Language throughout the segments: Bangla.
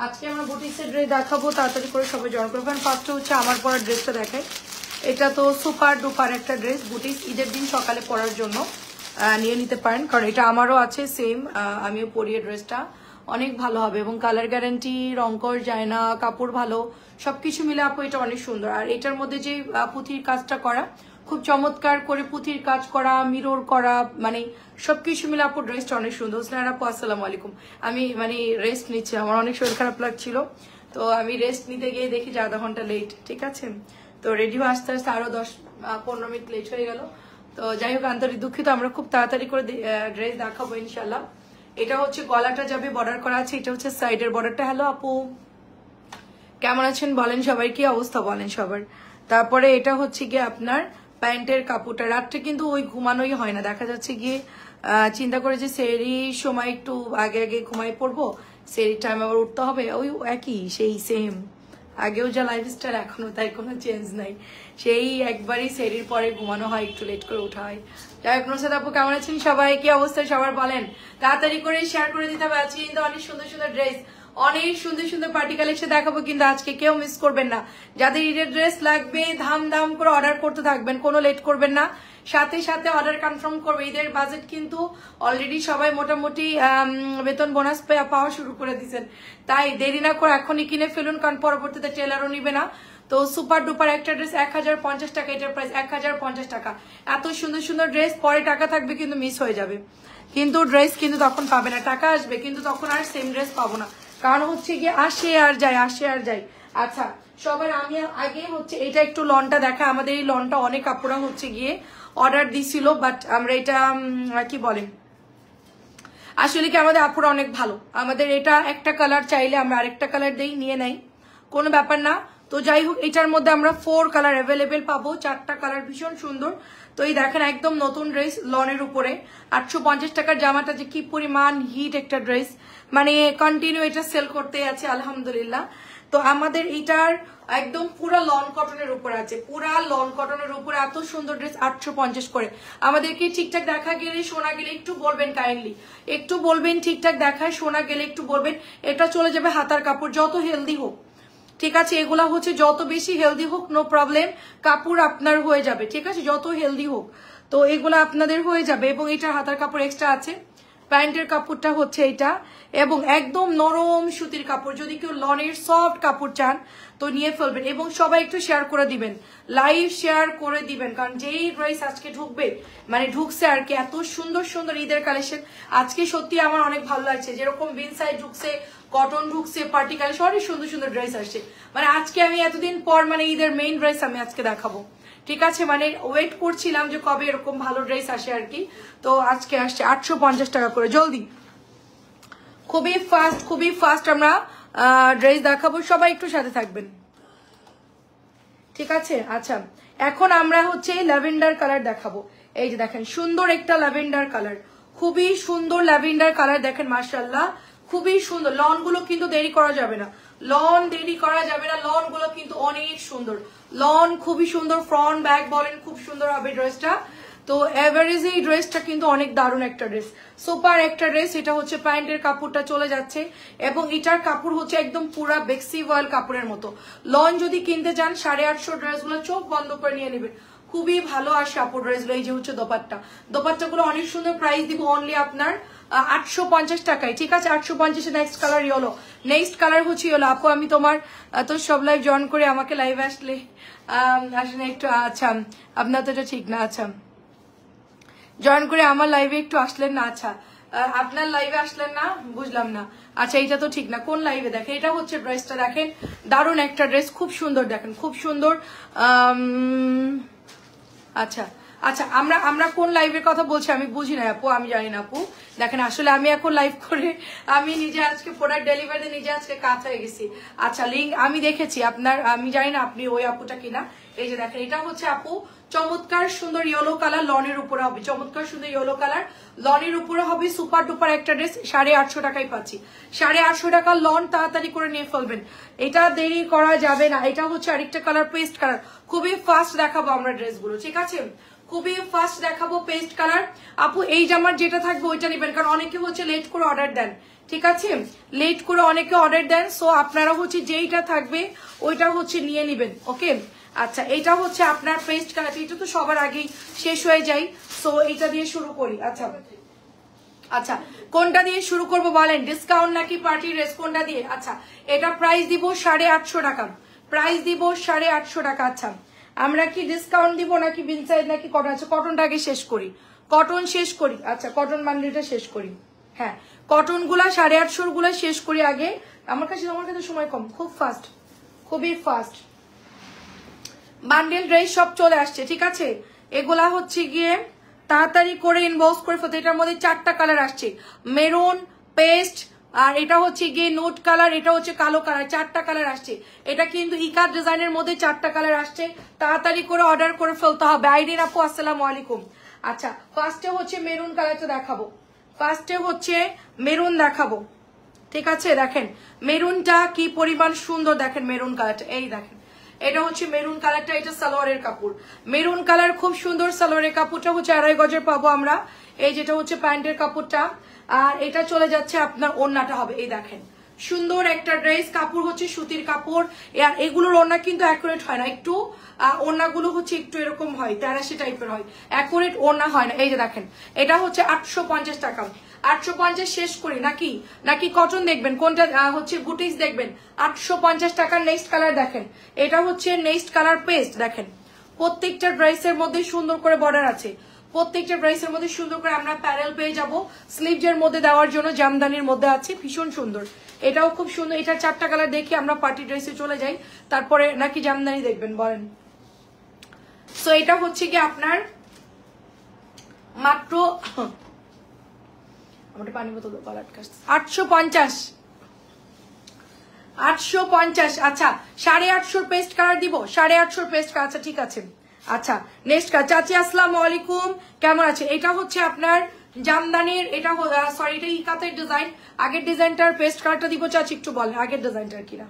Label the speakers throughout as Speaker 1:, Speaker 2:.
Speaker 1: আজকে আমরা বুটিক্সের ড্রেস দেখাবো, তাড়াতাড়ি করে সবাই জয়েন করবেন। ফার্স্টে হচ্ছে আমার পরার ড্রেসটা দেখাই। এটা তো সুপার ডুপার একটা ড্রেস, বুটিক্স ঈদের দিন সকালে পরার জন্য নিয়ে নিতে পারেন, কারণ এটা আমারও আছে সেম, আমিও পরি ড্রেসটা, অনেক ভালো হবে এবং কালার গ্যারান্টি, রংকর যায় না, কাপড় ভালো, সবকিছু মিলে আপু এটা অনেক সুন্দর। আর এটার মধ্যে যে পুঁথির কাজটা করা, খুব চমৎকার করে পুঁথির কাজ করা, মিরর করা, মানে সবকিছু মিলে আপু ড্রেসটা অনেক সুন্দর। স্নেহা আপু আসসালামু আলাইকুম। আমি মানে রেস্ট নিচ্ছি, আমার অনেক শরীর খারাপ লাগছিল, তো আমি রেস্ট নিতে গিয়ে দেখি যে আধা ঘন্টা লেট, ঠিক আছে, তো রেডি হয়ে আসতে আসতে আরো 10-15 মিনিট লেট হয়ে গেল। তো যাই হোক, আন্তরিক দুঃখিত। আমরা খুব তাড়াতাড়ি করে ড্রেস দেখাবো ইনশাল্লাহ। এটা হচ্ছে গলাটা যাবে বর্ডার করা আছে, এটা হচ্ছে সাইডের বর্ডারটা। হ্যালো আপু, কেমন আছেন বলেন, সবাই কি অবস্থা বলেন সবার। তারপরে এটা হচ্ছে গিয়ে আপনার প্যান্টের কাপড়টা। রাত্রে কিন্তু ওই ঘুমানোই হয় না, দেখা যাচ্ছে গিয়ে চিন্তা করে যে সেরির সময় একটু আগে আগে ঘুমাই পড়বো, সেরির টাইম আবার উঠতে হবে, ওই একই সেই সেম, আগেও যা লাইফস্টাইল এখনো তাই, কোনো চেঞ্জ নাই, সেই একবারই সেরির পরে ঘুমানো হয়, একটু লেট করে ওঠা হয়। যাই হোক, নুসরাত আপু কেমন আছেন সবাই, কি অবস্থা সবার বলেন, তাড়াতাড়ি করে শেয়ার করে দিতে হবে। আজকে কিন্তু অনেক সুন্দর সুন্দর ড্রেস, অনেক সুন্দর সুন্দর পার্টি কালেকশন দেখাবো, কিন্তু আজকে কেউ মিস করবেন না। যাদের ঈদের ড্রেস লাগবে ধাম ধাম করে অর্ডার করতে থাকবেন, কোনো লেট করবেন না, সাথে সাথে অর্ডার কনফার্ম করবে। ঈদের বাজেট কিন্তু অলরেডি সবাই মোটামুটি বেতন বোনাস পাওয়া শুরু করে দিচ্ছেন, তাই দেরি না করে এখনই কিনে ফেলুন, কারণ পরবর্তীতে টেলারও নিবে না। তো সুপার ডুপার একটা ড্রেস 1050 টাকা, এটার প্রাইস 1050 টাকা। এত সুন্দর সুন্দর ড্রেস, পরে টাকা থাকবে কিন্তু মিস হয়ে যাবে, কিন্তু ড্রেস কিন্তু তখন পাবে না, টাকা আসবে কিন্তু তখন আর সেম ড্রেস পাবো না, কারণ হচ্ছে গিয়ে আসে আর যায়, আসে আর যায়। আচ্ছা সবার আমি আগে হচ্ছে এটা একটু লনটা দেখা, আমাদের এই লনটা অনেক আপুরা হচ্ছে গিয়ে অর্ডার দিছিল, বাট আমরা এটা কি বলেন, আসলে কি আমাদের আপুরা অনেক ভালো, আমাদের এটা একটা কালার চাইলে আমরা আরেকটা কালার দেই, নিয়ে নেই, কোনো ব্যাপার না। তো যাই হোক, এটার মধ্যে আমরা 4 কালার অ্যাভেলেবেল পাবো, 4টা কালার ভীষণ সুন্দর। তো এই দেখেন একদম নতুন ড্রেস লনের উপরে 850 টাকার জামাটা, যে কি পরিমাণ হিট একটা ড্রেস, মানে কন্টিনিউ এটা সেল করতে আছে আলহামদুলিল্লাহ। তো আমাদের এটার একদম পুরা লন কটনের উপর আছে, পুরা লন কটনের উপরে এত সুন্দর ড্রেস 850 করে। আমাদেরকে ঠিকঠাক দেখা গেলে শোনা গেলে একটু বলবেন, কাইন্ডলি একটু বলবেন, ঠিকঠাক দেখায় শোনা গেলে একটু বলবেন। এটা চলে যাবে হাতার কাপড়, যত হেলদি হোক, ঠিক আছে, এগুলা হচ্ছে যত বেশি হেলদি হোক নো প্রবলেম, কাপড় আপনার হয়ে যাবে, ঠিক আছে, যত হেলদি হোক, তো এগুলা আপনাদের হয়ে যাবে। এবং এটার হাতার কাপড় এক্সট্রা আছে, প্যান্টের কাপড়টা হচ্ছে এটা, এবং একদম নরম সুতির কাপড়। যদি কেউ লনের সফট কাপড় চান তো নিয়ে ফেলবেন, এবং সবাই একটু শেয়ার করে দিবেন, লাইভ শেয়ার করে দিবেন, কারণ যেই ড্রেস আজকে ঢুকবে, মানে ঢুকছে আর কি, এত সুন্দর সুন্দর ঈদের কালেকশন আজকে সত্যি আমার অনেক ভালো লাগছে। যেরকম বিন সাইড ঢুকছে, কটন ঢুকছে, পার্টি কালেকশন, অনেক সুন্দর সুন্দর ড্রেস আসছে। মানে আজকে আমি এতদিন পর মানে ঈদের মেইন ড্রেস আমি আজকে দেখাবো, ঠিক আছে, মানে ওয়েট করছিলাম যে কবে এরকম ভালো ড্রেস আসে আর কি। তো আজকে আসছে 850 টাকা করে, জলদি, খুবই ফাস্ট আমরা ড্রেস দেখাবো, সবাই একটু সাথে থাকবেন, ঠিক আছে। আচ্ছা এখন আমরা হচ্ছে ল্যাভেন্ডার কালার দেখাবো। এই যে দেখেন সুন্দর একটা ল্যাভেন্ডার কালার, খুবই সুন্দর ল্যাভেন্ডার কালার, দেখেন মাশাআল্লাহ খুবই সুন্দর। লন গুলো কিন্তু দেরি করা যাবে না, লন দেরি করা যাবে না, লন গুলো কিন্তু অনেক সুন্দর, লন খুবই সুন্দর, ফ্রন্ট ব্যাক বলেন খুব সুন্দর হবে ড্রেসটা। তো এভারেজ এই ড্রেসটা কিন্তু অনেক দারুণ একটা ড্রেস, সুপার একটা ড্রেস। এটা হচ্ছে প্যান্টের কাপড়টা চলে যাচ্ছে, এবং এটার কাপড় হচ্ছে একদম পুরা বেক্সি ওয়াল কাপড়ের মতো। লন যদি কিনতে চান 850 ড্রেসগুলো চোখ বন্ধ করে নিয়ে নেবেন, খুবই ভালো আসে কাপড় ড্রেসগুলো। এই যে হচ্ছে দোপাট্টাগুলো অনেক সুন্দর, প্রাইস দিব অনলি আপনার 850 টাকায়, ঠিক আছে, 850। Next colour yellow, next colour হচ্ছে ইয়েলো। আপু আমি তোমার তো সব লাইভ জয়েন করে আমাকে লাইভে আসলে আসলে একটু, আচ্ছা আপনার তো এটা ঠিক না, আচ্ছা জয়েন করে আমার লাইভে একটু আসলেন না, আচ্ছা আপনার লাইভে আসলেন না, বুঝলাম না, আচ্ছা এটা তো ঠিক না, কোন লাইভে দেখেন। এটা হচ্ছে ড্রেসটা দেখেন, দারুণ একটা ড্রেস, খুব সুন্দর, দেখেন খুব সুন্দর। আচ্ছা আচ্ছা আমরা কোন লাইভের কথা বলছি আমি বুঝি না আপু, আমি জানি না আপু। দেখেন আসলে আমি এখন লাইভ করে আমি নিজে আজকে প্রোডাক্ট ডেলিভারি নিজে আজকে কাজ হয়ে গেছি। আচ্ছা লিঙ্ক আমি দেখেছি আপনার, আমি জানি না আপনি ওই আপুটা কিনা। এই যে দেখেন এটা হচ্ছে আপু চমৎকার সুন্দর ইয়েলো কালার, লনের উপরে হবে, চমৎকার সুন্দর ইয়েলো কালার লনের উপরে হবে, সুপার ডুপার একটা ড্রেস 850 টাকায় পাচ্ছি, 850 টাকা লন, তাড়াতাড়ি করে নিয়ে ফেলবেন, এটা দেরি করা যাবে না। এটা হচ্ছে আরেকটা কালার, পেস্ট কালার, খুবই ফাস্ট দেখাবো আমরা ড্রেসগুলো, ঠিক আছে, খুবই ফাস্ট দেখাবো পেস্ট কালার। আপু এই জামার যেটা থাকবে ওইটা নেবেন, কারণ অনেকে হচ্ছে লেট করে অর্ডার দেন, ঠিক আছে, লেট করে অনেকে অর্ডার দেন। সো আপনারা হচ্ছে যেইটা থাকবে ওইটা হচ্ছে নিয়ে নেবেন, ওকে। আচ্ছা এটা হচ্ছে আপনার পেস্ট কালার, এটা তো সবার আগেই শেষ হয়ে যায়। সো এইটা দিয়ে শুরু করি। আচ্ছা আচ্ছা কোনটা দিয়ে শুরু করব বলেন, ডিসকাউন্ট নাকি পার্টি ড্রেস, কোনটা দিয়ে? আচ্ছা এটা প্রাইস দিব 850 টাকা, প্রাইস দিব 850 টাকা। আচ্ছা আমরা কি ডিসকাউন্ট দিব নাকি বিনসাইড নাকি কটন? আচ্ছা কটনটা আগে শেষ করি, কটন শেষ করি। আচ্ছা কটন বান্ডিলটা শেষ করি, হ্যাঁ কটন গুলা 850 গুলা শেষ করি আগে। আমার কাছে সময় কম, খুব ফাস্ট, খুবই ফাস্ট। বান্ডেল ড্রেস সব চলে আসছে, ঠিক আছে। এগুলা হচ্ছে গিয়ে তাড়াতাড়ি করে ইনবক্স করে ফেলতে। এটার মধ্যে 4টা কালার আসছে, মেরুন, পেস্ট, আর এটা হচ্ছে গিয়ে নোট কালার, এটা হচ্ছে কালো কালার, 4টা কালার আসছে। এটা কিন্তু ইকাত ডিজাইনের মধ্যে 4টা কালার আসছে, তাড়াতাড়ি করে অর্ডার করে ফেলতে হবে। আইরিন আপু আসসালামু আলাইকুম। আচ্ছা ফার্স্টে হচ্ছে মেরুন কালারটা দেখাবো, ফার্স্টে হচ্ছে মেরুন দেখাবো, ঠিক আছে। দেখেন মেরুনটা কি পরিমাণ সুন্দর, দেখেন মেরুন কালারটা, এই দেখেন এটা হচ্ছে মেরুন কালারটা, এটা সালোয়ারের কাপড়, মেরুন কালার খুব সুন্দর। সালোয়ারের কাপড়টা হচ্ছে 2.5 গজের পাবো আমরা, এই যেটা হচ্ছে প্যান্টের কাপড়টা, আর এটা চলে যাচ্ছে আপনার ওড়নাটা হবে, এই দেখেন সুন্দর একটা ড্রেস। কাপড় হচ্ছে সুতির কাপড়, আর এগুলোর ওড়না কিন্তু অ্যাকুরেট হয় না, একটু ওড়নাগুলো হচ্ছে একটু এরকম হয়, তেরাশি টাইপের হয়, অ্যাকুরেট ওড়না হয় না। এই যে দেখেন এটা হচ্ছে 850 টাকা, 850 শেষ করি নাকি নাকি কটন দেখবেন, কোনটা হচ্ছে বুটিক্স দেখবেন। 850 টাকার নেক্সট কালার দেখেন, এটা হচ্ছে নেক্সট কালার পেস্ট। দেখেন প্রত্যেকটা ড্রেসের মধ্যে সুন্দর করে বর্ডার আছে, প্রত্যেকটা ড্রেসের মধ্যে সুন্দর করে আমরা প্যানেল পেয়ে যাব, স্লিভসের মধ্যে দেওয়ার জন্য জামদানির মধ্যে আছে, ভীষণ সুন্দর। এটাও খুব সুন্দর, এটার 4টা কালার দেখি আমরা পার্টি ড্রেসে চলে যাই, তারপরে নাকি জামদানি দেখবেন বলেন। সো এটা হচ্ছে কি আপনার মাত্র পানি বোতল 850, 850। আচ্ছা 850 পেস্ট কালার দিব, 850 পেস্ট কালার। আচ্ছা ঠিক আছে। আচ্ছা নেক্সট কালার, চাচি আসসালামু আলাইকুম, কেমন আছে? এটা হচ্ছে আপনার জামদানির, এটা সরি এটা ইকাতের ডিজাইন। আগের ডিজাইনটার পেস্ট কালারটা দিব চাচি, একটু বলেন আগের ডিজাইনটার কিনা,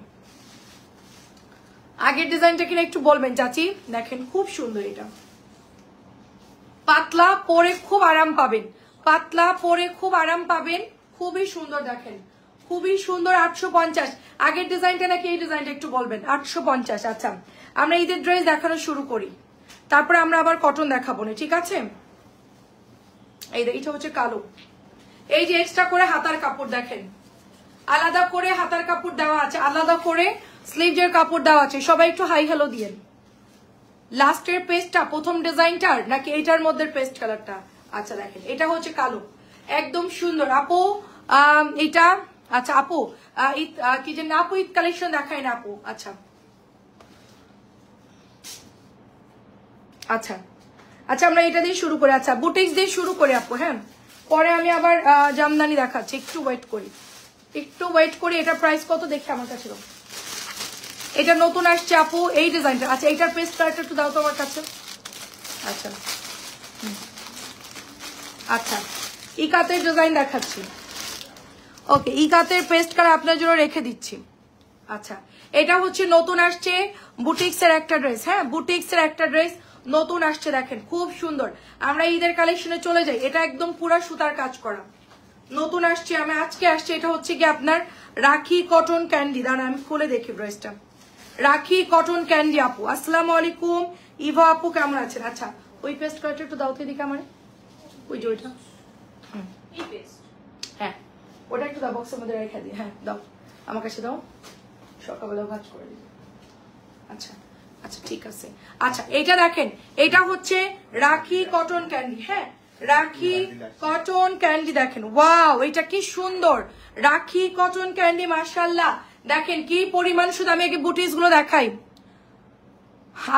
Speaker 1: আগের ডিজাইনটা কিনা একটু বলবেন চাচি। দেখেন খুব সুন্দর, এটা পাতলা পরে খুব আরাম পাবেন, পাতলা পরে খুব আরাম পাবেন, খুবই সুন্দর। দেখেন খুবই সুন্দর। 850 আগের ডিজাইনটা নাকি এই ডিজাইনটা একটু বলবেন। 850। আচ্ছা আমরা ঈদের ড্রেস দেখানো শুরু করি, তারপরে আমরা আবার কটন দেখাবো না, ঠিক আছে। এইটা হচ্ছে কালো, এই যে এক্সট্রা করে হাতার কাপড় দেখেন, আলাদা করে হাতার কাপড় দেওয়া আছে, আলাদা করে স্লিভের কাপড় দেওয়া আছে। সবাই একটু হাই হ্যালো দিয়েন। লাস্টের পেস্টটা প্রথম ডিজাইনটার নাকি এইটার মধ্যে পেস্ট কালারটা? আচ্ছা দেখেন এটা হচ্ছে কালো, একদম সুন্দর। আপু এটা আচ্ছা আপু কি যে না আপু ঈদ কালেকশন দেখায় না আপু। আচ্ছা আচ্ছা আচ্ছা আমরা এটা দিয়ে শুরু করি। আচ্ছা বুটিক্স দিয়ে শুরু করি আপু, হ্যাঁ পরে আমি আবার জামদানি দেখাচ্ছি, একটু ওয়েট করি, একটু ওয়েট করি। এটা প্রাইস কত দেখি আমার কাছে, এটা নতুন আসছে আপু এই ডিজাইনটা। আচ্ছা এইটার পেস্ট কালারটা একটু দাও তো আমার কাছে। আচ্ছা আচ্ছা ইকাতের ডিজাইন দেখাচ্ছি, ওকে ইকাতের পেস্ট কালার আপনার জন্য রেখে দিচ্ছি। আচ্ছা এটা হচ্ছে নতুন আসছে বুটিক্স এর একটা ড্রেস, হ্যাঁ বুটিক্স এর একটা ড্রেস নতুন আসছে, দেখেন খুব সুন্দর। আমরা ঈদের কালেকশনে চলে যাই, এটা একদম পুরা সুতার কাজ করা নতুন আসছে, আমি আজকে আসছে। এটা হচ্ছে কি আপনার রাখি কটন ক্যান্ডি, দাঁড়া আমি খুলে দেখি ড্রেসটা। রাখি কটন ক্যান্ডি আপু আসসালামু আলাইকুম, ইভা আপু কেমন আছেন? আচ্ছা ওই পেস্ট কালারটা একটু দাও তো দিকে আমার, ওই যে ওইটা, হ্যাঁ ওটা একটু দাও বক্সের মধ্যে রেখে দিই, হ্যাঁ দাও আমার কাছে দাও, সকালবেলা ভাজ করে দিই। আচ্ছা আচ্ছা ঠিক আছে। আচ্ছা এটা দেখেন এটা হচ্ছে রাখি কটন ক্যান্ডি, হ্যাঁ রাখি কটন ক্যান্ডি দেখেন, ওয়াও এটা কি সুন্দর রাখি কটন ক্যান্ডি, মাশাআল্লাহ দেখেন কি পরিমাণ। শুধু আমি আগে বুটিস গুলো দেখাই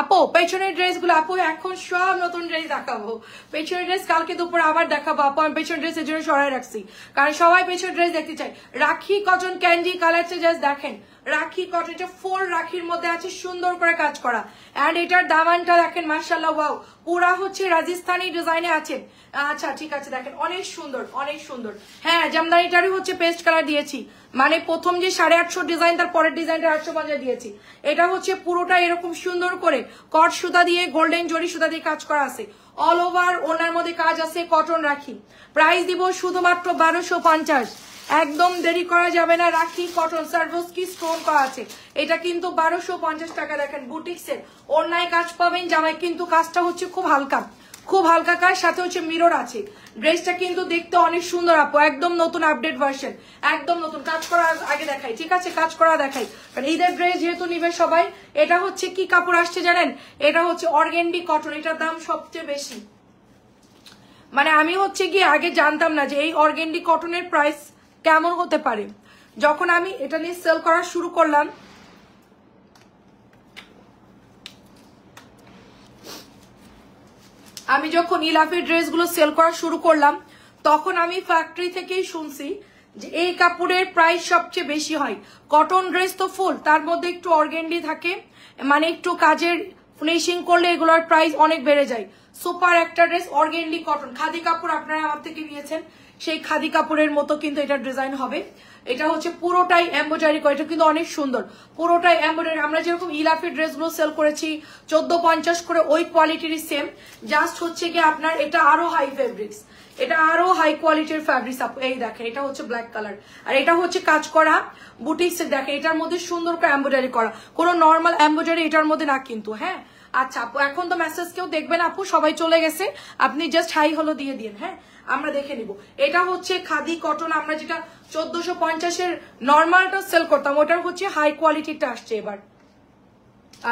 Speaker 1: আপু, পেছনের ড্রেস গুলো আপু এখন সব নতুন ড্রেস দেখাবো, পেছনের ড্রেস কালকে দুপুর আবার দেখাবো আপু। আমি পেছনের ড্রেস এর জন্য সরাই রাখছি, কারণ সবাই পেছনের ড্রেস দেখতে চাই। রাখি কটন ক্যান্ডি কালারটা জাস্ট দেখেন, রাখি কটন, এটা 4 রাখির মধ্যে আছে, সুন্দর করে কাজ করা। এন্ড এটার দামানটা দেখেন মাশাআল্লাহ, ওয়াও পুরা হচ্ছে রাজস্থানি ডিজাইনে আছে। আচ্ছা ঠিক আছে দেখেন অনেক সুন্দর, অনেক সুন্দর। হ্যাঁ জামদানিটারই হচ্ছে পেস্ট কালার দিয়েছি, মানে প্রথম যে 850 ডিজাইন তার পরের ডিজাইনটা 850 দিয়েছি। এটা হচ্ছে পুরোটা এরকম সুন্দর করে কট সুতা দিয়ে গোল্ডেন জরি সুতা দিয়ে কাজ করা আছে, অল ওভার ওনার মধ্যে কাজ আছে, কটন রাখি। প্রাইস দিব শুধুমাত্র 1250। একদম দেরি করা যাবে না, রাখি কটন সার্ভোস্কি স্টোন করা আছে। এটা কিন্তু 1250 টাকা। দেখেন বুটিক্সের অন্যায় কাজ পাবেন জামাই, কিন্তু কাজটা হচ্ছে খুব হালকা, খুব হালকা কাজ, সাথে হচ্ছে মিরর আছে। ড্রেসটা কিন্তু দেখতে অনেক সুন্দর আপু, একদম নতুন আপডেট ভার্সন, একদম নতুন। কাজ করা আগে দেখাই, ঠিক আছে? কাজ করা দেখাই, কারণ ঈদের ড্রেস যেহেতু নিবে সবাই। এটা হচ্ছে কি কাপড় আসছে জানেন? এটা হচ্ছে অর্গেন্ডি কটন। এটার দাম সবচেয়ে বেশি, মানে আমি হচ্ছে কি আগে জানতাম না যে এই অর্গেন্ডি কটনের প্রাইস কেমন হতে পারে। যখন আমি এটা নিয়ে সেল করা শুরু করলাম, আমি যখন ইলাফি ড্রেসগুলো সেল করা শুরু করলাম, তখন আমি ফ্যাক্টরি থেকেই শুনছি যে এই কাপড়ের প্রাইস সবচেয়ে বেশি হয়। কটন ড্রেস তো ফুল, তার মধ্যে একটু অর্গেন্ডি থাকে, মানে একটু কাজের ফিনিশিং করলে এগুলোর প্রাইস অনেক বেড়ে যায়। সুপার একটা ড্রেস অর্গেন্ডি কটন, খাদি কাপড় আপনারা আমার থেকে নিয়েছেন, সেই খাদি কাপড়ের মতো কিন্তু এটা ডিজাইন হবে। এটা হচ্ছে পুরোটাই এমব্রয়ডারি করা, এটা কিন্তু অনেক সুন্দর, পুরোটাই এমব্রয়ডারি। আমরা যেরকম ইলাফি ড্রেসগুলো সেল করেছি 1450 করে, ওই কোয়ালিটিরই সেম, জাস্ট হচ্ছে কি আপনার এটা আরো হাই ফেব্রিক্স, এটা আরো হাই কোয়ালিটির ফ্যাব্রিক্স। এই দেখেন এটা হচ্ছে ব্ল্যাক কালার, আর এটা হচ্ছে কাজ করা বুটিক্স। দেখেন এটার মধ্যে সুন্দর করে এমব্রয়ডারি করা, কোনো নর্মাল এমব্রয়ডারি এটার মধ্যে না কিন্তু। হ্যাঁ আচ্ছা আপু, এখন তো মেসেজ কেউ দেখবেন আপু, সবাই চলে গেছে, আপনি জাস্ট হাই হলো দিয়ে দিন। হ্যাঁ আমরা দেখে নিব। এটা হচ্ছে খাদি কটন, আমরা যেটা 1450-এর নর্মালটা সেল করতাম, ওটার হচ্ছে হাই কোয়ালিটিটা আসছে এবার।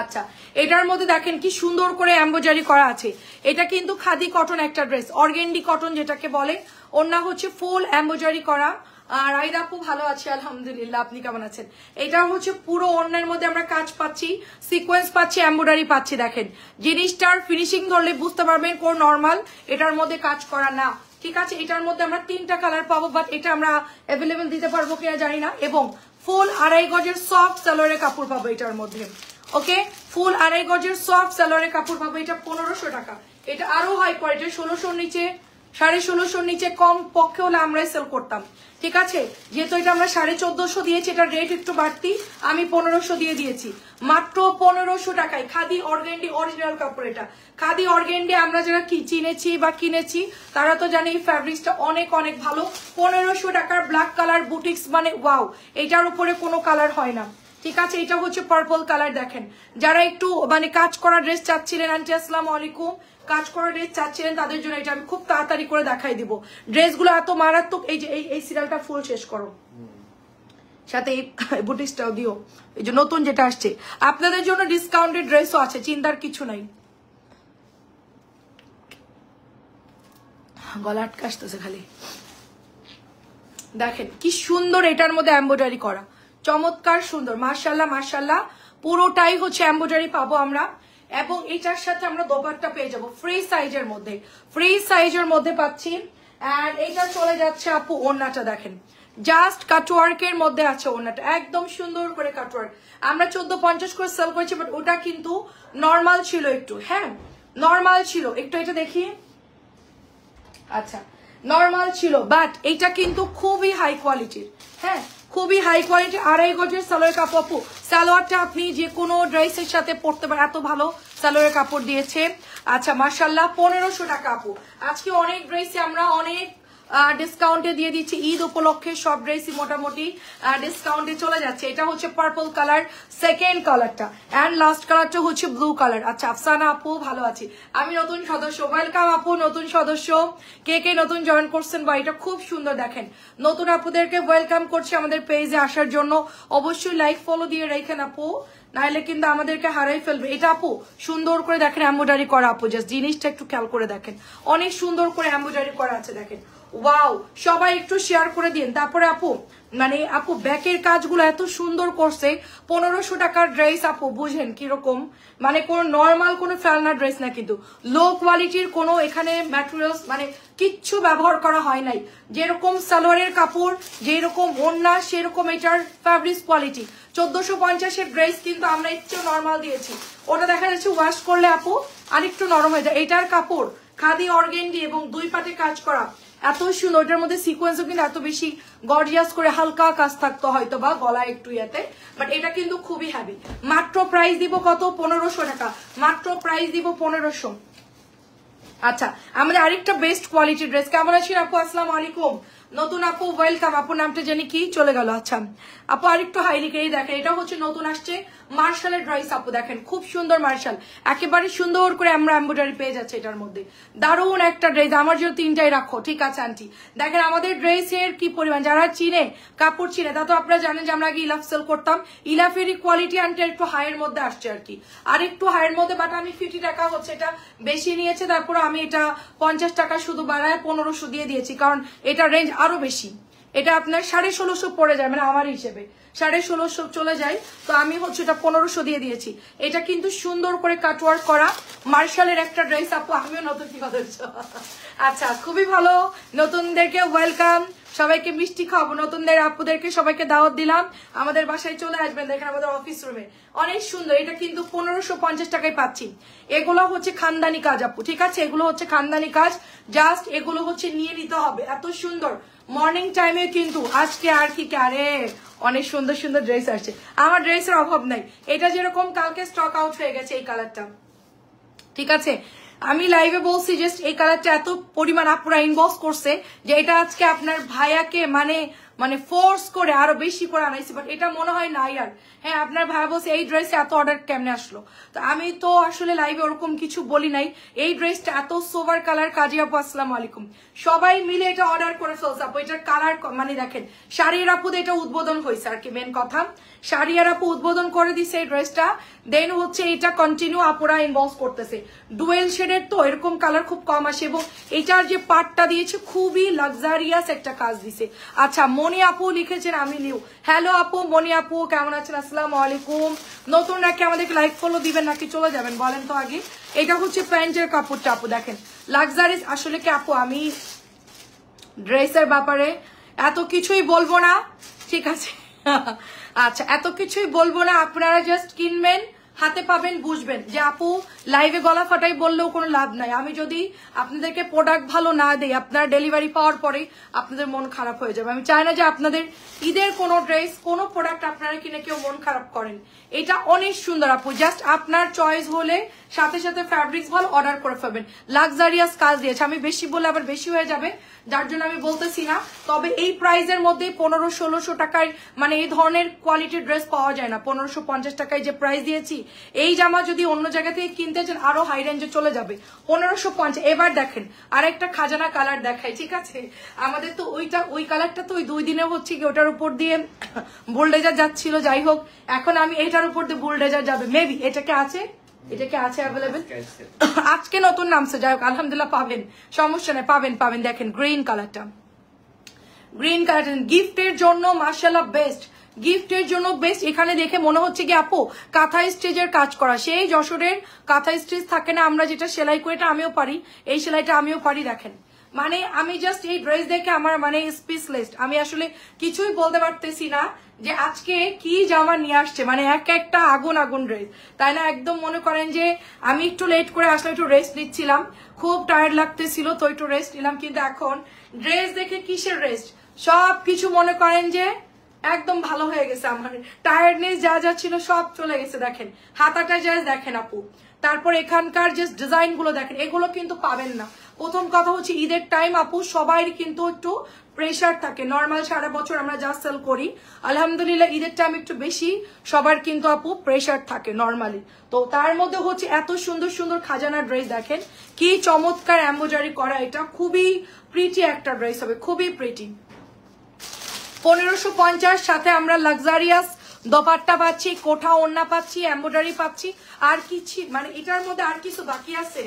Speaker 1: আচ্ছা এটার মধ্যে দেখেন কি সুন্দর করে এমব্রয়ডারি করা আছে। এটা কিন্তু খাদি কটন একটা ড্রেস, অর্গেন্ডি কটন যেটাকে বলে। ওড়না হচ্ছে ফুল এমব্রয়ডারি করা। আর রাইদা আপু ভালো আছে আলহামদুলিল্লাহ, আপনি কেমন আছেন? এটা হচ্ছে পুরো ওড়নার মধ্যে আমরা কাজ পাচ্ছি, সিকোয়েন্স পাচ্ছি, এমব্রয়ডারি পাচ্ছি। দেখেন জিনিসটার ফিনিশিং ধরলে বুঝতে পারবেন কোন নর্মাল এটার মধ্যে কাজ করা না, ঠিক আছে? এটার মধ্যে আমরা 3টা কালার পাবো, বাট এটা আমরা অ্যাভেলেবেল দিতে পারবো কিনা জানি না। এবং ফুল 2.5 গজের সফট সালোয়ারের কাপড় পাবো এটার মধ্যে। ওকে, ফুল 2.5 গজের সফট সালোয়ারের কাপড় পাবো, এটা 1500 টাকা। এটা আরো হাই কোয়ালিটি, 1600-র নিচে, 1650-র নিচে কম পক্ষে হলে আমরাই সেল করতাম, ঠিক আছে? যেহেতু এটা আমরা 1450 দিয়েছি, এটা রেট একটু বাড়তি, আমি 1500 দিয়ে দিয়েছি, মাত্র 1500 টাকায়। খাদি অর্গেন্ডি অরিজিনাল কাপড়, এটা খাদি অর্গেন্ডি। আমরা যারা চিনেছি বা কিনেছি তারা তো জানি এই ফ্যাব্রিক্সটা অনেক অনেক ভালো। 1500 টাকার ব্ল্যাক কালার বুটিক্স, মানে ওয়াও, এটার উপরে কোনো কালার হয় না, ঠিক আছে? এটা হচ্ছে পার্পল কালার। দেখেন যারা একটু মানে কাজ করা ড্রেস চাচ্ছিলেন, আন্টি আসসালামু আলাইকুম, কাজ করা ড্রেস চাচ্ছিলেন তাদের জন্য এটা আমি খুব তাড়াতাড়ি করে দেখাই দিব। ড্রেসগুলো এত মারাত্মক। এই যে এই সিরিয়ালটা ফুল শেষ করো, সাথে এই বুটিক্সটাও দিও, এই যে নতুন যেটা আসছে। আপনাদের জন্য ডিসকাউন্টেড ড্রেসও আছে, চিন্তার কিছু নাই। গলা আটকে আসতেছে খালি। দেখেন কি সুন্দর এটার মধ্যে এমব্রয়ডারি করা, চমৎকার সুন্দর, মাশাআল্লাহ মাশাআল্লাহ। পুরোটাই হচ্ছে এমব্রয়ডারি পাবো আমরা। এবং এটার সাথে আমরা দোপাট্টা পেয়ে যাবো ফ্রি সাইজের মধ্যে, ফ্রি সাইজের মধ্যে পাচ্ছি। আর এটা চলে যাচ্ছে আপু ওড়নাটা দেখেন, জাস্ট কাটওয়ার্কের মধ্যে আছে ওড়নাটা, একদম সুন্দর করে কাটওয়ার্ক। আমরা 1450 করে সেল করেছি, বাট ওটা কিন্তু নর্মাল ছিল একটু। হ্যাঁ নর্মাল ছিল একটু, এটা দেখি। আচ্ছা নর্মাল ছিল, বাট এটা কিন্তু খুবই হাই কোয়ালিটির। হ্যাঁ খুবই হাই কোয়ালিটি, 2.5 গজের সালোয়ার কাপড়। আপু সালোয়ারটা আপনি যে কোনো ড্রেসের সাথে পরতে পারেন, এত ভালো সালোয়ারের কাপড় দিয়েছে। আচ্ছা মাশাআল্লাহ 1500 টাকা আপু। আজকে অনেক ড্রেসে আমরা অনেক ডিসকাউন্টে দিয়ে দিচ্ছি, ঈদ উপলক্ষে সব ড্রেসই মোটামুটি ডিসকাউন্টে চলে যাচ্ছে। এটা হচ্ছে পার্পল কালার, সেকেন্ড কালারটা, এন্ড লাস্ট কালারটা হচ্ছে ব্লু কালার। আচ্ছা আফসানা আপু ভালো আছি, আমি নতুন সদস্য, ওয়েলকাম আপু নতুন সদস্য। কে কে নতুন জয়েন করছেন বা এটা খুব সুন্দর। দেখেন নতুন আপুদেরকে ওয়েলকাম করছি আমাদের পেজে আসার জন্য, অবশ্যই লাইক ফলো দিয়ে রাখেন আপু, নাইলে কিন্তু আমাদেরকে হারাই ফেলবে। এটা আপু সুন্দর করে দেখেন এমব্রয়ডারি করা আপু, জাস্ট জিনিসটা একটু খেয়াল করে দেখেন, অনেক সুন্দর করে এমব্রয়ডারি করা আছে। দেখেন ওয়াও, সবাই একটু শেয়ার করে দিন। তারপরে আপু মানে আপু ব্যাকের কাজগুলো এত সুন্দর করছে। 1500 টাকার ড্রেস আপু, বুঝেন কিরকম, মানে কোন নর্মাল কোনো ফেলনা ড্রেস না, কিন্তু লো কোয়ালিটির কোনো এখানে ম্যাটেরিয়ালস মানে কিচ্ছু ব্যবহার করা হয় নাই। যেরকম সালোয়ারের কাপড়, যেরকম ওড়না, সেরকম এটার ফ্যাব্রিক্স কোয়ালিটি। 1450-এর ড্রেস কিন্তু আমরা একটু নর্মাল দিয়েছি, ওটা দেখা যাচ্ছে ওয়াশ করলে আপু আরেকটু নরম হয়ে যায়। এটার কাপড় খাদি অর্গেন্ডি এবং 2 পাটে কাজ করা, এত সুন্দর। ওটার মধ্যে সিকোয়েন্সও কিন্তু এত বেশি গর্জিয়াস করে হালকা কাজ থাকতো হয়তো বা গলায় একটু ইয়াতে, বাট এটা কিন্তু খুবই হ্যাভি। মাত্র প্রাইস দিব কত? 1500 টাকা, মাত্র প্রাইস দিব 1500। আচ্ছা আমাদের আরেকটা বেস্ট কোয়ালিটির ড্রেস। কেমন আছেন আপু? আসসালামু আলাইকুম। নতুন আপু ওয়েলকাম। আপুর নামটা জানি কি চলে গেল। আচ্ছা আপু আরেকটু হাইলিকে দেখেন, এটা হচ্ছে নতুন আসছে মার্শালের ড্রেস। আপু দেখেন খুব সুন্দর মার্শাল, একেবারে সুন্দর করে আমরা এমব্রয়ডারি পেয়ে যাচ্ছে এটার মধ্যে। দারুণ একটা ড্রেস, আমার জন্য 3টাই রাখো। ঠিক আছে আন্টি। দেখেন আমাদের ড্রেসের কি পরিমাণ, যারা চিনে কাপড় চিনে তা তো আপনারা জানেন যে আমরা আগে ইলাফ সেল করতাম। ইলাফেরই কোয়ালিটি আন্টি একটু হাইয়ের মধ্যে আসছে আর কি, আর একটু হাইয়ের মধ্যে, বাট আমি 50 টাকা হচ্ছে এটা বেশি নিয়েছে, তারপর আমি এটা 50 টাকা শুধু বাড়ায় 1500 দিয়ে দিয়েছি, কারণ এটা রেঞ্জ আরো বেশি। এটা আপনার 1650 পড়ে যায়, মানে আমার হিসেবে 1650 চলে যায়, তো আমি হচ্ছে এটা 1500 দিয়ে দিয়েছি। এটা কিন্তু সুন্দর করে কাটওয়ার্ক করা মার্শালের একটা ড্রেস। আপু আমিও নতুন কি কথা। আচ্ছা খুবই ভালো, নতুনদেরকে ওয়েলকাম, সবাইকে মিষ্টি খাওয়াবো, নতুনদের আপুদেরকে সবাইকে দাওয়াত দিলাম, আমাদের বাসায় চলে আসবেন। দেখেন আমাদের অফিস রুমে অনেক সুন্দর, এটা কিন্তু 1550 টাকায় পাচ্ছি। এগুলো হচ্ছে খানদানি কাজ আপু, ঠিক আছে, এগুলো হচ্ছে খানদানি কাজ, জাস্ট এগুলো হচ্ছে নিয়ে নিতে হবে। এত সুন্দর মর্নিং টাইমে কিন্তু আজকে আর কি আরে অনেক সুন্দর সুন্দর ড্রেস আসছে, আমার ড্রেসের অভাব নাই। এটা যেরকম কালকে স্টক আউট হয়ে গেছে এই কালারটা, ঠিক আছে, আমি লাইভে বলছি জাস্ট এই কালারটা এত পরিমাণ আপুরা ইনবক্স করছে যে এটা আজকে আপনার ভাইয়াকে মানে ফোর্স করে আরো বেশি করে আনাইছি, বাট এটা মনে হয় নাই আর। হ্যাঁ আপনার ভাইয়া বলছে এই ড্রেসে এত অর্ডার কেমনে আসলো, তো আমি তো আসলে লাইভে ওরকম কিছু বলি নাই। এই ড্রেসটা এত সোভার কালার। কাজী আপু আসসালামু আলাইকুম, সবাই মিলে এটা অর্ডার করে ফেলছে আপু। এটার কালার মানে দেখেন শাড়ির আপু এটা উদ্বোধন হয়েছে আর কি, মেন কথা শাড়িয়ার আপু উদ্বোধন করে দিছে এই ড্রেসটা, দেন হচ্ছে এটা কন্টিনিউ আপুরা ইনবক্স করতেছে। ডুয়েল শেডের তো এরকম কালার খুব কম আসে, এবং এটার যে পার্টটা দিয়েছে খুবই লাক্সারিয়াস একটা কাজ দিছে। আচ্ছা মনি আপু লিখেছেন আমি নিউ। হ্যালো আপু মনি আপু কেমন আছেন? আসসালামু আলাইকুম। নতুন নাকি আমাদেরকে লাইক ফলো দিবেন নাকি চলে যাবেন বলেন তো আগে। এটা হচ্ছে প্যান্টের কাপড়টা আপু দেখেন লাক্সারিয়াস। আসলে কি আপু আমি ড্রেসের ব্যাপারে এত কিছুই বলবো না, ঠিক আছে। আচ্ছা এত কিছুই বলবো না, আপনারা জাস্ট কিনবেন, হাতে পাবেন, বুঝবেন যে আপু লাইভে গলা ফাটাই বললেও কোনো লাভ নাই। আমি যদি আপনাদেরকে প্রোডাক্ট ভালো না দেই, আপনার ডেলিভারি পাওয়ার পরে আপনাদের মন খারাপ হয়ে যাবে। আমি চাই না যে আপনাদের ঈদের কোনো ড্রেস কোনো প্রোডাক্ট আপনারা কিনে কেউ মন খারাপ করেন। এটা অনেক সুন্দর আপু, জাস্ট আপনার চয়েস হলে সাথে সাথে ফ্যাব্রিক্স ভালো অর্ডার করে ফেলবেন। লাক্সারিয়াস কাজ দিয়েছে, আমি বেশি বললে আবার বেশি হয়ে যাবে, যার জন্য আমি বলতেছি না। তবে এই প্রাইসের মধ্যে 1500-1600 টাকায় মানে এই ধরনের কোয়ালিটির ড্রেস পাওয়া যায় না। 1550 টাকায় যে প্রাইস দিয়েছি, এই জামা যদি অন্য জায়গা থেকে কিনতে চান আরো হাই রেঞ্জে চলে যাবে 1550। এবার দেখেন আরেকটা খাজানা কালার দেখাই, ঠিক আছে, আমাদের তো ওই কালারটা তো ওই 2 দিনে হচ্ছে কি ওটার উপর দিয়ে বুলডেজার যাচ্ছিল, যাই হোক এখন আমি এটার উপর দিয়ে বুলডেজার যাবে মেবি। এটাকে আছে অ্যাভেলেবেল, আজকে নতুন নামছে, যাই হোক আলহামদুলিল্লাহ পাবেন, সমস্যা নেই, পাবেন। দেখেন গ্রিন কালারটা, গিফটের জন্য মাশাআল্লাহ বেস্ট, গিফটের জন্য বেস্ট। এখানে দেখে মনে হচ্ছে কি আপু কাঁথা স্টিচের কাজ করা, সেই যশোরের কাঁথা স্টিচ থাকে না, আমরা যেটা সেলাই করে, এটা আমিও পারি, এই সেলাইটা আমিও পারি। দেখেন মানে আমি জাস্ট এই ড্রেস দেখে আমার মানে স্পিচলেস, আমি আসলে কিছুই বলতে পারতেছি না যে আজকে কি জামা নিয়ে আসছে, মানে একটা আগুন ড্রেস, তাই না? একদম মনে করেন যে আমি একটু লেট করে আসলাম, একটু রেস্ট নিচ্ছিলাম, খুব টায়ার্ড লাগতেছিল তো একটু রেস্ট নিলাম, কিন্তু এখন ড্রেস দেখে কিসের রেস্ট, সব কিছু মনে করেন যে একদম ভালো হয়ে গেছে, আমার টায়ার্ডনেস যা ছিল সব চলে গেছে। দেখেন হাতাটা জাস্ট দেখেন আপু, তারপর এখানকার যে ডিজাইন গুলো দেখেন, এগুলো কিন্তু পাবেন না। প্রথম কথা হচ্ছে ঈদের টাইম আপু সবাই কিন্তু একটু প্রেশার থাকে, নর্মাল সারা বছর আমরা যা সেল করি আলহামদুলিল্লাহ ঈদের টাইম একটু বেশি সবার কিন্তু আপু প্রেশার থাকে নর্মালি। তো তার মধ্যে হচ্ছে এত সুন্দর সুন্দর খাজানা ড্রেস দেখেন, কি চমৎকার এমব্রয়ডারি করা, এটা খুবই প্রিটি একটা ড্রেস হবে, খুবই প্রিটি। 1550 সাথে আমরা লাক্সারিয়াস দোপাট্টা পাচ্ছি, কোঠা ওড়না পাচ্ছি, এমব্রয়ডারি পাচ্ছি, আর কিছু মানে এটার মধ্যে আর কিছু বাকি আছে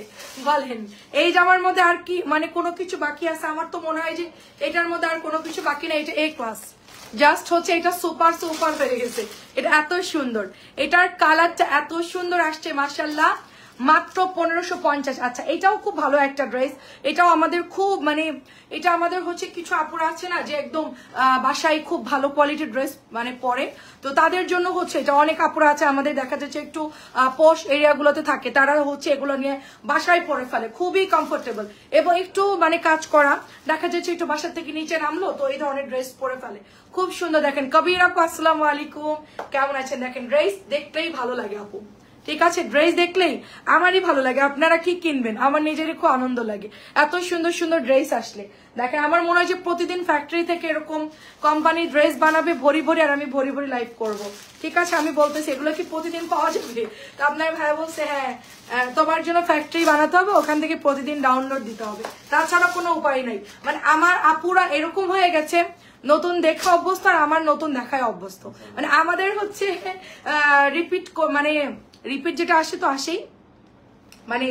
Speaker 1: বলেন? এই জামার মধ্যে আর কি মানে কোনো কিছু বাকি আছে? আমার তো মনে হয় যে এটার মধ্যে আর কোনো কিছু বাকি না, এটা এ ক্লাস, জাস্ট হচ্ছে এটা সুপার হয়ে গেছে। এটা এত সুন্দর, এটার কালারটা এত সুন্দর আসছে মাশাআল্লাহ, মাত্র 1550। আচ্ছা এটাও খুব ভালো একটা ড্রেস, এটাও আমাদের খুব মানে এটা আমাদের হচ্ছে কিছু আপুরা আছে না যে একদম বাসায় খুব ভালো কোয়ালিটির ড্রেস মানে পরে, তো তাদের জন্য হচ্ছে এটা, অনেক আপুরা আছে আমাদের দেখা যাচ্ছে একটু পশ এরিয়াগুলোতে থাকে, তারা হচ্ছে এগুলো নিয়ে বাসায় পরে ফেলে, খুবই কমফোর্টেবল এবং একটু মানে কাজ করা, দেখা যাচ্ছে একটু বাসার থেকে নিচে নামলো তো এই ধরনের ড্রেস পরে ফেলে, খুব সুন্দর। দেখেন কবির আপু আসসালামু আলাইকুম, কেমন আছেন? দেখেন ড্রেস দেখলেই ভালো লাগে আপু, ঠিক আছে, ড্রেস দেখলেই আমারই ভালো লাগে। আপনারা কি কিনবেন, আমার নিজেরই খুব আনন্দ লাগে এত সুন্দর সুন্দর ড্রেস আসলে। দেখেন আমার মনে হয় যে প্রতিদিন ফ্যাক্টরি থেকে এরকম কোম্পানি ড্রেস বানাবে ভরি ভরি, আর আমি ভরি ভরি লাইভ করব। ঠিক আছে, আমি বলতেছি এগুলো কি প্রতিদিন পাওয়া যাবে? তো আপনার ভাই বলছে হ্যাঁ তোমার জন্য ফ্যাক্টরি বানাতে হবে, ওখান থেকে প্রতিদিন ডাউনলোড দিতে হবে, তাছাড়া কোনো উপায় নাই। মানে আমার আপুরা এরকম হয়ে গেছে, নতুন দেখা অভ্যস্ত আর আমার নতুন দেখায় অভ্যস্ত। মানে আমাদের হচ্ছে রিপিট যেটা আসে তো আসেই, মানে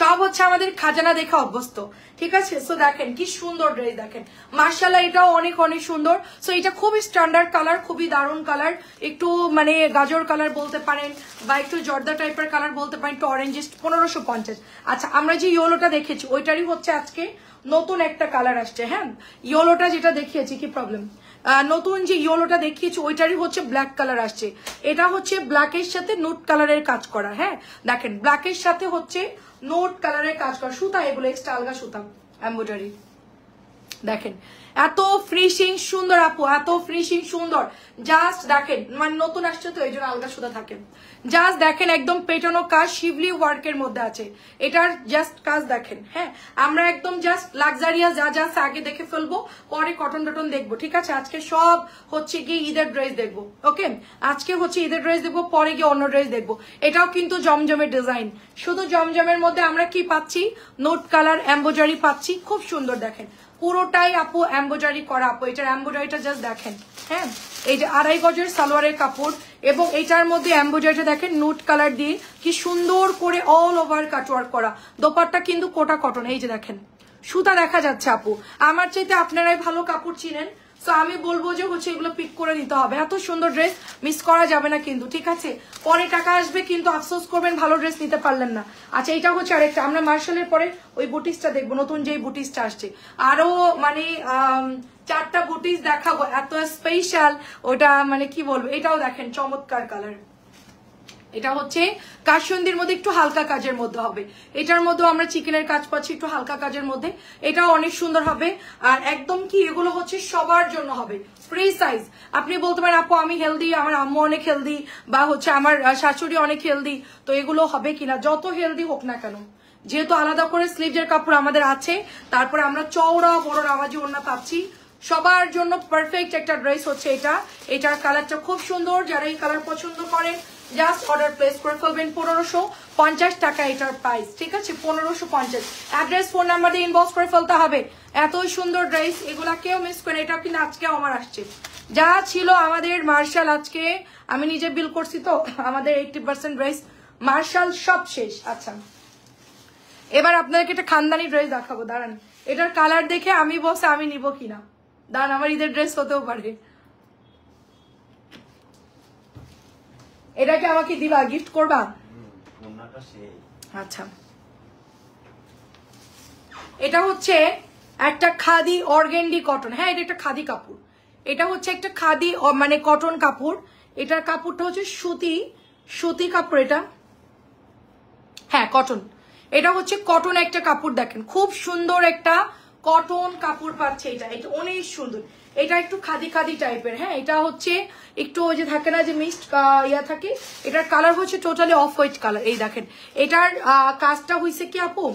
Speaker 1: সব হচ্ছে আমাদের খাজানা দেখা অভ্যস্ত। ঠিক আছে, সো দেখেন কি সুন্দর ড্রেস, দেখেন মার্শাল্লাহ এটাও অনেক অনেক সুন্দর। সো এটা খুবই স্ট্যান্ডার্ড কালার, খুবই দারুণ কালার, একটু মানে গাজর কালার বলতে পারেন বা একটু জর্দা টাইপের কালার বলতে পারেন, একটু অরেঞ্জিস্ট, 1550। আচ্ছা, আমরা যে ইয়েলোটা দেখেছি ওইটারই হচ্ছে আজকে নতুন একটা কালার আসছে। হ্যাঁ, ইয়েলোটা যেটা দেখিয়েছি কি প্রবলেম, নতুন যে ইয়েলোটা দেখিয়েছি ওইটারই হচ্ছে ব্ল্যাক কালার আসছে। এটা হচ্ছে ব্ল্যাকের সাথে নোট কালারের কাজ করা। হ্যাঁ দেখেন, ব্ল্যাকের সাথে হচ্ছে নোট কালারের কাজ করা, সুতা এগুলো এক্সট্রা আলগা সুতা এমব্রয়ডারি। দেখেন এত ফিনিশিং সুন্দর আপু, এত ফিনিশিং সুন্দর, জাস্ট দেখেন মানে নতুন আসছে তো এই জন্য আলগা সুতা থাকে। জাস্ট দেখেন একদম পেটানো কাজ, শিবলি ওয়ার্কের মধ্যে আছে এটার জাস্ট কাজ দেখেন। হ্যাঁ, আমরা একদম জাস্ট লাক্সারিয়াস যা যা আগে দেখে ফেলবো, পরে কটন টটন দেখবো। ঠিক আছে, আজকে সব হচ্ছে গিয়ে ঈদের ড্রেস দেখবো। ওকে, আজকে হচ্ছে ঈদের ড্রেস দেখবো, পরে গিয়ে অন্য ড্রেস দেখবো। এটাও কিন্তু জমজমের ডিজাইন, শুধু জমজমের মধ্যে আমরা কি পাচ্ছি, নোট কালার এমব্রয়ডারি পাচ্ছি, খুব সুন্দর। দেখেন পুরোটাই আপু এমব্রয়ডারি করা। আপু এটার এমব্রয়ডারিটা জাস্ট দেখেন। হ্যাঁ, এই যে 2.5 গজের সালোয়ারের কাপড়, এবং এইটার মধ্যে এমব্রয়ডারিটা দেখেন নুট কালার দিয়ে কি সুন্দর করে অল ওভার কাটওয়ার্ক করা। দোপাট্টা কিন্তু কোটা কটন, এই যে দেখেন সুতা দেখা যাচ্ছে। আপু আমার চাইতে আপনারাই ভালো কাপড় চিনেন, তো আমি বলবো যে হচ্ছে এগুলো পিক করে নিতে হবে। এত সুন্দর ড্রেস মিস করা যাবে না কিন্তু। ঠিক আছে, পরে টাকা আসবে কিন্তু আফসোস করবেন ভালো ড্রেস নিতে পারলেন না। আচ্ছা, এটা হচ্ছে আরেকটা, আমরা মার্শালের পরে ওই বুটিসটা দেখবো, নতুন যে বুটিসটা আসছে, আরো মানে 4টা বুটিস দেখাবো, এত স্পেশাল ওটা, মানে কি বলবো। এটাও দেখেন চমৎকার কালার, এটা হচ্ছে কাশিন্দির মধ্যে একটু হালকা কাজের মধ্যে হবে। এটার মধ্যে আমরা চিকেনের কাজ পাচ্ছি একটু হালকা কাজের মধ্যে, এটাও অনেক সুন্দর হবে। আর একদম কি এগুলো হচ্ছে সবার জন্য হবে, ফ্রি সাইজ। আপনি বলতে পারেন আপু আমি হেলদি, আমার আম্মু অনেক হেলদি, বা হচ্ছে আমার শাশুড়ি অনেক হেলদি, তো এগুলো হবে কিনা, যত হেলদি হোক না কেন, যেহেতু আলাদা করে স্লিভের কাপড় আমাদের আছে, তারপরে আমরা চওড়া বড় নামাজি ওড়না পাচ্ছি, সবার জন্য পারফেক্ট একটা ড্রেস হচ্ছে এটা। এটার কালারটা খুব সুন্দর, যারা এই কালার পছন্দ করেন জাস্ট অর্ডার প্লেস করে ফেলবেন। 1550 টাকা এটার প্রাইস। ঠিক আছে, 1550। অ্যাড্রেস ফোন নাম্বার দিয়ে ইনবক্স করে ফেলতে হবে। এত সুন্দর ড্রেস, এগুলা কেউ মিস করেন। এটা কিন্তু আজকেও আমার আসছে, যা ছিল আমাদের মার্শাল আজকে আমি নিজে বিল করছি, তো আমাদের 80% ড্রেস মার্শাল সব শেষ। আচ্ছা, এবার আপনাদেরকে একটা খানদানি ড্রেস দেখাবো, দাঁড়ান। এটার কালার দেখে আমি বলছি আমি নিব কিনা, দাঁড়ান, আমার ঈদের ড্রেস হতেও পারে। এটাকে আমাকে দিবা, গিফট করবা? আচ্ছা, এটা হচ্ছে একটা খাদি অর্গেন্ডি কটন। হ্যাঁ, এটা একটা খাদি কাপড়, এটা হচ্ছে একটা খাদি মানে কটন কাপড়। এটার কাপড়টা হচ্ছে সুতি কাপড় এটা। হ্যাঁ কটন, এটা হচ্ছে কটন একটা কাপড়। দেখেন খুব সুন্দর একটা কটন কাপড় পাচ্ছে এটা, এটা অনেক সুন্দর। এটা একটু খাদি খাদি টাইপের। হ্যাঁ, এটা হচ্ছে একটু ওই যে থাকে না যে মিক্সড ইয়া থাকে, এটার কালার হচ্ছে টোটালি অফ হোয়াইট কালার। এই দেখেন এটার কাজটা হয়েছে কি আপু,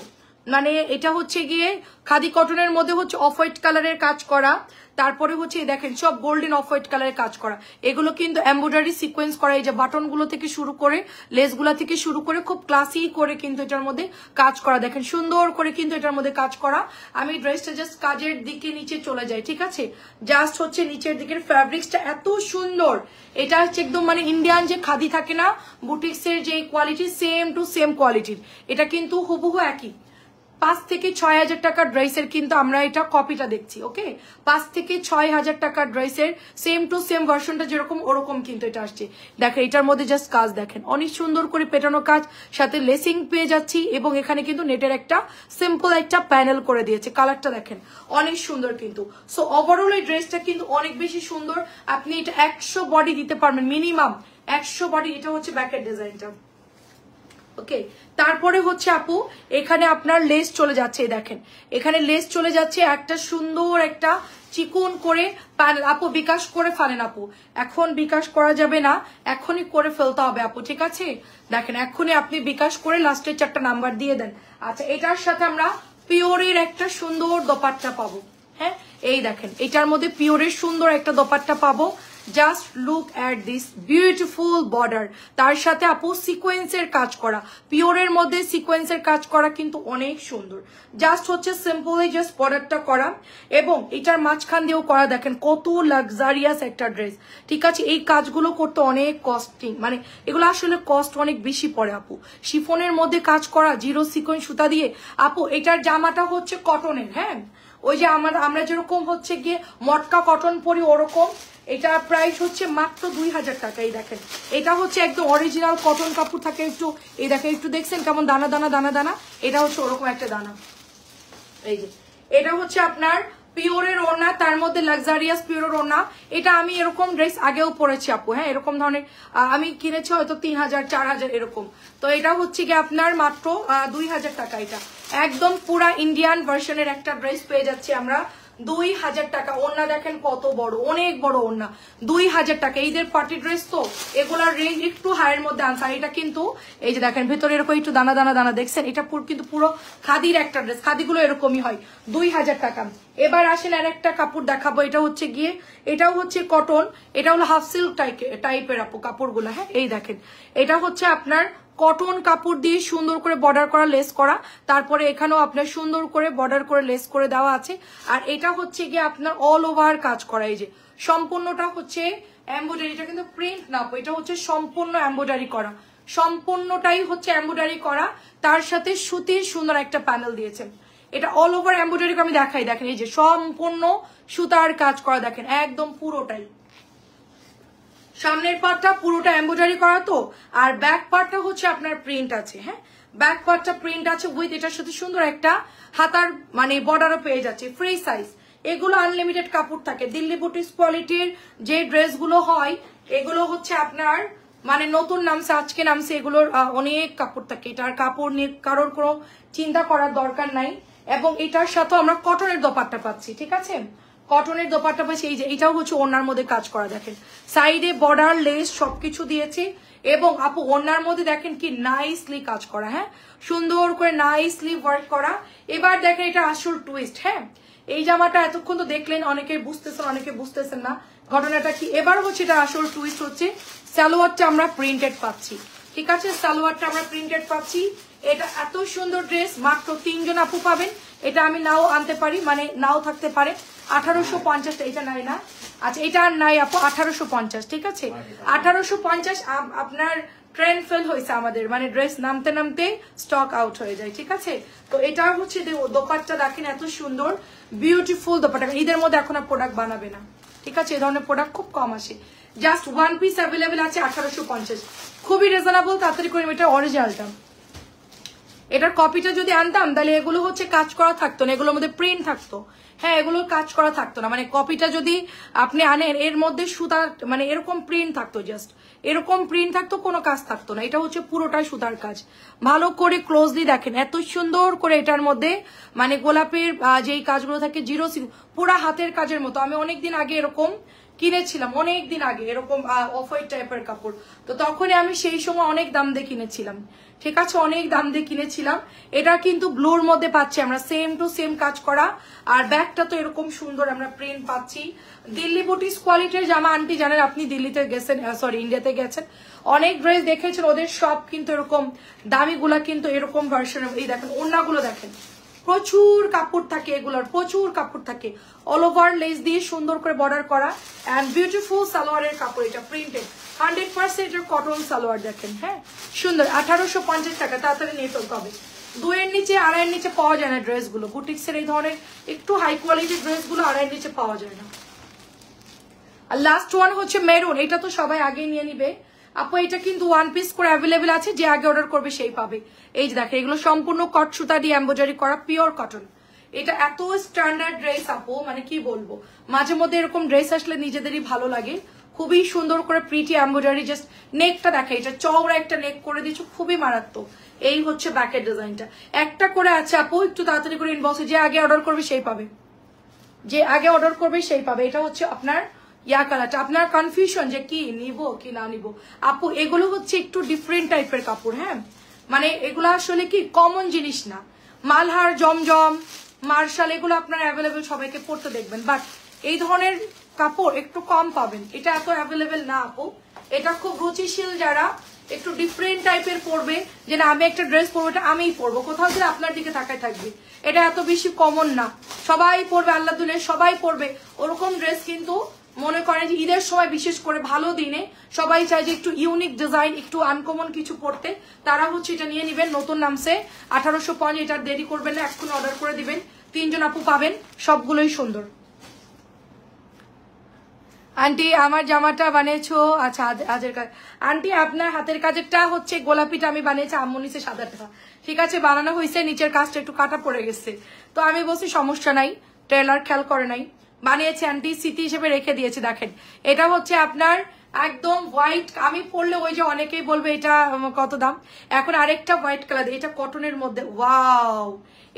Speaker 1: মানে এটা হচ্ছে গিয়ে খাদি কটনের মধ্যে হচ্ছে অফ হোয়াইট কালারের কাজ করা, তারপরে হচ্ছে দেখেন সব গোল্ডেন অফ হোয়াইট কালারের কাজ করা। এগুলো কিন্তু এমব্রয়ডারি সিকোয়েন্স করা, এই যে বাটন গুলো থেকে শুরু করে লেসগুলা থেকে শুরু করে খুব ক্লাসি করে কিন্তু এটার মধ্যে কাজ করা। দেখেন সুন্দর করে কিন্তু এটার মধ্যে কাজ করা। আমি ড্রেসটা জাস্ট কাজের দিকে নিচে চলে যাই। ঠিক আছে, জাস্ট হচ্ছে নিচের দিকের ফ্যাব্রিক্সটা এত সুন্দর। এটা হচ্ছে একদম মানে ইন্ডিয়ান যে খাদি থাকে না বুটিক্সের যে কোয়ালিটি, সেম টু সেম কোয়ালিটির। এটা কিন্তু হুবহু একই। 5 থেকে 6,000 টাকার ড্রেসের কিন্তু আমরা এটা কপিটা দেখছি। ওকে, 5 থেকে 6,000 টাকার ড্রেসের সেম টু সেম ভার্সনটা যেরকম ওরকম কিন্তু এটা আসছে। দেখেন এটার মধ্যে জাস্ট কাজ দেখেন, অনেক সুন্দর করে পেটানো কাজ, সাথে লেসিং পেয়ে যাচ্ছি, এবং এখানে কিন্তু নেটের একটা সিম্পল একটা প্যানেল করে দিয়েছে। কালারটা দেখেন অনেক সুন্দর কিন্তু। সো ওভারঅল এই ড্রেসটা কিন্তু অনেক বেশি সুন্দর। আপনি এটা 100 বডি দিতে পারবেন, মিনিমাম 100 বডি। এটা হচ্ছে ব্যাকের ডিজাইনটা, ওকে, তারপরে হচ্ছে আপু এখানে আপনার লেস চলে যাচ্ছে, দেখেন এখানে লেস চলে যাচ্ছে একটা সুন্দর একটা চিকন করে প্যানেল। আপু বিকাশ করে ফেলেন আপু, এখন বিকাশ করা যাবে না, এখনই করে ফেলতে হবে আপু, ঠিক আছে? দেখেন এখনই আপনি বিকাশ করে লাস্টের 4টা নাম্বার দিয়ে দেন। আচ্ছা, এটার সাথে আমরা পিওরের একটা সুন্দর দোপাট্টা পাবো। হ্যাঁ, এই দেখেন এটার মধ্যে পিওরের সুন্দর একটা দোপাট্টা পাবো। Just look at this beautiful border, তার সাথে আপু সিকোয়েন্সের কাজ করা, পিওরের মধ্যে সিকোয়েন্সের কাজ করা কিন্তু অনেক সুন্দর। জাস্ট হচ্ছে সিম্পলি জাস্ট বর্ডারটা করা এবং এটার মাঝখান দিয়েও করা, দেখেন কত লাক্সারিয়াস একটা ড্রেস, ঠিক আছে? এই কাজগুলো করতে অনেক কস্টিং, মানে এগুলো আসলে কস্ট অনেক বেশি পড়ে আপু। শিফনের মধ্যে কাজ করা জিরো সিকোয়েন্স সুতা দিয়ে আপু, এটার জামাটা হচ্ছে কটনের। হ্যাঁ, ওই যে আমরা যেরকম হচ্ছে গিয়ে মটকা কটন পরি ওরকম, এটা প্রাইস হচ্ছে মাত্র 2000 টাকা। এই দেখেন এটা হচ্ছে একদম অরিজিনাল কটন কাপড় থাকে, একটু এই দেখেন একটু দেখছেন কেমন দানা দানা দানা দানা, এটা হচ্ছে ওরকম একটা দানা। এই যে এটা হচ্ছে আপনার পিওরের ওড়না, তার মধ্যে লাক্সারিয়াস পিওরের ওড়না। এটা আমি এরকম ড্রেস আগেও পরেছি আপু। হ্যাঁ, এরকম ধরনের আমি কিনেছি হয়তো 3000 4000 এরকম। তো এটা হচ্ছে কি আপনার মাত্র 2000 টাকা। এটা একদম পুরা ইন্ডিয়ান ভার্সনের একটা ড্রেস পেয়ে যাচ্ছি আমরা 2000 টাকা। ওড়না দেখেন কত বড়, অনেক বড় ওড়না, 2000 টাকা। এইদের পার্টি ড্রেস তো এগুলার রেঞ্জ একটু হাইয়ের মধ্যে আনছে। এটা কিন্তু এই যে দেখেন ভেতরে এরকম একটু দানা দানা দানা দেখছেন, এটা কিন্তু পুরো খাদির একটা ড্রেস, খাদিগুলো এরকমই হয়, 2000 টাকা। এবার আসেন আর একটা কাপড় দেখাবো, এটা হচ্ছে গিয়ে এটাও হচ্ছে কটন, এটা হলো হাফ সিল্ক টাইপের আপু কাপড়গুলো। হ্যাঁ, এই দেখেন এটা হচ্ছে আপনার কটন কাপড় দিয়ে সুন্দর করে বর্ডার করা, লেস করা, তারপরে এখানেও আপনার সুন্দর করে বর্ডার করে লেস করে দেওয়া আছে। আর এটা হচ্ছে গিয়ে আপনার অল ওভার কাজ করা, এই যে সম্পূর্ণটা হচ্ছে এমব্রয়ডারি, এটা কিন্তু প্রিন্ট না, এটা হচ্ছে সম্পূর্ণ এমব্রয়ডারি করা, সম্পূর্ণটাই হচ্ছে এমব্রয়ডারি করা, তার সাথে সুতির সুন্দর একটা প্যানেল দিয়েছে। এটা অল ওভার এমব্রয়ডারি আমি দেখাই, দেখেন এই যে সম্পূর্ণ সুতার কাজ করা, দেখেন একদম পুরোটাই। সামনের পার্টটা পুরোটা এমব্রয়ডারি করা তো, আর ব্যাক পার্টটা হচ্ছে আপনার প্রিন্ট আছে। হ্যাঁ, ব্যাক পার্টটা প্রিন্ট আছে উইথ এটার সাথে সুন্দর একটা হাতার মানে বর্ডারও পেয়ে যাচ্ছে, ফ্রি সাইজ। এগুলো আনলিমিটেড কাপড় থাকে, দিল্লি বুটিক কোয়ালিটির যে ড্রেসগুলো হয় এগুলো হচ্ছে আপনার মানে নতুন নামছে, আজকে নামছে, এগুলোর অনেক কাপড় থাকে। এটার কাপড় নিয়ে কারোর কোনো চিন্তা করার দরকার নাই। এবং এটার সাথে আমরা কটনের দোপাট্টা পাচ্ছি, ঠিক আছে? কটনের দোপাট্টা পাচ্ছি। এই যে এটাও হচ্ছে ওড়নার মধ্যে কাজ করা, দেখেন সাইডে বর্ডার লেস সবকিছু দিয়েছি। এবং আপু ওড়নার মধ্যে দেখেন কি নাইসলি কাজ করা, হ্যাঁ সুন্দর করে নাইসলি ওয়ার্ক করা। এবার দেখেন এটা আসল টুইস্ট। হ্যাঁ, এই জামাটা এতক্ষণ তো দেখলেন, অনেকে বুঝতেছেন অনেকে বুঝতেছেন না ঘটনাটা কি। এবার হচ্ছে এটা আসল টুইস্ট হচ্ছে সালোয়ারটা আমরা প্রিন্টেড পাচ্ছি, ঠিক আছে? সালোয়ারটা আমরা প্রিন্টেড পাচ্ছি। এটা এত সুন্দর ড্রেস মাত্র 3 জন আপু পাবেন। এটা আমি নাও আনতে পারি, মানে নাও থাকতে পারে। 1850, এটা নাই না? আচ্ছা, এটা আর নাই আপু, 1850, ঠিক আছে? 1850 আপনার ট্রেন ফেল হয়েছে আমাদের, মানে ড্রেস নামতে নামতে স্টক আউট হয়ে যায়, ঠিক আছে? তো এটা হচ্ছে দোপাট্টা দেখেন এত সুন্দর বিউটিফুল দোপাট্টা। ঈদের মধ্যে এখন আর প্রোডাক্ট বানাবে না, ঠিক আছে? এই ধরনের প্রোডাক্ট খুব কম আসে। জাস্ট 1 পিস অ্যাভেলেবেল আছে 1850, খুবই রিজনেবল। তাড়াতাড়ি করে এটা অরিজিনালটা, এটার কপিটা যদি আনতাম তাহলে এগুলো হচ্ছে কাজ করা থাকতো না, এগুলোর মধ্যে প্রিন্ট থাকতো। হ্যাঁ, এগুলোর কাজ করা থাকতো না, মানে কপিটা যদি আপনি আনেন এর মধ্যে সুতা মানে এরকম প্রিন্ট থাকতো, জাস্ট এরকম প্রিন্ট থাকতো, কোনো কাজ থাকতো না। এটা হচ্ছে পুরোটাই সুতার কাজ। ভালো করে ক্লোজলি দেখেন এত সুন্দর করে এটার মধ্যে মানে গোলাপের যেই কাজগুলো থাকে জিরো পুরা হাতের কাজের মতো। আমি অনেকদিন আগে এরকম কিনেছিলাম, অনেকদিন আগে এরকম অফ হোয়াইট টাইপের কাপড়, তো তখনই আমি সেই সময় অনেক দাম দিয়ে কিনেছিলাম, ঠিক আছে? অনেক দাম দিয়ে কিনেছিলাম। এটা কিন্তু ব্লুর মধ্যে পাচ্ছি আমরা, সেম টু সেম কাজ করা। আর ব্যাগটা তো এরকম সুন্দর আমরা প্রিন্ট পাচ্ছি। দিল্লি বুটিক কোয়ালিটির জামা আন্টি জানেন, আপনি দিল্লিতে গেছেন, সরি ইন্ডিয়াতে গেছেন, অনেক ড্রেস দেখেছেন, ওদের সব কিন্তু এরকম দামিগুলা কিন্তু এরকম ভার্সন। এই দেখেন ওড়নাগুলো দেখেন, প্রচুর কাপড় থাকে, এগুলোর প্রচুর কাপড় থাকে, অল ওভার লেস দিয়ে সুন্দর করে বর্ডার করা এন্ড বিউটিফুল সালোয়ারের কাপড়। এটা প্রিন্টেড 100% এর কটন সালোয়ার দেখেন, হ্যাঁ সুন্দর। 1850 টাকা, তাড়াতাড়ি নিয়ে ফেলতে হবে। 2 এর নিচে 2.5 এর নিচে পাওয়া যায় না ড্রেসগুলো, বুটিক্সের এই ধরনের একটু হাই কোয়ালিটির ড্রেসগুলো 2.5 এর নিচে পাওয়া যায় না। আর লাস্ট ওয়ান হচ্ছে মেরুন, এটা তো সবাই আগে নিয়ে নিবে আপু। এটা কিন্তু 1 পিস করে অ্যাভেলেবেল আছে, যে আগে অর্ডার করবে সেই পাবে। এই যে দেখেন এগুলো সম্পূর্ণ কট সুতা দিয়ে এমব্রয়ডারি করা, পিওর কটন। এটা এত স্ট্যান্ডার্ড ড্রেস আপু, মানে কি বলবো, মাঝে মধ্যে এরকম ড্রেস আসলে নিজেদেরই ভালো লাগে। খুবই সুন্দর করে প্রিটি এমব্রয়ডারি, জাস্ট নেকটা দেখে, এটা চওড়া একটা নেক করে দিচ্ছ, খুবই মারাত্মক। এই হচ্ছে ব্যাকের ডিজাইনটা, একটা করে আছে আপু, একটু তাড়াতাড়ি করে ইনবক্সে, যে আগে অর্ডার করবে সেই পাবে, যে আগে অর্ডার করবে সেই পাবে। এটা হচ্ছে আপনার ইয়া কালারটা। আপনার কনফিউশন যে কি নিব কি না নিব, আপু এগুলো হচ্ছে একটু ডিফারেন্ট টাইপের কাপড়, হ্যাঁ, মানে এগুলো আসলে কি কমন জিনিস না। মালহার, জমজম, মার্শাল এগুলো আপনার অ্যাভেলেবেল, সবাইকে পড়তে দেখবেন, বাট এই ধরনের কাপড় একটু কম পাবেন, এটা এত অ্যাভেলেবেল না আপু। এটা খুব রুচিশীল, যারা একটু ডিফারেন্ট টাইপের পরবে, যে না আমি একটা ড্রেস পরবো, এটা আমিই পরবো, কোথাও গেলে আপনার দিকে তাকায় থাকবে, এটা এত বেশি কমন না, সবাই পরবে, আল্লাহ দুলে সবাই পরবে ওরকম ড্রেস। কিন্তু মনে করেন যে ঈদের সময় বিশেষ করে ভালো দিনে সবাই চায় যে একটু ইউনিক ডিজাইন, একটু আনকমন কিছু পড়তে, তারা হচ্ছে এটা নিয়ে নিবেন। নতুন নামছে 1850, এটা দেরি করবেন না, এখন অর্ডার করে দিবেন, 3 জন আপু পাবেন, সবগুলোই সুন্দর। আন্টি আমার জামাটা বানিয়েছো, আচ্ছা আজের কাজ। আন্টি আপনার হাতের কাজেরটা হচ্ছে গোলাপিটা আমি বানিয়েছি, আম্মু নিচে সাদাটা, ঠিক আছে, বানানো হয়েছে, নিচের কাজটা একটু কাটা পড়ে গেছে, তো আমি বলছি সমস্যা নাই, টেলার খেয়াল করে নাই, বানিয়েছি আন্টি, স্মৃতি হিসেবে রেখে দিয়েছি। দেখেন এটা হচ্ছে আপনার একদম হোয়াইট, আমি পরলে ওই যে অনেকেই বলবে এটা কত দাম, এখন আরেকটা হোয়াইট কালার, এটা কটনের মধ্যে, ওয়াও,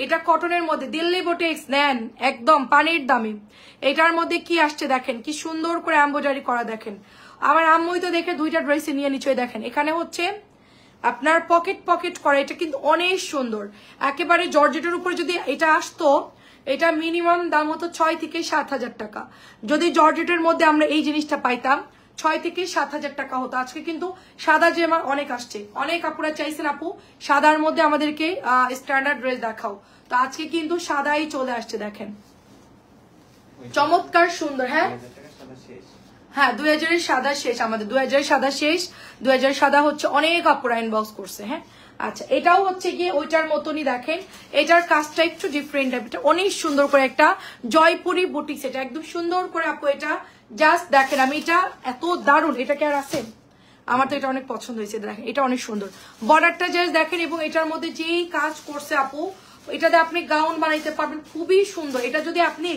Speaker 1: এটা কটনের মধ্যে দিল্লি বুটিক্স নেন, একদম পানির দামি। এটার মধ্যে কি আসছে দেখেন, কি সুন্দর করে এমব্রয়ডারি করা, দেখেন আমার আম্মুই তো দেখে 2টা ড্রেসে নিয়ে নিচে, দেখেন এখানে হচ্ছে আপনার পকেট পকেট করা, এটা কিন্তু অনেক সুন্দর, একেবারে জর্জেটের উপর যদি এটা আসতো, এটা মিনিমাম দাম হতো 6 থেকে 7,000 টাকা। যদি জর্জেটের মধ্যে আমরা এই জিনিসটা পাইতাম 6 থেকে 7,000 টাকা হতো। আজকে কিন্তু সাদা জামা অনেক আসছে, অনেক আপুরা চাইছেন আপু সাদার মধ্যে আমাদেরকে স্ট্যান্ডার্ড ড্রেস দেখাও, তো আজকে কিন্তু সাদাই চলে আসছে, দেখেন চমৎকার সুন্দর। হ্যাঁ হ্যাঁ 2000-এর সাদা শেষ, আমাদের 2000-এর সাদা শেষ, 2000 সাদা হচ্ছে অনেক আপুরা ইনবক্স করছে। হ্যাঁ আচ্ছা, এটাও হচ্ছে গিয়ে ওইটার মতনই, দেখেন এটার কাজটা একটু ডিফারেন্ট টাইপ, এটা অনেক সুন্দর করে একটা জয়পুরি বুটিক্স, এটা একদম সুন্দর করে আপু, এটা জাস্ট দেখেন, আমি এটা এত দারুণ, এটা কি আর আছে, আমার তো এটা অনেক পছন্দ হয়েছে, দেখেন এটা অনেক সুন্দর, বর্ডারটা জাস্ট দেখেন, এবং এটার মধ্যে যেই কাজ করছে আপু, এটাতে আপনি গাউন বানাইতে পারবেন, খুবই সুন্দর। এটা যদি আপনি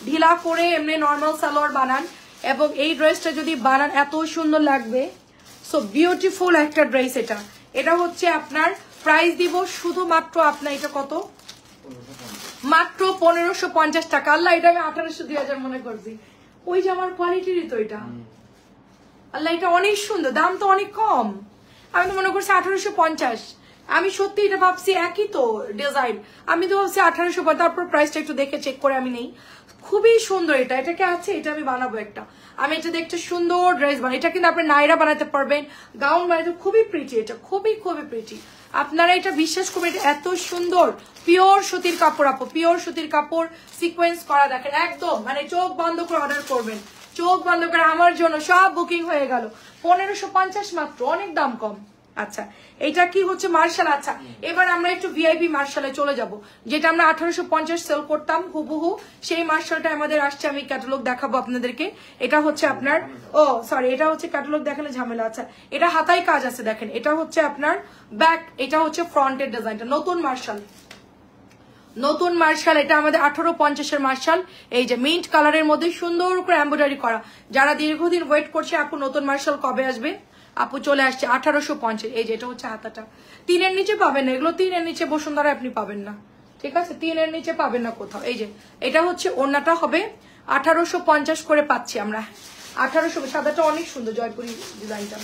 Speaker 1: ঢিলা করে এমনি নর্মাল সালোয়ার বানান, এবং এই ড্রেসটা যদি বানান এত সুন্দর লাগবে, সো বিউটিফুল একটা ড্রেস। এটা এটা হচ্ছে আপনার প্রাইস দিব শুধুমাত্র আপনার, এটা কত, মাত্র 1550 টাকা। আল্লাহ, এটা আমি 1800-2000 মনে করছি, ওই যে আমার কোয়ালিটিরই তো এটা, আল্লাহ এটা অনেক সুন্দর, দাম তো অনেক কম, আমি তো মনে করছি 1850, আমি সত্যি এটা ভাবছি একই তো ডিজাইন, আমি তো ভাবছি 1850, তারপর প্রাইসটা একটু দেখে চেক করে আমি নেই, খুবই সুন্দর। এটা এটাকে আছে, এটা আমি বানাবো একটা, আমি এটা দেখতে সুন্দর ড্রেস বানাই, এটা কিন্তু আপনি নাইরা বানাতে পারবেন, গাউন বানাতে, খুবই প্রিটি, এটা খুবই খুবই প্রিটি। আপনারা এটা বিশ্বাস করবেন, এটা এত সুন্দর, পিওর সুতির কাপড় আপু, পিওর সুতির কাপড়, সিকোয়েন্স করা, দেখেন একদম মানে চোখ বন্ধ করে অর্ডার করবেন, চোখ বন্ধ করে, আমার জন্য সব বুকিং হয়ে গেল, 1550 মাত্র, অনেক দাম কম। আচ্ছা এটা কি হচ্ছে মার্শাল। আচ্ছা এবার আমরা একটু ভিআইপি মার্শালে চলে যাব, যেটা আমরা 1850 সেল করতাম হুবহু, সেই মার্শালটা আমাদের আসছে, আমি ক্যাটালগ দেখাবো আপনাদেরকে। এটা হচ্ছে আপনার, ও সরি, এটা হচ্ছে ক্যাটালগ দেখালে ঝামেলা। আচ্ছা এটা হাতায় কাজ আছে, দেখেন এটা হচ্ছে আপনার ব্যাক, এটা হচ্ছে ফ্রন্টের ডিজাইনটা, নতুন মার্শাল, নতুন মার্শাল, এটা আমাদের 1850-এর মার্শাল, এই যে মিন্ট কালারের মধ্যে সুন্দর করে এমব্রয়ডারি করা। যারা দীর্ঘদিন ওয়েট করছে আপু নতুন মার্শাল কবে আসবে, আপু চলে আসছে 1850। এই যে এটা হচ্ছে হাতাটা, 3-এর নিচে পাবেন না এগুলো, 3-এর নিচে বসুন্ধরা আপনি পাবেন না, ঠিক আছে, 3-এর নিচে পাবেন না কোথাও। এই যে এটা হচ্ছে ওড়নাটা হবে 1850 করে পাচ্ছি আমরা, 1800, সাদাটা অনেক সুন্দর জয়পুরি ডিজাইনটা,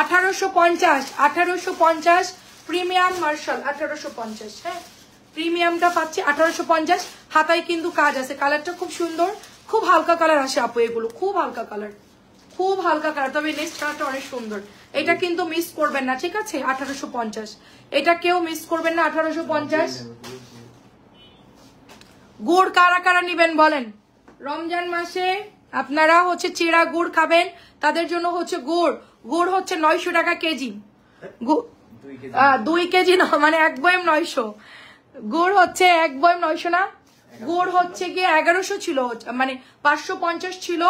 Speaker 1: 1850 প্রিমিয়াম মার্শাল 1850। হ্যাঁ প্রিমিয়ামটা পাচ্ছি 1850, হাতায় কিন্তু কাজ আছে, কালারটা খুব সুন্দর, খুব হালকা কালার আসে আপু, এগুলো খুব হালকা কালার, খুব হালকা কালার, তবে নেক্সট কালারটা অনেক সুন্দর, এটা কিন্তু মিস করবেন না, ঠিক আছে, 1850, এটা কেউ মিস করবেন না, 1850। গুড় কারা কারা নিবেন বলেন, রমজান মাসে আপনারা হচ্ছে চিড়া গুড় খাবেন, তাদের জন্য হচ্ছে গুড়, গুড় হচ্ছে 900 টাকা কেজি, 2 কেজি না, মানে 1 বয়ম 900, গুড় হচ্ছে 1 বয়ম 900 না, গুড় হচ্ছে গিয়ে 1100 ছিল, মানে 550 ছিল,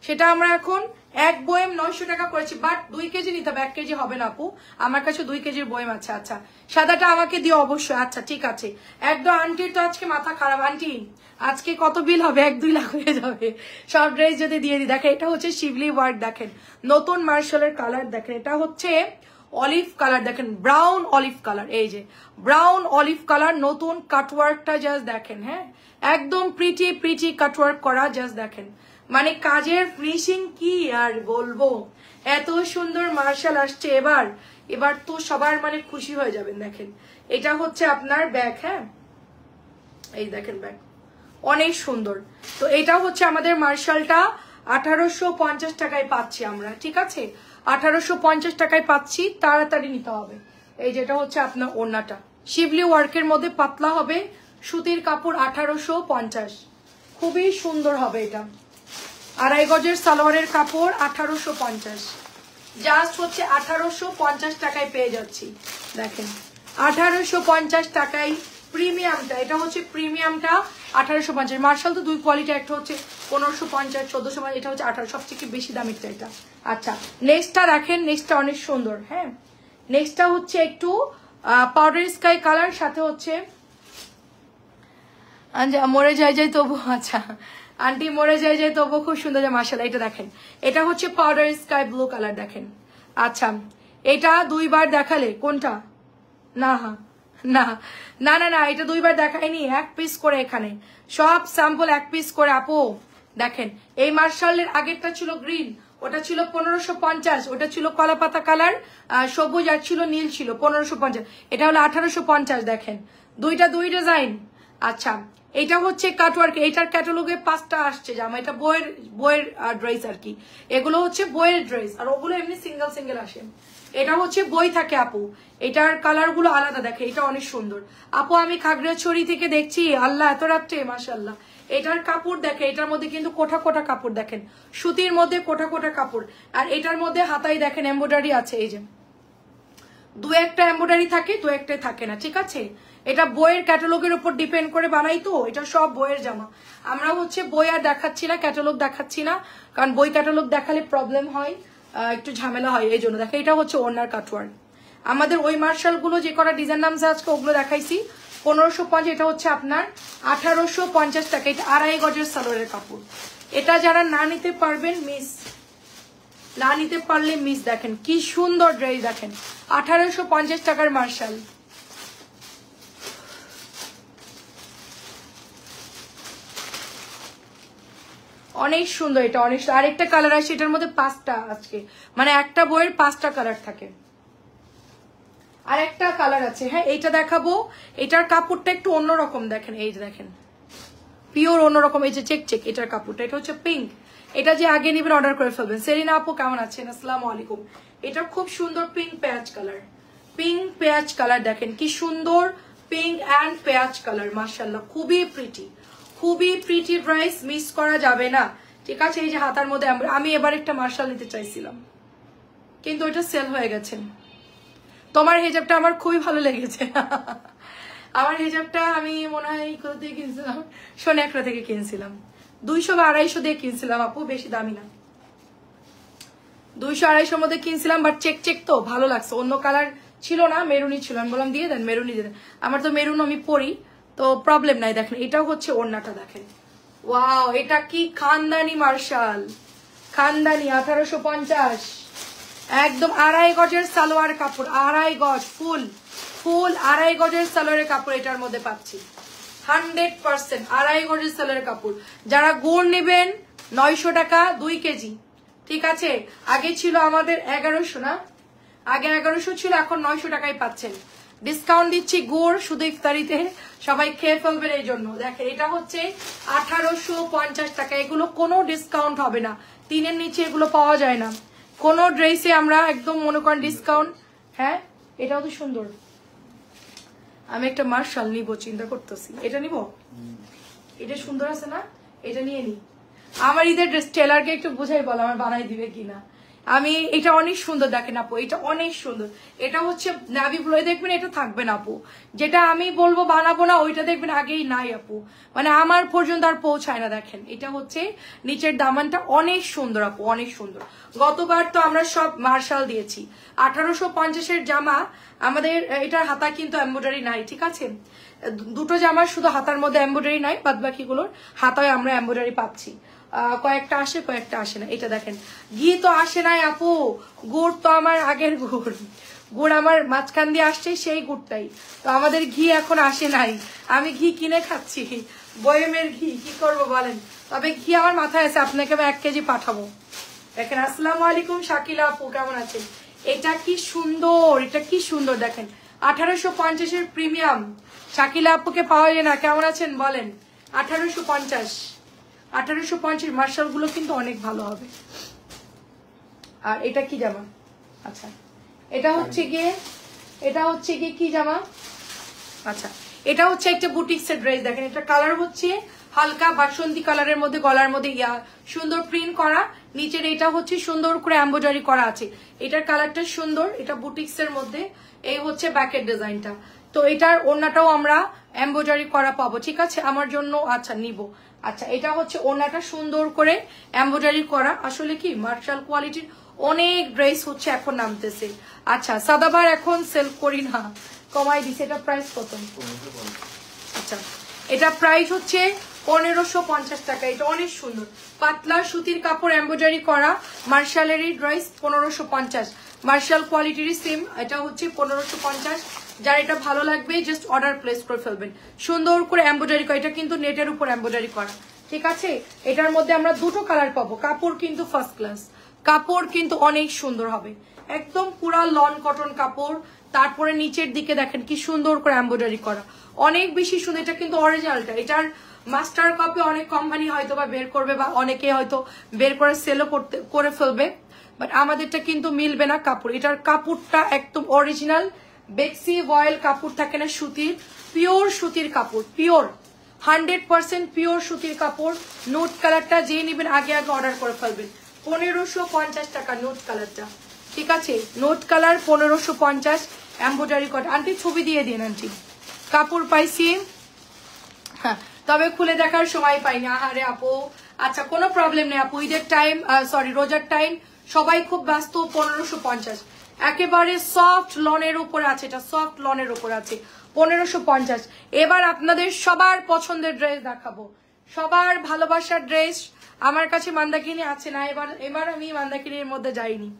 Speaker 1: সেটা আমরা এখন এক বয়েম 900 টাকা করেছি, বাট 2 কেজি নিতে হবে, 1 কেজি হবে না আপু, আমার কাছে 2 কেজির বয়েম আছে। আচ্ছা সাদাটা আমাকে দিও অবশ্যই। আচ্ছা ঠিক আছে। একদম আন্টির তো আজকে মাথা খারাপ, আন্টি আজকে কত বিল হবে, 1-2 লাখ হয়ে যাবে সব ড্রেস যদি দিয়ে দিই। দেখেন এটা হচ্ছে শিবলি ওয়ার্ক, দেখেন নতুন মার্শালের কালার, দেখেন এটা হচ্ছে অলিভ কালার, দেখেন ব্রাউন অলিভ কালার, এই যে ব্রাউন অলিভ কালার, নতুন কাটওয়ার্কটা জাস্ট দেখেন। হ্যাঁ একদম প্রিটি প্রিটি কাটওয়ার্ক করা, জাস্ট দেখেন মানে কাজের ফিনিশিং কি আর বলবো, এত সুন্দর মার্শাল আসছে এবার, এবার তো সবার মানে খুশি হয়ে যাবেন। দেখেন এটা হচ্ছে আপনার ব্যাগ, হ্যাঁ এই দেখেন ব্যাগ অনেক সুন্দর। তো এটা হচ্ছে আমাদের মার্শালটা 1850 টাকায় পাচ্ছি আমরা, ঠিক আছে 1850 টাকায় পাচ্ছি, তাড়াতাড়ি নিতে হবে। এই যেটা হচ্ছে আপনার ওড়নাটা শিবলি ওয়ার্কের মধ্যে পাতলা হবে, সুতির কাপড় 1850, খুবই সুন্দর হবে এটা। 2.5 গজের সালোয়ারের কাপড় 1850, জাস্ট হচ্ছে 1850 টাকায় পেয়ে যাচ্ছি। দেখেন 1850 টাকায় প্রিমিয়ামটা, এটা হচ্ছে প্রিমিয়ামটা 1850। মার্শাল তো 2 কোয়ালিটি, একটা হচ্ছে 1550, 1450, এটা হচ্ছে 1800, সবচেয়ে বেশি দামেরটা এটা। আচ্ছা নেক্সটটা রাখেন, নেক্সটটা অনেক সুন্দর। হ্যাঁ নেক্সটটা হচ্ছে একটু পাউডার স্কাই কালার, সাথে হচ্ছে মরে যায় তবু, আচ্ছা আন্টি মরে যায় তবু খুব সুন্দর মাশাআল্লাহ। এটা দেখেন এটা হচ্ছে পাউডার স্কাই ব্লু কালার, দেখেন। আচ্ছা এটা 2 বার দেখালে কোনটা, না না না না না এটা 2 বার দেখাইনি, 1 পিস করে, এখানে সব স্যাম্পল 1 পিস করে আপু। দেখেন এই মার্শালের আগেরটা ছিল গ্রিন, ওটা ছিল 1550, ওটা ছিল কলাপাতা কালার সবুজ, আর ছিল নীল, ছিল 1550, এটা হলো 1850। দেখেন দুইটা 2 ডিজাইন। আচ্ছা এটা হচ্ছে কাটওয়ার্ক, এটার ক্যাটালগে 5টা আসছে জামা, এটা বইয়ের ড্রেস আর কি, এগুলো হচ্ছে বইয়ের ড্রেস, আর ওগুলো এমনি সিঙ্গেল সিঙ্গেল আসে, এটা হচ্ছে বই থাকে আপু। এটার কালার গুলো আলাদা, দেখে এটা অনেক সুন্দর আপু, আমি খাগড়াছড়ি থেকে দেখছি, আল্লাহ এত রাত্রে মাশাআল্লাহ। এটার কাপড় দেখে, এটার মধ্যে কিন্তু কোঠা কোঠা কাপড়, দেখেন সুতির মধ্যে কোঠা কোঠা কাপড়, আর এটার মধ্যে হাতায় দেখেন এমব্রয়ডারি আছে, এই যে 2-1টা এমব্রয়ডারি থাকে, 2-1টাই থাকে না, ঠিক আছে। এটা বইয়ের ক্যাটালগের উপর ডিপেন্ড করে বানাই, তো এটা সব বইয়ের জামা। আমরা হচ্ছে বই আর দেখাচ্ছি না, ক্যাটালগ দেখাচ্ছি না, কারণ বই ক্যাটালগ দেখালে প্রবলেম হয়, একটু ঝামেলা হয়, এই জন্য। দেখো এটা হচ্ছে ওড়নার কাটওয়ার্ক, আমাদের ওই মার্শাল গুলো যে কটা ডিজাইন নাম আজকে ওগুলো দেখাইছি 1550, এটা হচ্ছে আপনার 1850 টাকা। এটা 2.5 গজের সালোয়ারের কাপড়, এটা যারা না নিতে পারবেন মিস, না নিতে পারলে মিস। দেখেন কি সুন্দর ড্রেস, দেখেন 1850 টাকার মার্শাল। অনেক সুন্দর, এটা অনেক। আরেকটা কালার আছে এটার মধ্যে 5টা আজকে, মানে একটা বইয়ের 5টা কালার থাকে। আর একটা কালার আছে, হ্যাঁ এইটা দেখাবো, এটার কাপড়টা একটু অন্যরকম, দেখেন এই যে দেখেন পিওর অন্যরকম, এই যে চেক চেক এটার কাপড়টা, এটা হচ্ছে পিঙ্ক। এটা যে আগে নিবেন অর্ডার করে ফেলবেন। সেরিনা আপু কেমন আছেন, আসসালামু আলাইকুম। এটা খুব সুন্দর পিঙ্ক পেঁয়াজ কালার, পিঙ্ক পেঁয়াজ কালার, দেখেন কি সুন্দর পিঙ্ক অ্যান্ড পেঁয়াজ কালার, মাশাআল্লাহ খুবই প্রিটি, খুবই প্রিটি ড্রেস, মিস করা যাবে না, ঠিক আছে। এই যে হাতার মধ্যে আমি এবার একটা মার্শাল নিতে চাইছিলাম, কিন্তু ওইটা সেল হয়ে গেছে। তোমার হিজাবটা আমার খুবই ভালো লেগেছে আমার হিজাবটা আমি মনে হয় কোথা থেকে কিনছিলাম, সোনাকড়া থেকে কিনছিলাম, 200 বা 250 দিয়ে কিনছিলাম আপু, বেশি দামি না, 200-250 মধ্যে কিনছিলাম, বাট চেক চেক তো ভালো লাগছে। অন্য কালার ছিল না, মেরুনই ছিল, আমি বললাম দিয়ে দেন, মেরুনই দিয়ে দেন। আমার তো মেরুন আমি পরি, তো প্রবলেম নাই। দেখেন এটাও হচ্ছে ওড়নাটা, দেখেন ওয়াও, এটা কি খানদানি মার্শাল, খানদানি 1850, একদম 2.5 গজের সালোয়ার কাপড়, 2.5 গজ ফুল ফুল 2.5 গজের সালোয়ারের কাপড় এটার মধ্যে পাচ্ছি 100%। 2.5 গজের সালোয়ারের কাপড়। যারা গুড় নেবেন 900 টাকা 2 কেজি, ঠিক আছে। আগে ছিল আমাদের 1100, না আগে 1100 ছিল, এখন 900 টাকায় পাচ্ছেন। ডিসকাউন্ট দিচ্ছি গুড় শুধু ইফতারিতে, সবাই খেয়ে ফেলবেন এই জন্য। দেখেন এটা হচ্ছে 1850 টাকা, এগুলো কোনো ডিসকাউন্ট হবে না, 3-এর নিচে এগুলো পাওয়া যায় না কোনো ড্রেসে, আমরা একদম মনে করেন ডিসকাউন্ট। হ্যাঁ এটাও তো সুন্দর, আমি একটা মার্শাল নিব চিন্তা করতেছি, এটা নিব, এটা সুন্দর আছে না, এটা নিয়ে নি। আমার ঈদের ড্রেস টেলারকে একটু বুঝাই বল আমার বানাই দিবে কিনা। আমি এটা অনেক সুন্দর দেখেন আপু, এটা অনেক সুন্দর। এটা হচ্ছে নাভি ব্লু, দেখবেন এটা থাকবে না আপু। যেটা আমি বলবো বানাবো না ওইটা দেখবেন আগেই নাই আপু, মানে আমার পর্যন্ত আর পৌঁছায় না। দেখেন এটা হচ্ছে নিচের দামানটা অনেক সুন্দর আপু, অনেক সুন্দর। গতবার তো আমরা সব মার্শাল দিয়েছি। 1850-এর জামা আমাদের, এটার হাতা কিন্তু এমব্রয়ডারি নাই, ঠিক আছে? দুটো জামার শুধু হাতার মধ্যে এমব্রয়ডারি নাই, বাদ বাকিগুলোর হাতায় আমরা এমব্রয়ডারি পাচ্ছি। কয়েকটা আসে কয়েকটা আসে না। এটা দেখেন ঘি তো আসে নাই আপু, গুড় তো আমার আগের গুড় আমার মাঝখান দিয়ে আসছে সেই গুড়টাই, তো আমাদের ঘি এখন আসে নাই। আমি ঘি কিনে খাচ্ছি, বয়েমের ঘি, কি করব বলেন। তবে ঘি আমার মাথায় আছে, আপনাকে আমি 1 কেজি পাঠাবো। দেখেন আসসালামু আলাইকুম শাকিলা আপু, কেমন আছেন? এটা কি সুন্দর, এটা কি সুন্দর দেখেন। 1850-এর প্রিমিয়াম শাকিলা আপুকে পাওয়া যায় না, কেমন আছেন বলেন? 1850 মার্শাল গুলো কিন্তু অনেক ভালো হবে। আর এটা কি জামা? আচ্ছা এটা হচ্ছে গিয়ে কি জামা? আচ্ছা এটা হচ্ছে একটা বুটিক্সের ড্রেস। দেখেন এটা কালার হচ্ছে হালকা বাসন্তী কালারের মধ্যে, গলার মধ্যে সুন্দর প্রিন্ট করা, নিচের এটা হচ্ছে সুন্দর করে এমব্রয়ডারি করা আছে। এটার কালারটা সুন্দর, এটা বুটিক্সের মধ্যে। এই হচ্ছে ব্যাকের ডিজাইনটা। তো এটার ওড়নাটাও আমরা এমব্রয়ডারি করা পাবো, ঠিক আছে? আমার জন্য আচ্ছা নিব। আচ্ছা এটা হচ্ছে ওড়নাটা সুন্দর করে এমব্রয়ডারি করা। আসলে কি মার্শাল কোয়ালিটির অনেক ড্রেস হচ্ছে এখন নামতেছে। আচ্ছা সাদাবার এখন সেল করি না, কমাই দিছে। এটা প্রাইস কত? আচ্ছা এটা প্রাইস হচ্ছে 1550 টাকা। এটা অনেক সুন্দর পাতলা সুতির কাপড় এমব্রয়ডারি করা মার্শালেরই ড্রেস, 1550। মার্শাল কোয়ালিটির সেম, এটা হচ্ছে 1550। যার এটা ভালো লাগবে জাস্ট অর্ডার প্লেস করে ফেলবেন। সুন্দর করে এমব্রয়ডারি করা, এটা কিন্তু নেটের উপর এমব্রয়ডারি করা, ঠিক আছে? এটার মধ্যে আমরা দুটো কালার পাবো। কাপড় কিন্তু ফার্স্ট ক্লাস, কাপড় কিন্তু অনেক সুন্দর হবে, একদম পুরা লন কটন কাপড়। তারপরে নিচের দিকে দেখেন কি সুন্দর করে এমব্রয়ডারি করা, অনেক বেশি সুন্দর। এটা কিন্তু অরিজিনালটা, এটার মাস্টার কপি অনেক কোম্পানি হয়তো বা বের করবে, বা অনেকে হয়তো বের করে সেলও করে ফেলবে, বাট আমাদেরটা কিন্তু মিলবে না কাপড়। এটার কাপড়টা একদম অরিজিনাল বেক্সি ভয়েল কাপড় থাকে না, সুতির, পিওর সুতির কাপড়, পিওর 100% পিওর সুতির কাপড়। নোট কালারটা যে নেবেন আগে আগে অর্ডার করে ফেলবেন। 1550 টাকা নোট কালারটা, ঠিক আছে? নোট কালার 1550 এমব্রয়ডারি করা। আন্টি ছবি দিয়ে দিন আন্টি। কাপড় পাইছি, হ্যাঁ, তবে খুলে দেখার সময় পাইনি। আরে আপু আচ্ছা কোনো প্রবলেম নেই আপু, ঈদের টাইম সরি রোজার টাইম সবাই খুব ব্যস্ত। 1550 একেবারে সফট লনের উপর আছে, এটা সফট লনের উপর আছে 1550। এবার আপনাদের সবার পছন্দের ড্রেস দেখাবো, সবার ভালোবাসার ড্রেস। আমার কাছে মান্দাকিনি আছে না, এবার আমি মান্দাকিনির মধ্যে যাইনি,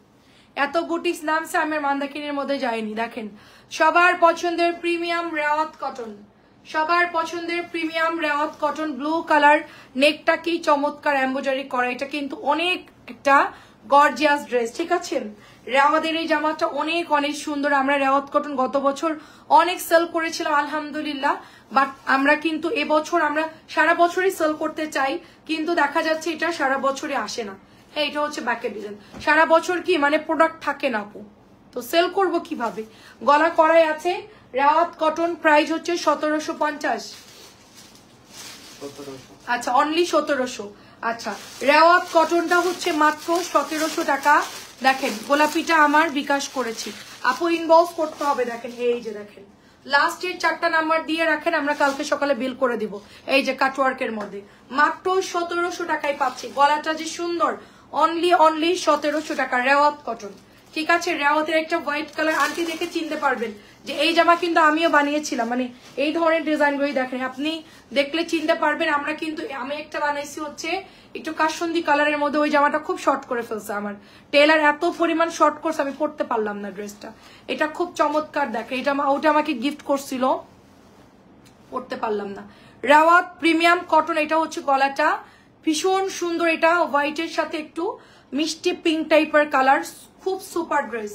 Speaker 1: এত বুটিক্স নামছে আমি মান্দাকিনির মধ্যে যাইনি। দেখেন সবার পছন্দের প্রিমিয়াম রেওয়াত কটন, সবার পছন্দের প্রিমিয়াম রেওয়াত কটন, ব্লু কালার, নেকটা কি চমৎকার এমব্রয়ডারি করা। এটা কিন্তু অনেক একটা গর্জিয়াস ড্রেস, ঠিক আছে? রেওয়াতের এই জামাটা অনেক অনেক সুন্দর। আমরা রেওয়াত কটন গত বছর অনেক সেল করেছিলাম আলহামদুলিল্লাহ, বাট আমরা কিন্তু এবছর আমরা সারা বছরই সেল করতে চাই, কিন্তু দেখা যাচ্ছে এটা সারা বছরই আসে না। হ্যাঁ এটা হচ্ছে ব্যাকের ডিজাইন, সারা বছর কি মানে প্রোডাক্ট থাকে না আপু, তো সেল করব কিভাবে? গলা করাই আছে। রেওয়াত কটন প্রাইস হচ্ছে 1750। আচ্ছা অনলি 1700। আচ্ছা রেওয়াত কটনটা হচ্ছে মাত্র 1700 টাকা। দেখেন গোলাপিটা আমার বিকাশ করেছি আপু, ইনবক্স করতে হবে। দেখেন এই যে দেখেন লাস্টের 4টা নাম্বার দিয়ে রাখেন, আমরা কালকে সকালে বিল করে দিব। এই যে কাটওয়ার্কের মধ্যে মাত্র 1700 টাকায় পাচ্ছি। গলাটা যে সুন্দর, অনলি 1700 টাকা রেওয়াত কটন, ঠিক আছে? রেওয়াতের একটা হোয়াইট কালার, আন্টি দেখে চিনতে পারবেন যে এই জামা কিন্তু আমিও বানিয়েছিলাম, মানে এই ধরনের ডিজাইনগুলোই দেখেন আপনি দেখলে চিনতে পারবেন। আমরা কিন্তু আমি একটা বানাইছি হচ্ছে একটু কাশন্দি কালারের মধ্যে, ওই জামাটা খুব শর্ট করে ফেলছে আমার টেলার, এত পরিমাণ শর্ট করছে আমি পরতে পারলাম না ড্রেসটা। এটা খুব চমৎকার দেখে, এটা ওটা আমাকে গিফট করছিল, পরতে পারলাম না। রেওয়াত প্রিমিয়াম কটন, এটা হচ্ছে গলাটা ভীষণ সুন্দর, এটা হোয়াইটের সাথে একটু মিষ্টি পিঙ্ক টাইপের কালার, খুব সুপার ড্রেস।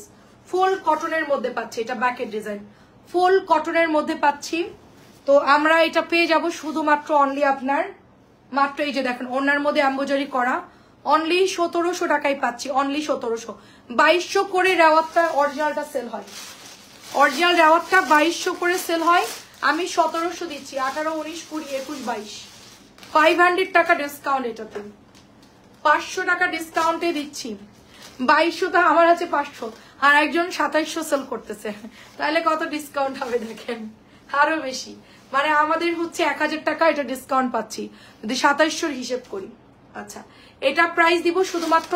Speaker 1: ফুল কটনের মধ্যে পাচ্ছি, এটা ব্যাকের ডিজাইন, ফুল কটনের মধ্যে পাচ্ছি। তো আমরা এটা পেয়ে যাব শুধুমাত্র অনলি আপনার মাত্র এই যে দেখেন ওনার মধ্যে এমব্রয়ডারি করা, অনলি 1700 টাকায় পাচ্ছি, অনলি 1700। 2200 করে রেওয়াতটা অরিজিনালটা সেল হয়, অরিজিনাল রেওয়াতটা 2200 করে সেল হয়, আমি 1700 দিচ্ছি। 18, 19, 20, 21, 22, 500 টাকা ডিসকাউন্ট, এটাতে 500 টাকা ডিসকাউন্টে দিচ্ছি। 2200 আমার আছে 500, আর একজন 2700 সেল করতেছে, তাহলে কত ডিসকাউন্ট হবে দেখেন, আরো বেশি। মানে আমাদের হচ্ছে 1000 টাকা এটা ডিসকাউন্ট পাচ্ছি যদি 2700 হিসেব করি। আচ্ছা, এটা প্রাইস দিব শুধুমাত্র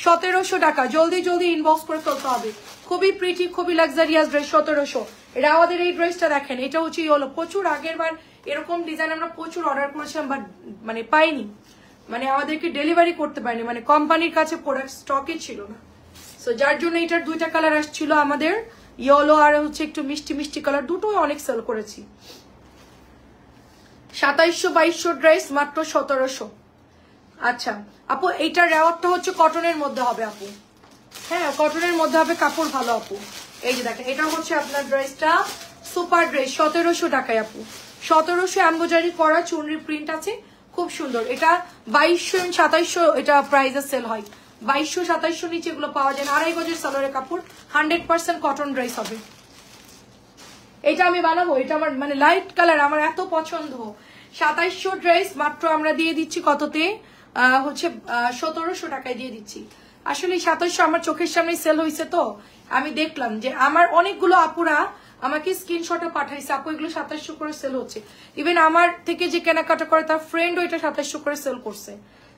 Speaker 1: 1700 টাকা। জলদি জলদি ইনবক্স করে ফেলতে হবে। খুবই প্রিটি, খুবই লাক্সারিয়াস ড্রেস, 1700। এটা আমাদের এই ড্রেসটা দেখেন, এটা হচ্ছে ইয়েলো। প্রচুর আগের বার এরকম ডিজাইন আমরা প্রচুর অর্ডার করেছিলাম, বাট মানে পাইনি, মানে আমাদেরকে ডেলিভারি করতে পারিনি, মানে কোম্পানির কাছে প্রোডাক্ট স্টকে ছিল না। সো যার জন্য এটার দুইটা কালার আসছিল আমাদের, ইয়েলো আর হচ্ছে একটু মিষ্টি মিষ্টি কালার, দুটোই অনেক সেল করেছি। 2700-2200 ড্রেস মাত্র 1700। আচ্ছা আপু, এইটার রেওয়ারটা হচ্ছে কটনের মধ্যে হবে আপু, হ্যাঁ কটনের মধ্যে হবে, কাপড় ভালো আপু। এই যে দেখেন, এটা হচ্ছে আপনার ড্রেসটা, সুপার ড্রেস, 1700 টাকায় আপু। 1700 এমব্রয়ডারি করা চুনরি প্রিন্ট আছে, খুব সুন্দর। এটা 2200-2700 এটা প্রাইসে সেল হয়, 2200-2700 নিচে এগুলো পাওয়া যায় না। 2.5 গজের সালোয়ারের কাপড়, 100% কটন ড্রেস হবে। এটা আমি বানাবো, এটা আমার মানে লাইট কালার, আমার এত পছন্দ। 2700 ড্রেস মাত্র আমরা দিয়ে দিচ্ছি কততে, হচ্ছে 1700 টাকায় দিয়ে দিচ্ছি। আসলে 2700 আমার চোখের সামনে সেল হয়েছে, তো আমি দেখলাম যে আমার অনেকগুলো আপুরা আমাকে স্ক্রিনশটে পাঠাইছে, আপু এগুলো 2700 করে সেল হচ্ছে। ইভেন আমার থেকে যে কেনাকাটা করে তার ফ্রেন্ডও এটা 2700 করে সেল করছে,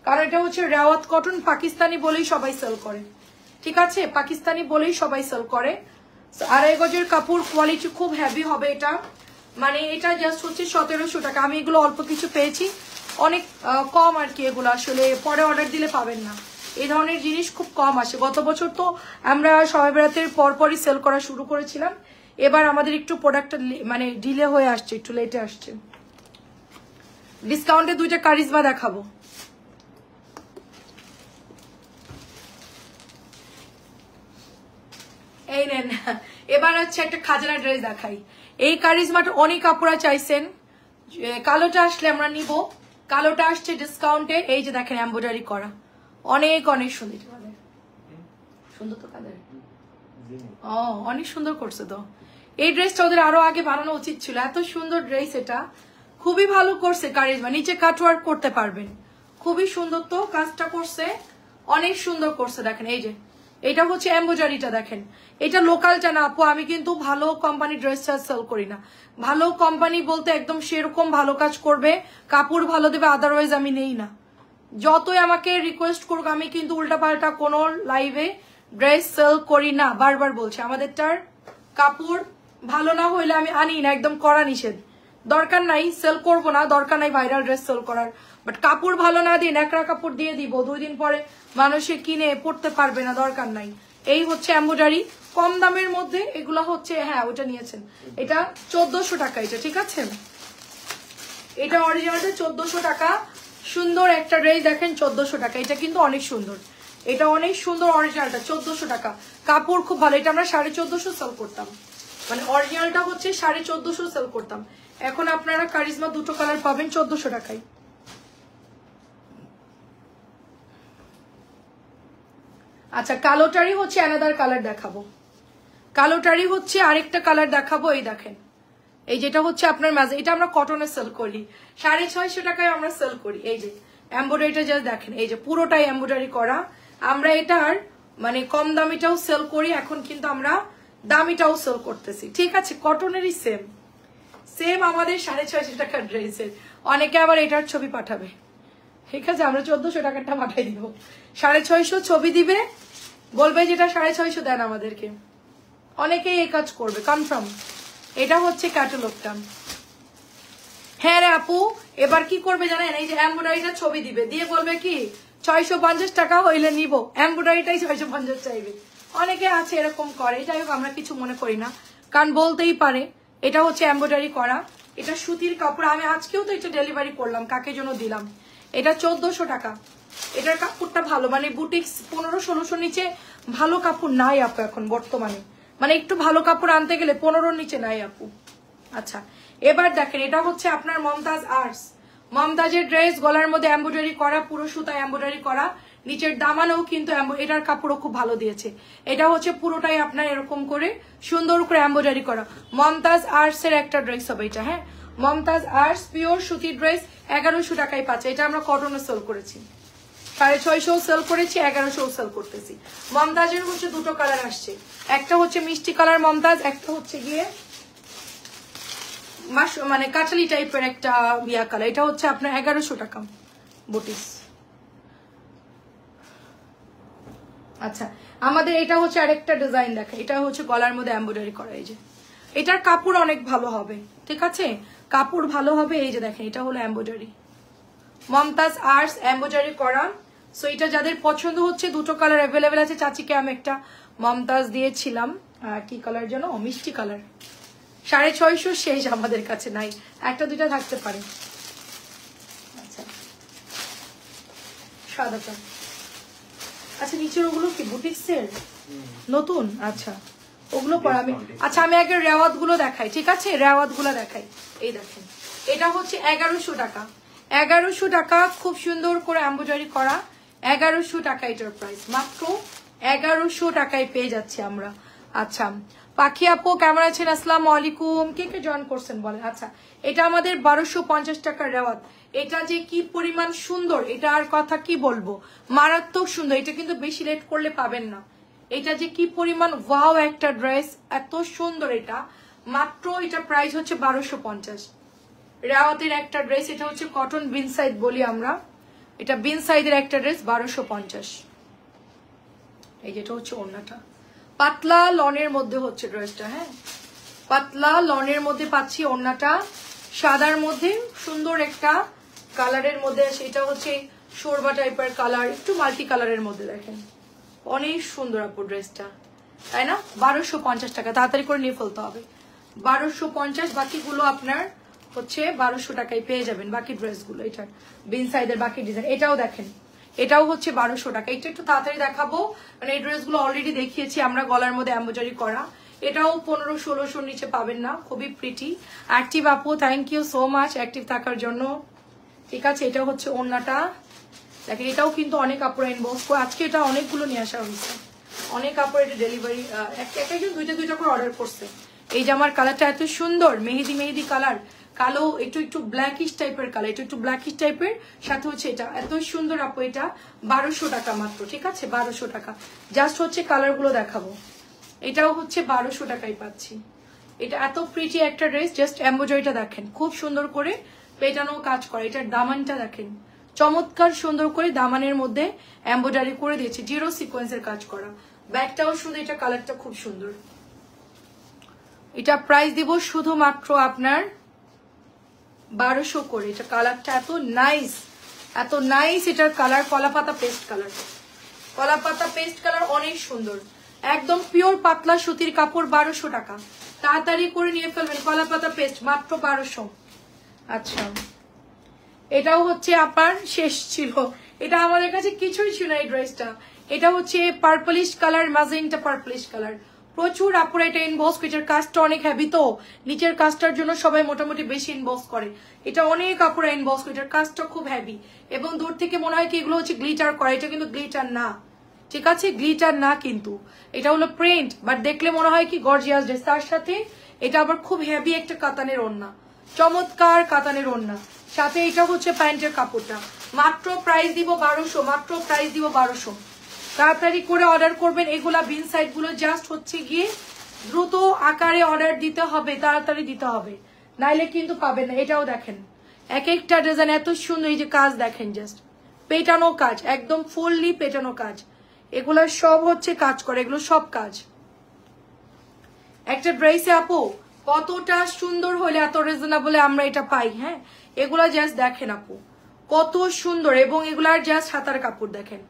Speaker 1: কারণ এটা হচ্ছে রেওয়াত কটন, পাকিস্তানি বলেই সবাই সেল করে, ঠিক আছে, পাকিস্তানি বলেই সবাই সেল করে। 2.5 গজের কাপড়, কোয়ালিটি খুব হেভি হবে এটা, মানে এটা জাস্ট হচ্ছে 1700 টাকা। আমি এগুলো অল্প কিছু পেয়েছি, অনেক কম আর কি, এগুলো আসলে পরে অর্ডার দিলে পাবেন না, এই ধরনের জিনিস খুব কম আসে। গত বছর তো আমরা শবে বরাতের পরপরই সেল করা শুরু করেছিলাম, এবার আমাদের একটু প্রোডাক্টটা মানে ডিলে হয়ে আসছে, একটু লেটে আসছে। ডিসকাউন্টে দুইটা কারিজমা দেখাবো। এই নেন, এবার হচ্ছে একটা খাজনা ড্রেস দেখাই। এই কারিজমাটা অনেক আপুরা চাইছেন, কালোটা আসলে আমরা নিব, কালোটা আসছে ডিসকাউন্টে। এই যে দেখেন এমব্রয়ডারি করা, অনেক অনেক সুন্দর, সুন্দর তো কালার, ও অনেক সুন্দর করছে তো। এই ড্রেসটা ওদের আরো আগে বানানো উচিত ছিল, এত সুন্দর ড্রেস, এটা খুবই ভালো করছে কারিজমা। নিচে কাটওয়ার্ক করতে পারবেন, খুবই সুন্দর তো কাজটা করছে, অনেক সুন্দর করছে। দেখেন এই যে এটা হচ্ছে এমব্রয়ডারিটা দেখেন, এটা লোকালটা না আপু, আমি কিন্তু ভালো কোম্পানি ড্রেসটা সেল করি না। ভালো কোম্পানি বলতে একদম সেরকম ভালো কাজ করবে, কাপড় ভালো দেবে, আদারওয়াইজ আমি নেই না। যতই আমাকে রিকোয়েস্ট করুক, আমি কিন্তু উল্টাপাল্টা কোনো লাইভে ড্রেস সেল করি না, বারবার বলছি। আমাদেরটার কাপড় ভালো না হইলে আমি আনি না, একদম করা নিষেধ। দরকার নাই, সেল করব না, দরকার নাই ভাইরাল ড্রেস সেল করার, বাট কাপড় ভালো না দিয়ে ন্যাকড়া কাপড় দিয়ে দিব, 2 দিন পরে মানুষে কিনে পড়তে পারবে না, দরকার নাই। এই হচ্ছে এমব্রয়ডারি, কম দামের মধ্যে এগুলো হচ্ছে, হ্যাঁ ওটা নিয়েছেন, এটা 1400 টাকা, এটা ঠিক আছে, এটা অরিজিনালটা 1400 টাকা। সুন্দর একটা ড্রেস দেখেন, 1400 টাকা, এটা কিন্তু অনেক সুন্দর, এটা অনেক সুন্দর। অরিজিনালটা 1400 টাকা, কাপড় খুব ভালো। এটা আমরা 1450 সেল করতাম, মানে অরিজিনালটা হচ্ছে 1450 সেল করতাম। এখন আপনারা কারিজমা দুটো কালার পাবেন 1400 টাকায়। আচ্ছা, কালোটারই হচ্ছে অ্যানাদার কালার দেখাবো, কালোটারই হচ্ছে আরেকটা কালার দেখাবো। এই দেখেন, এই যেটা হচ্ছে আপনার মাঝে, এটা আমরা কটনে সেল করি, 650 টাকায় আমরা সেল করি। এই যে এমব্রয়ডারিটা যা দেখেন, এই যে পুরোটাই এমব্রয়ডারি করা। আমরা এটার মানে কম দামিটাও সেল করি, এখন কিন্তু আমরা দামিটাও সেল করতেছি, ঠিক আছে। কটনেরই সেম সেম আমাদের 650 টাকার ড্রেসের। অনেকে আবার এটার ছবি পাঠাবে, ঠিক আছে, আমরা 1400 টাকারটা পাঠাই দিব, 650 ছবি দিবে, বলবে যেটা 650 দেন আমাদেরকে। অনেকেই এই কাজ করবে, কনফার্ম। এটা হচ্ছে ক্যাটালগটা। হ্যাঁ রে আপু, এবার কি করবে জানেন, এই যে এমব্রয়ডারিটা ছবি দিবে, দিয়ে বলবে কি 650 টাকা হইলে নিব, এমব্রয়ডারিটাই 650 চাইবে। অনেকে আছে এরকম করে, যাই হোক আমরা কিছু মনে করি না, কারণ বলতেই পারে। এটা হচ্ছে এমব্রয়ডারি করা, এটা সুতির কাপড়। আমি আজকেও তো এটা ডেলিভারি করলাম, কাকে জন্য দিলাম, এটা 1400 টাকা। এটার কাপড়টা ভালো, মানে বুটিক্স 1500-1600 নিচে ভালো কাপড় নাই আপু এখন বর্তমানে, মানে একটু ভালো কাপড় আনতে গেলে 1500 নিচে নাই আপু। আচ্ছা, এবার দেখেন, এটা হচ্ছে আপনার মমতাজ আর্টস, মমতাজের ড্রেস, গলার মধ্যে এমব্রয়ডারি করা, পুরো সুতা এমব্রয়ডারি করা, নিচের দামানেও কিন্তু এটার কাপড়ও খুব ভালো দিয়েছে। এটা হচ্ছে পুরোটাই আপনার এরকম করে সুন্দর করে এমব্রয়ডারি করা। মমতাজ আর্টস এর একটা ড্রেস হবে এটা, হ্যাঁ মমতাজ আর্টস পিওর সুতির ড্রেস 1100 টাকায় পাচ্ছে। এটা আমরা কটনে সেল করেছি, 650 সেল করেছি, 1100 সেল করতেছি। মমতাজের হচ্ছে দুটো কালার আসছে, একটা হচ্ছে মিষ্টি কালার মমতাজ, একটা হচ্ছে গিয়ে মানে কাঠালি টাইপের একটা বিয়া কালার। এটা হচ্ছে আপনার 1100 টাকা বুটিস। আচ্ছা আমাদের এটা হচ্ছে আরেকটা ডিজাইন দেখে, এটা হচ্ছে গলার মধ্যে এমব্রয়ডারি করা। এই যে এটার কাপড় অনেক ভালো হবে, ঠিক আছে, কাপড় ভালো হবে। এই যে দেখেন এটা হলো এমব্রয়ডারি, মমতাজ আর্টস এমব্রয়ডারি করা। সো এটা যাদের পছন্দ হচ্ছে, দুটো কালার অ্যাভেলেবেল আছে। চাচিকে আমি একটা মমতাজ দিয়েছিলাম, কি কালার যেন, মিষ্টি কালার। 650 শেষ, আমাদের কাছে নাই, একটা দুইটা থাকতে পারে। আচ্ছা সাদাটা, আচ্ছা নিচের ওগুলো কি বুটিক্সের নতুন? আচ্ছা ওগুলো পরে আমি, আচ্ছা আমি আগে রেওয়াত গুলো দেখাই, ঠিক আছে, রেওয়াত গুলো দেখাই। এই দেখেন এটা হচ্ছে 1100 টাকা, 1100 টাকা, খুব সুন্দর করে এমব্রয়ডারি করা। 1100 টাকা এটার প্রাইস, মাত্র 1100 টাকায় পেয়ে যাচ্ছি আমরা। আচ্ছা পাখি আপু কেমন আছেন? আসসালামু আলাইকুম, কে কে জয়েন করছেন বলেন। আচ্ছা এটা আমাদের 1250 টাকার রেওয়াত। এটা যে কি পরিমাণ সুন্দর, এটা আর কথা কি বলবো, মারাত্মক সুন্দর। এটা কিন্তু বেশি লেট করলে পাবেন না। এটা যে কি পরিমাণ ওয়াও একটা ড্রেস, এত সুন্দর। এটা মাত্র, এটা প্রাইস হচ্ছে 1250। রেওয়াতের একটা ড্রেস, এটা হচ্ছে কটন বিন সাইড বলি আমরা, এটা বিন সাইডের একটা ড্রেস 1250। এই যেটা হচ্ছে ওড়নাটা, পাতলা লনের মধ্যে হচ্ছে ড্রেসটা, হ্যাঁ পাতলা লনের মধ্যে পাচ্ছি ওড়নাটা, সাদার মধ্যে সুন্দর একটা কালারের মধ্যে। সেটা হচ্ছে শোরবা টাইপের কালার, একটু মাল্টি কালারের মধ্যে। দেখেন অনেক সুন্দর আপু ড্রেসটা, তাই না? 1250 টাকা, তাড়াতাড়ি করে নিয়ে ফেলতে হবে। 1250, বাকিগুলো আপনার হচ্ছে 1200 টাকায় পেয়ে যাবেন বাকি ড্রেসগুলো। এটার বিন সাইডের বাকি ডিজাইন, এটাও দেখেন, এটাও হচ্ছে 1200 টাকা। এটা একটু তাড়াতাড়ি দেখাবো, মানে এই ড্রেসগুলো অলরেডি দেখিয়েছি আমরা, গলার মধ্যে এমব্রয়ডারি করা। এটাও 1500-1600 নিচে পাবেন না, খুবই প্রিটি। অ্যাক্টিভ আপু thank you so much active থাকার জন্য, ঠিক আছে। এটা হচ্ছে ওড়নাটা দেখেন, এটাও কিন্তু অনেক কাপড় ইনবক্স করে, আজকে এটা অনেকগুলো নিয়ে আসা হয়েছে, অনেক কাপড়। এটা ডেলিভারি একজন দুইটা করে অর্ডার করছে। এই জামার কালারটা এত সুন্দর, মেহেদি মেহেদি কালার, কালো একটু একটু ব্ল্যাকিশ টাইপের কালার, একটু ব্ল্যাকিশ টাইপের সাথে হচ্ছে এটা এত সুন্দর আপু। এটা 1200 টাকা মাত্র, ঠিক আছে, 1200 টাকা। জাস্ট হচ্ছে কালার গুলো দেখাবো, এটাও হচ্ছে 1200 টাকায় পাচ্ছি। এটা এত প্রিটি একটা ড্রেস, জাস্ট এমব্রয়ডারিটা দেখেন, খুব সুন্দর করে পেটানো কাজ করে। এটার দামানটা দেখেন, চমৎকার সুন্দর করে দামানের মধ্যে এমব্রয়ডারি করে দিয়েছে, জিরো সিকোয়েন্সের কাজ করা। ব্যাগটাও সুন্দর, এটা কালারটা খুব সুন্দর। এটা প্রাইস দিব শুধুমাত্র আপনার 1200 করে। এটা কালারটা এত নাইস, এত নাইস। এটার কালার কলাপাতা পেস্ট কালার, কলাপাতা পেস্ট কালার, অনেক সুন্দর, একদম পিওর পাতলা সুতির কাপড়। 1200 টাকা, তাড়াতাড়ি করে নিয়ে ফেলবেন। কলাপাতা পেস্ট মাত্র 1200। আচ্ছা এটাও হচ্ছে আপনার শেষ ছিল, এটা আমাদের কাছে কিছুই ছিল না এই ড্রেসটা। এটা হচ্ছে purplish colour, magenta purplish colour. প্রচুর আপুরা এটা ইনবক্স, এটার কাজটা অনেক হেভি, তো নিচের কাজটার জন্য সবাই মোটামুটি বেশি ইনবক্স করে। এটা অনেক আপুরা ইনবক্স, এটার কাজটা খুব হেভি, এবং দূর থেকে মনে হয় কি এগুলো হচ্ছে গ্লিটার করা, এটা কিন্তু গ্লিটার না, ঠিক আছে, গ্লিটার না কিন্তু, এটা হলো প্রিন্ট। বাট দেখলে মনে হয় কি গর্জিয়াস ড্রেস। তার সাথে এটা আবার খুব হেভি একটা কাতানের ওড়না, চমৎকার কাতানের ওড়না, সাথে এটা হচ্ছে প্যান্টের কাপড়টা। মাত্র প্রাইস দিব 1200, মাত্র প্রাইস দিব 1200। তাড়াতাড়ি করে অর্ডার করবেন। এগুলা বিন সাইড গুলো জাস্ট হচ্ছে গিয়ে দ্রুত আকারে অর্ডার দিতে হবে, তাড়াতাড়ি দিতে হবে, নাইলে কিন্তু পাবেন না। এটাও দেখেন, এক একটা ডিজাইন এত সুন্দর। এই যে কাজ দেখেন, জাস্ট পেটানো কাজ, একদম ফুললি পেটানো কাজ। এগুলা সব হচ্ছে কাজ করে, এগুলো সব কাজ। একটা ড্রেসে আপু কতটা সুন্দর হলে এত রিজনেবলে আমরা এটা পাই, হ্যাঁ এগুলা জাস্ট দেখেন আপু কত সুন্দর, এবং এগুলার জাস্ট হাতার কাপড় দেখেন,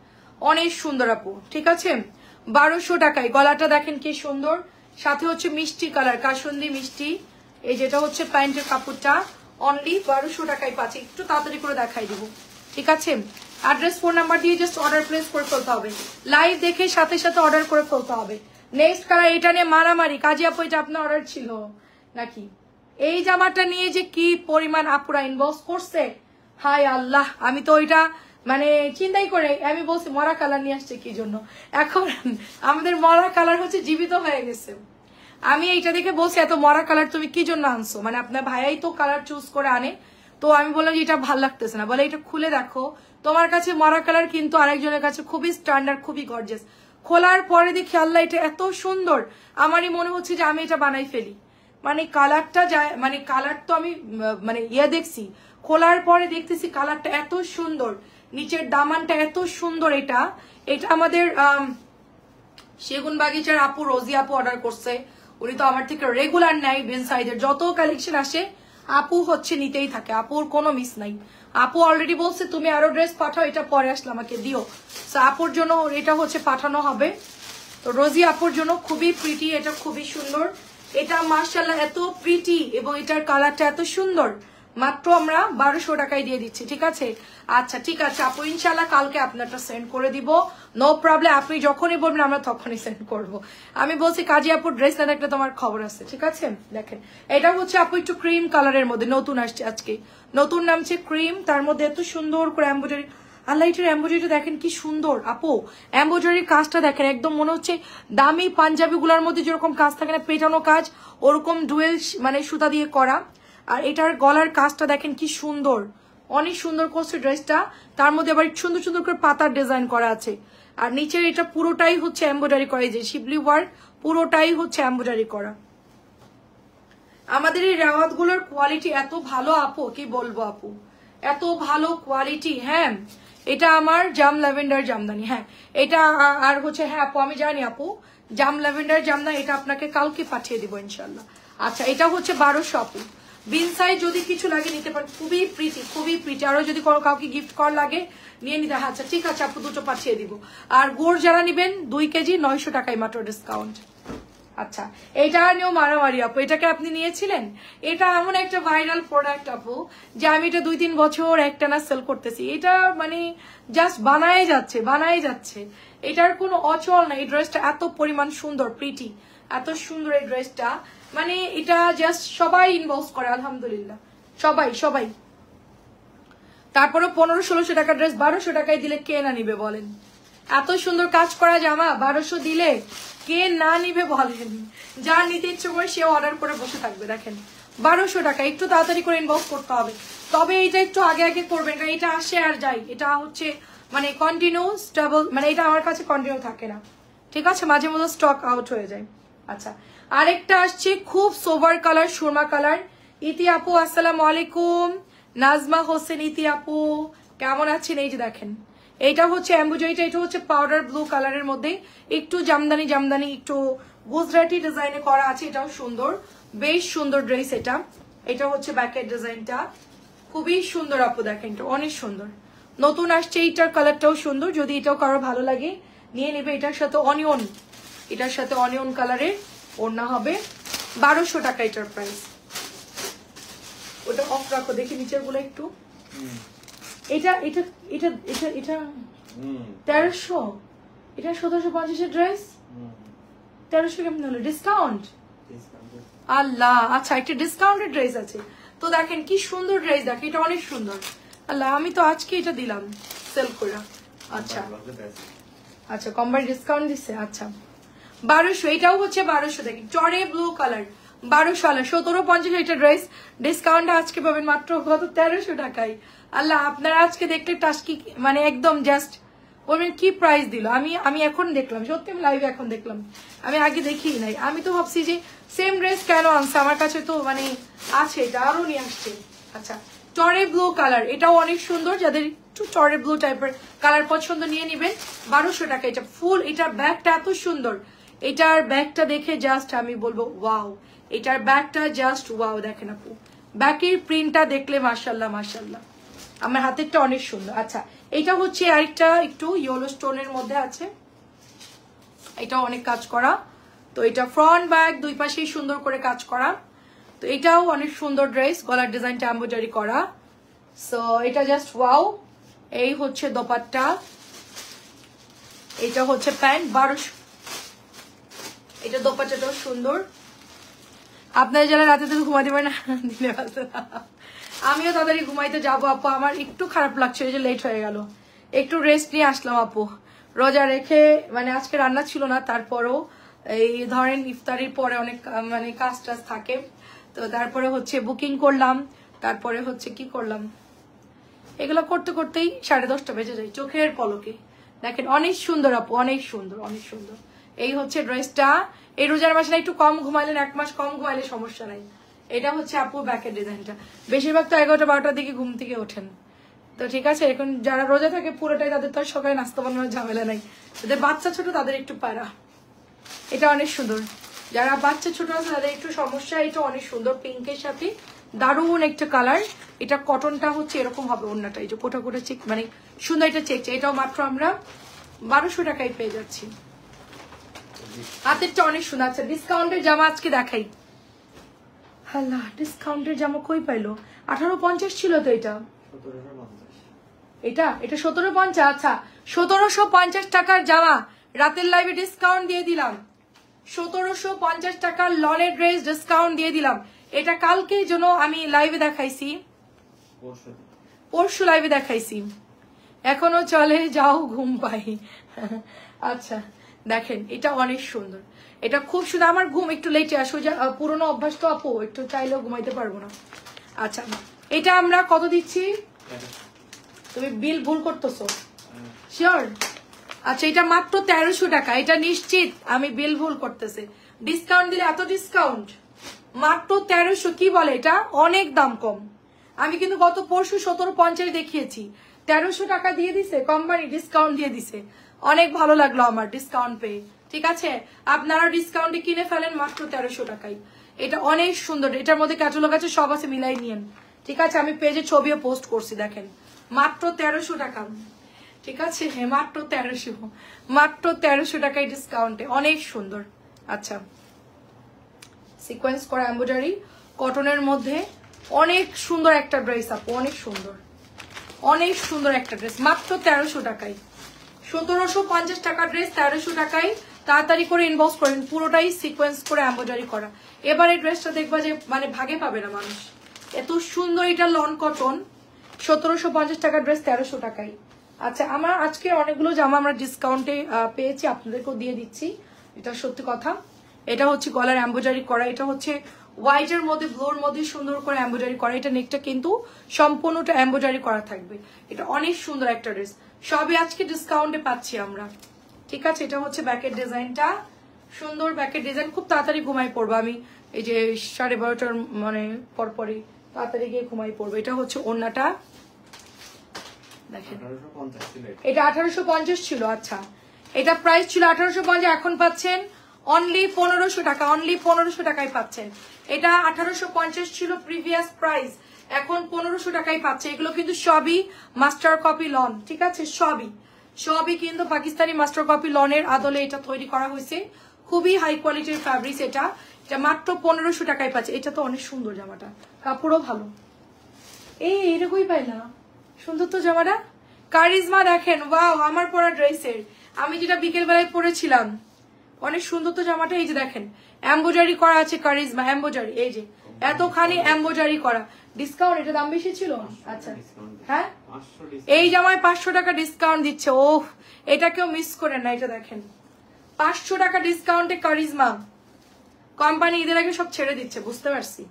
Speaker 1: অনেক সুন্দর আপু, ঠিক আছে। 1200 টাকায় গলাটা দেখেন কি সুন্দর, সাথে হচ্ছে মিষ্টি কালার, কাসুন্দি মিষ্টি। এই যেটা হচ্ছে প্যান্টের কাপড়টা, অনলি 1200 টাকায় পাচ্ছি। একটু তাড়াতাড়ি করে দেখাই দিব, ঠিক আছে। অ্যাড্রেস ফোন নাম্বার দিয়ে জাস্ট অর্ডার প্লেস করে ফেলতে হবে, লাইভ দেখে সাথে সাথে অর্ডার করে ফেলতে হবে। নেক্সট কালার, এটা নিয়ে মারামারি, কাজী আপু এটা আপনার অর্ডার ছিল নাকি? এই জামাটা নিয়ে যে কি পরিমাণ আপুরা ইনবক্স করছে, হায় আল্লাহ, আমি তো ওইটা মানে চিন্তাই করে আমি বলছি মরা কালার নিয়ে আসছে কি জন্য। এখন আমাদের মরা কালার হচ্ছে জীবিত হয়ে গেছে। আমি এইটা দেখে বলছি এত মরা কালার তুমি কি জন্য আনছো, মানে আপনার ভাইয়াই তো কালার চুজ করে আনে, তো আমি বললাম যে এটা ভাল লাগতেছে না, বলে এটা খুলে দেখো, তোমার কাছে মারা কালার কিন্তু আরেকজনের কাছে খুবই স্ট্যান্ডার্ড, খুবই গর্জিয়াস। খোলার পরে দেখি আল্লাহ এটা এত সুন্দর, আমারই মনে হচ্ছে যে আমি এটা বানাই ফেলি। মানে কালারটা যায়, মানে কালার তো আমি মানে দেখছি, খোলার পরে দেখতেছি কালারটা এত সুন্দর, নিচের দামানটা এত সুন্দর। এটা আমাদের সেগুন বাগিচার আপু রোজি আপু অর্ডার করছে, উনি তো আমার থেকে রেগুলার নেয়, বিন সাইদের যত কালেকশন আসে আপু হচ্ছে নিতেই থাকে, আপুর কোনো মিস নাই। আপু অলরেডি বলছে তুমি আরো ড্রেস পাঠাও, এটা পরে আসলে আমাকে দিও। তো আপুর জন্য এটা হচ্ছে পাঠানো হবে। তো রোজি আপুর জন্য খুবই প্রিটি, এটা খুবই সুন্দর, এটা মাশাআল্লাহ এত প্রিটি এবং এটার কালারটা এত সুন্দর। মাত্র আমরা 1200 টাকায় দিয়ে দিচ্ছি, ঠিক আছে? আচ্ছা ঠিক আছে আপু, ইনশাল্লাহ কালকে আপনারটা সেন্ড করে দিব, নো প্রবলেম। আপনি যখনই বলবেন আমরা তখনই সেন্ড করব। আমি বলছি কাজী আপুর ড্রেস না দেখলে তোমার খবর আছে, ঠিক আছে? দেখেন এটা হচ্ছে আপু একটু ক্রিম কালারের মধ্যে নতুন আসছে, আজকে নতুন নামছে ক্রিম, তার মধ্যে এত সুন্দর করে এমব্রয়ডারি। আল্লাহ এটার এমব্রয়ডারিটা দেখেন কি সুন্দর আপু, এমব্রয়ডারির কাজটা দেখেন একদম মনে হচ্ছে দামি পাঞ্জাবি গুলার মধ্যে যেরকম কাজ থাকে না, পেটানো কাজ, ওরকম ডুয়েল মানে সুতা দিয়ে করা। আর এটার গলার কাজটা দেখেন কি সুন্দর, অনেক সুন্দর করছে ড্রেসটা, তার মধ্যে আবার সুন্দর সুন্দর করে পাতার ডিজাইন করা আছে। আর নিচের এটা পুরোটাই হচ্ছে এমব্রয়ডারি করা, যে শিবলি ওয়ার্ক পুরোটাই হচ্ছে এমব্রয়ডারি করা। আমাদের এই রাওয়াত গুলোর কোয়ালিটি এত ভালো আপু, কি বলবো আপু, এত ভালো কোয়ালিটি। হ্যাঁ এটা আমার জাম ল্যাভেন্ডার জামদানি, হ্যাঁ এটা আর হচ্ছে, হ্যাঁ আপু আমি জানি আপু, জাম ল্যাভেন্ডার জামদানি, এটা আপনাকে কালকে পাঠিয়ে দিব ইনশাল্লাহ। আচ্ছা এটা হচ্ছে 1200 আপু, বিন সাইজ যদি কিছু লাগে নিতে পারেন, খুবই প্রিটি, খুবই প্রিটি। আরো যদি কাউকে গিফট কর লাগে নিয়ে নিতে। আচ্ছা ঠিক আছে আপু, দুটো পাঠিয়ে দিব। আর গুড় যারা নিবেন 2 কেজি 900 টাকায় মাত্র ডিসকাউন্ট। আচ্ছা এটা নিয়েও মারামারি আপু, এটাকে আপনি নিয়েছিলেন? এটা এমন একটা ভাইরাল প্রোডাক্ট আপু যে আমি এটা 2-3 বছর একটানা সেল করতেছি, এটা মানে জাস্ট বানায় যাচ্ছে, এটার কোনো অচল না। এই ড্রেসটা এত পরিমাণ সুন্দর, প্রিটি, এত সুন্দর এই ড্রেসটা, মানে এটা জাস্ট সবাই ইনবক্স করে আলহামদুলিল্লাহ, সবাই। তারপরে 1500-1600 টাকা ড্রেস 1200 টাকায় দিলে কে না নিবে বলেন? এত সুন্দর কাজ করা জামা 1200 দিলে কে না নিবে বলেন? যার নিতে ইচ্ছে করে সে অর্ডার করে বসে থাকবে। দেখেন 1200 টাকা, একটু তাড়াতাড়ি করে ইনবক্স করতে হবে, তবে এটা একটু আগে করবেন, কারণ এটা আসে আর যায়, এটা হচ্ছে মানে কন্টিনিউ স্টেবল, মানে এটা আমার কাছে কন্টিনিউ থাকে না, ঠিক আছে? মাঝে মধ্যে স্টক আউট হয়ে যায়। আচ্ছা আরেকটা আসছে খুব সোভার কালার, সুরমা কালার। ইতি আপু আসসালামু আলাইকুম, নাজমা হোসেন ইতি আপু কেমন আছেন? এই যে দেখেন এইটা হচ্ছে এমব্রয়ডারিটা, এটা হচ্ছে পাউডার ব্লু কালারের মধ্যে একটু জামদানি একটু গুজরাটি ডিজাইনে করা আছে, এটাও সুন্দর, বেশ সুন্দর ড্রেস। এটা হচ্ছে ব্যাকের ডিজাইনটা, খুবই সুন্দর আপু, দেখেন এটা অনেক সুন্দর, নতুন আসছে, এইটার কালারটাও সুন্দর, যদি এটাও কারো ভালো লাগে নিয়ে নেবে। এটার সাথে অনিয়ন কালারের ওড়না হবে, 1200 টাকা এটার প্রাইস। ওটা অফ রাখো, দেখি নিচের গুলো একটু। এটা 1300, এটা 1750 ড্রেস, 1300 কেমন হলো? ডিসকাউন্ট আল্লাহ, আচ্ছা একটা ডিসকাউন্টেড ড্রেস আছে তো, দেখেন কি সুন্দর ড্রেস, দেখেন এটা অনেক সুন্দর। আল্লাহ আমি তো আজকে এটা দিলাম সেল করে। আচ্ছা কম্বাইন্ড ডিসকাউন্ট দিচ্ছে। আচ্ছা 1200, এটাও হচ্ছে 1200, দেখি চরে ব্লু কালার 1200, 1750 এটা ড্রেস, ডিসকাউন্ট আজকে পাবেন মাত্র কত? 1300 টাকায়। আল্লাহ আপনারা আজকে দেখলে টাস্কি মানে একদম জাস্ট বলবেন কি প্রাইস দিল। আমি এখন দেখলাম, সত্যি আমি লাইভে এখন দেখলাম, আমি আগে দেখিই নাই। আমি তো ভাবছি যে সেম ড্রেস কেন আনছে, আমার কাছে তো মানে আছে, এটা আরো নিয়ে আসছে। আচ্ছা চরে ব্লু কালার, এটাও অনেক সুন্দর, যাদের একটু চরে ব্লু টাইপের কালার পছন্দ নিয়ে নিবেন, 1200 টাকা এটা ফুল। এটার ব্যাগটা এত সুন্দর, এটার ব্যাগটা দেখে জাস্ট আমি বলবো ওয়াও, এটার ব্যাগটা জাস্ট ওয়াও। দেখেন আপু ব্যাকের প্রিন্টটা দেখলে মাশাল্লাহ, আমার হাতেরটা অনেক সুন্দর। আচ্ছা এটা হচ্ছে আরেকটা একটু ইয়েলো স্টোনের মধ্যে আছে, এটা অনেক কাজ করা, তো এটা ফ্রন্ট ব্যাক দুই পাশেই সুন্দর করে কাজ করা, তো এটাও অনেক সুন্দর ড্রেস, গলার ডিজাইনটা এমব্রয়ডারি করা, সো এটা জাস্ট ওয়াও। এই হচ্ছে দোপাট্টা, এটা হচ্ছে প্যান্ট 1200, এটা দোপাট্টাটাও সুন্দর। আপনারা যারা রাতে তো ঘুমাতে পারেন না, দিনে আমিও তাড়াতাড়ি ঘুমাইতে যাবো আপু, আমার একটু খারাপ লাগছে যে লেট হয়ে গেল, একটু রেস্ট নিয়ে আসলাম আপু, রোজা রেখে, মানে আজকে রান্না ছিল না, তারপরেও এই ধরেন ইফতারির পরে অনেক মানে কাজ টাজ থাকে, তো তারপরে হচ্ছে বুকিং করলাম, তারপরে হচ্ছে কি করলাম, এগুলো করতে করতেই 10:30 বেজে যায় চোখের পলকে। দেখেন অনেক সুন্দর আপু, অনেক সুন্দর, অনেক সুন্দর। এই হচ্ছে ড্রেসটা। এই রোজার মাসে একটু কম ঘুমাইলেন, 1 মাস কম ঘুমাইলে সমস্যা নাই। এটা হচ্ছে আপু ব্যাকের ডিজাইনটা। বেশিরভাগ তো 11টা-12টার দিকে ঘুম থেকে ওঠেন, তো ঠিক আছে। এখন যারা রোজা থাকে পুরোটাই, তাদের তো আর সকালে নাস্তা বানানোর ঝামেলা নাই। যাদের বাচ্চা ছোট তাদের একটু পারা। এটা অনেক সুন্দর, যারা বাচ্চা ছোট আছে তাদের একটু সমস্যা। এটা অনেক সুন্দর, পিঙ্কের সাথে দারুণ একটা কালার। এটা কটনটা হচ্ছে এরকম হবে, ওড়নাটা এই যে কোটা কোটা চেক, মানে সুন্দর এটা চেক। এটাও মাত্র আমরা 1200 টাকায় পেয়ে যাচ্ছি। হাতেরটা অনেক সুন্দর। আচ্ছা ডিসকাউন্টের জামা আজকে দেখাই। আল্লাহ, ডিসকাউন্টের জামা কই পাইলো? 1850 ছিল তো এটা। এটা 1750। আচ্ছা 1750 টাকার জামা রাতের লাইভে ডিসকাউন্ট দিয়ে দিলাম। 1750 টাকার লনের ড্রেস ডিসকাউন্ট দিয়ে দিলাম। এটা কালকে জন্য আমি লাইভে দেখাইছি, পরশু লাইভে দেখাইছি, এখনো চলে যাও ঘুম পাই। আচ্ছা দেখেন এটা অনেক সুন্দর, এটা খুব সুন্দর। আমার ঘুম একটু লেটে আসো, পুরোনো অভ্যাস তো আপু, একটু চাইলেও ঘুমাইতে পারবো না। আচ্ছা এটা আমরা কত দিচ্ছি? তুমি বিল ভুল করতেছো শিওর? আচ্ছা এটা মাত্র 1300 টাকা। এটা নিশ্চিত আমি বিল ভুল করতেছি। ডিসকাউন্ট দিলে এত ডিসকাউন্ট, মাত্র 1300। কি বলে এটা অনেক দাম কম। আমি কিন্তু গত পরশু 1750 দেখিয়েছি, 1300 টাকা দিয়ে দিছে কোম্পানি, ডিসকাউন্ট দিয়ে দিছে। অনেক ভালো লাগলো আমার ডিসকাউন্ট পেয়ে। ঠিক আছে, আপনারা ডিসকাউন্টে কিনে ফেলেন মাত্র 1300 টাকায়। এটা অনেক সুন্দর, এটার মধ্যে ক্যাটালগ আছে, সব আছে, মিলাই নিয়েন। ঠিক আছে, আমি পেজে ছবিও পোস্ট করছি, দেখেন মাত্র 1300 টাকা। ঠিক আছে, হ্যাঁ মাত্র 1300, মাত্র 1300 টাকায় ডিসকাউন্টে, অনেক সুন্দর। আচ্ছা সিকোয়েন্স করা এমব্রয়ডারি কটনের মধ্যে অনেক সুন্দর একটা ড্রেস আপু, অনেক সুন্দর, অনেক সুন্দর একটা ড্রেস মাত্র 1300 টাকায়। 1750 টাকা ড্রেস 1300 টাকায়। তাড়াতাড়ি করে ইনবক্স করেন, পুরোটাই সিকোয়েন্স করে এমব্রয়ডারি করা। এবার এই ড্রেসটা দেখবা যে মানে ভাগে পাবে না মানুষ, এত সুন্দর। এটা লন কটন, 1750 টাকা ড্রেস 1300 টাকায়। আচ্ছা আমার আজকে অনেকগুলো জামা আমরা ডিসকাউন্টে পেয়েছি, আপনাদেরকেও দিয়ে দিচ্ছি, এটা সত্যি কথা। এটা হচ্ছে গলার এমব্রয়ডারি করা, এটা হচ্ছে হোয়াইটের মধ্যে ব্লুর মধ্যে সুন্দর করে এমব্রয়ডারি করা। এটা নেকটা কিন্তু সম্পূর্ণটা এমব্রয়ডারি করা থাকবে। এটা অনেক সুন্দর একটা ড্রেস, সবই আজকে ডিসকাউন্টে পাচ্ছি আমরা। ঠিক আছে, এটা হচ্ছে ব্যাকের ডিজাইনটা, সুন্দর ব্যাকের ডিজাইন। খুব তাড়াতাড়ি ঘুমাই পড়বো আমি, এই যে 12:30 মানে পরপরই তাড়াতাড়ি গিয়ে ঘুমাই পড়বো। এটা হচ্ছে ওড়নাটা দেখেন, এটা 1850 ছিল। আচ্ছা এটা প্রাইস ছিল 1850, এখন পাচ্ছেন অনলি 1500 টাকা, অনলি 1500 টাকায় পাচ্ছেন। এটা 1850 ছিল প্রিভিয়াস প্রাইস, এখন 1500 টাকায় পাচ্ছে। এগুলো কিন্তু সবই মাস্টার কপি লন, ঠিক আছে, সবই কিন্তু পাকিস্তানি মাস্টার কপি লনের আদলে এটা তৈরি করা হয়েছে। খুবই হাই কোয়ালিটির ফ্যাব্রিক্স। এটা মাত্র 1500 টাকায় পাচ্ছে। এটা তো অনেক সুন্দর জামাটা, কাপড়ও ভালো। এরকমই পাই না, সুন্দর তো জামাটা। কারিজমা দেখেন, ওয়াও, আমার পরা ড্রেসের আমি যেটা বিকেল বেলায় পরেছিলাম, অনেক সুন্দর তো জামাটা। এই যে দেখেন এমব্রয়ডারি করা আছে, কারিজমা এমব্রয়ডারি, এই যে এতখানি এমব্রয়ডারি করা। ডিসকাউন্ট, এটা দাম বেশি ছিল। আচ্ছা হ্যাঁ, এই জামায় 500 টাকা ডিসকাউন্ট দিচ্ছে। ওহ, এটা কেউ মিস করেন না। এটা দেখেন 500 টাকা ডিসকাউন্টে কারিজমা। কোম্পানি ঈদের আগে সব ছেড়ে দিচ্ছে, বুঝতে পারছি।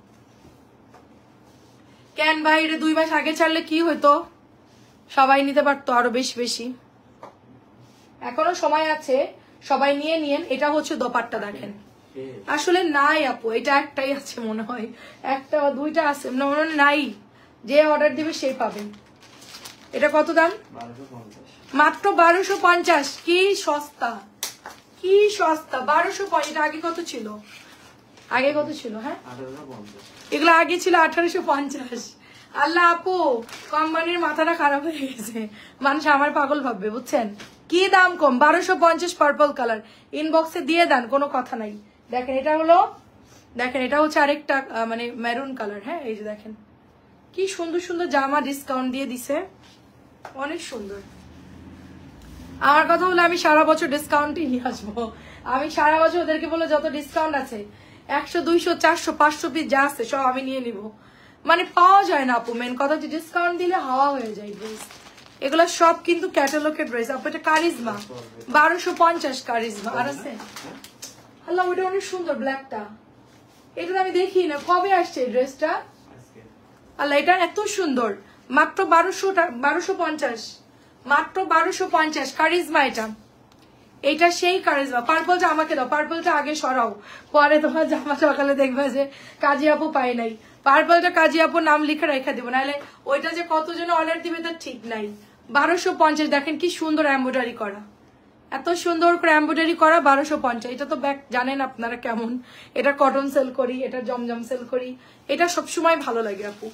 Speaker 1: কেন ভাই, এটা 2 মাস আগে ছাড়লে কি হইতো, সবাই নিতে পারতো আরো বেশি বেশি। এখনো সময় আছে, সবাই নিয়ে নিয়েন। এটা হচ্ছে দোপাট্টা দেখেন, আসলে নাই আপু, এটা একটাই আছে মনে হয়, একটা বা দুইটা আছে মনে হয়, নাই। যে অর্ডার দিবে সেই পাবেন। এটা কত দাম? মাত্র 1250। কি সস্তা, কি সস্তা, 1250। এটা আগে কত ছিল? আগে কত ছিল? হ্যাঁ এগুলো আগে ছিল 1850। আল্লাহ আপু, কোম্পানির মাথাটা খারাপ হয়ে গেছে, মানুষ আমার পাগল ভাববে, বুঝছেন। কি দাম কম, 1250 পার্পল কালার। ইনবক্সে দিয়ে দেন, কোনো কথা নাই। দেখেন এটা হলো, দেখেন এটা হচ্ছে আরেকটা মানে মেরুন কালার। হ্যাঁ এই যে দেখেন কি সুন্দর সুন্দর জামা ডিসকাউন্ট দিয়ে দিছে, অনেক সুন্দর। আমার কথা হলো আমি সারা বছর ডিসকাউন্টই নিয়ে আসবো। আমি সারা বছর ওদেরকে বলে যত ডিসকাউন্ট আছে 100, 200, 400, 500 পিস যা আছে সব আমি নিয়ে নিব। মানে পাওয়া যায় না আপু, মেন কথা হচ্ছে ডিসকাউন্ট দিলে হাওয়া হয়ে যায় ড্রেস। এগুলো সব কিন্তু ক্যাটালগের ড্রেস আপু। এটা কারিজমা 1250 কারিজমা। আর আছে আল্লাহ, ওটা অনেক সুন্দর ব্ল্যাকটা, এটা আমি দেখি না। কবে আসছে এই ড্রেসটা? আল্লাহ এটা এত সুন্দর, মাত্র 1250, মাত্র 1250 কারিজমা। এটা সেই কারিজমা। পার্পলটা আমাকে দাও, পার্পলটা আগে সরাও, পরে তোমার জামা সকালে দেখবে যে কাজী আপু পাই নাই। পার্পলটা কাজী আপুর নাম লিখে রেখে দিব, নাহলে ওইটা যে কতজন অর্ডার দিবে তার ঠিক নাই। 1250, দেখেন কি সুন্দর এমব্রয়ডারি করা, এত সুন্দর করে এমব্রয়ডারি করা, 1250। এটা তো ব্যাগ জানেন আপনারা কেমন, এটা কটন সেল করি, এটা জমজম সেল করি, এটা সবসময় ভালো লাগে আপু।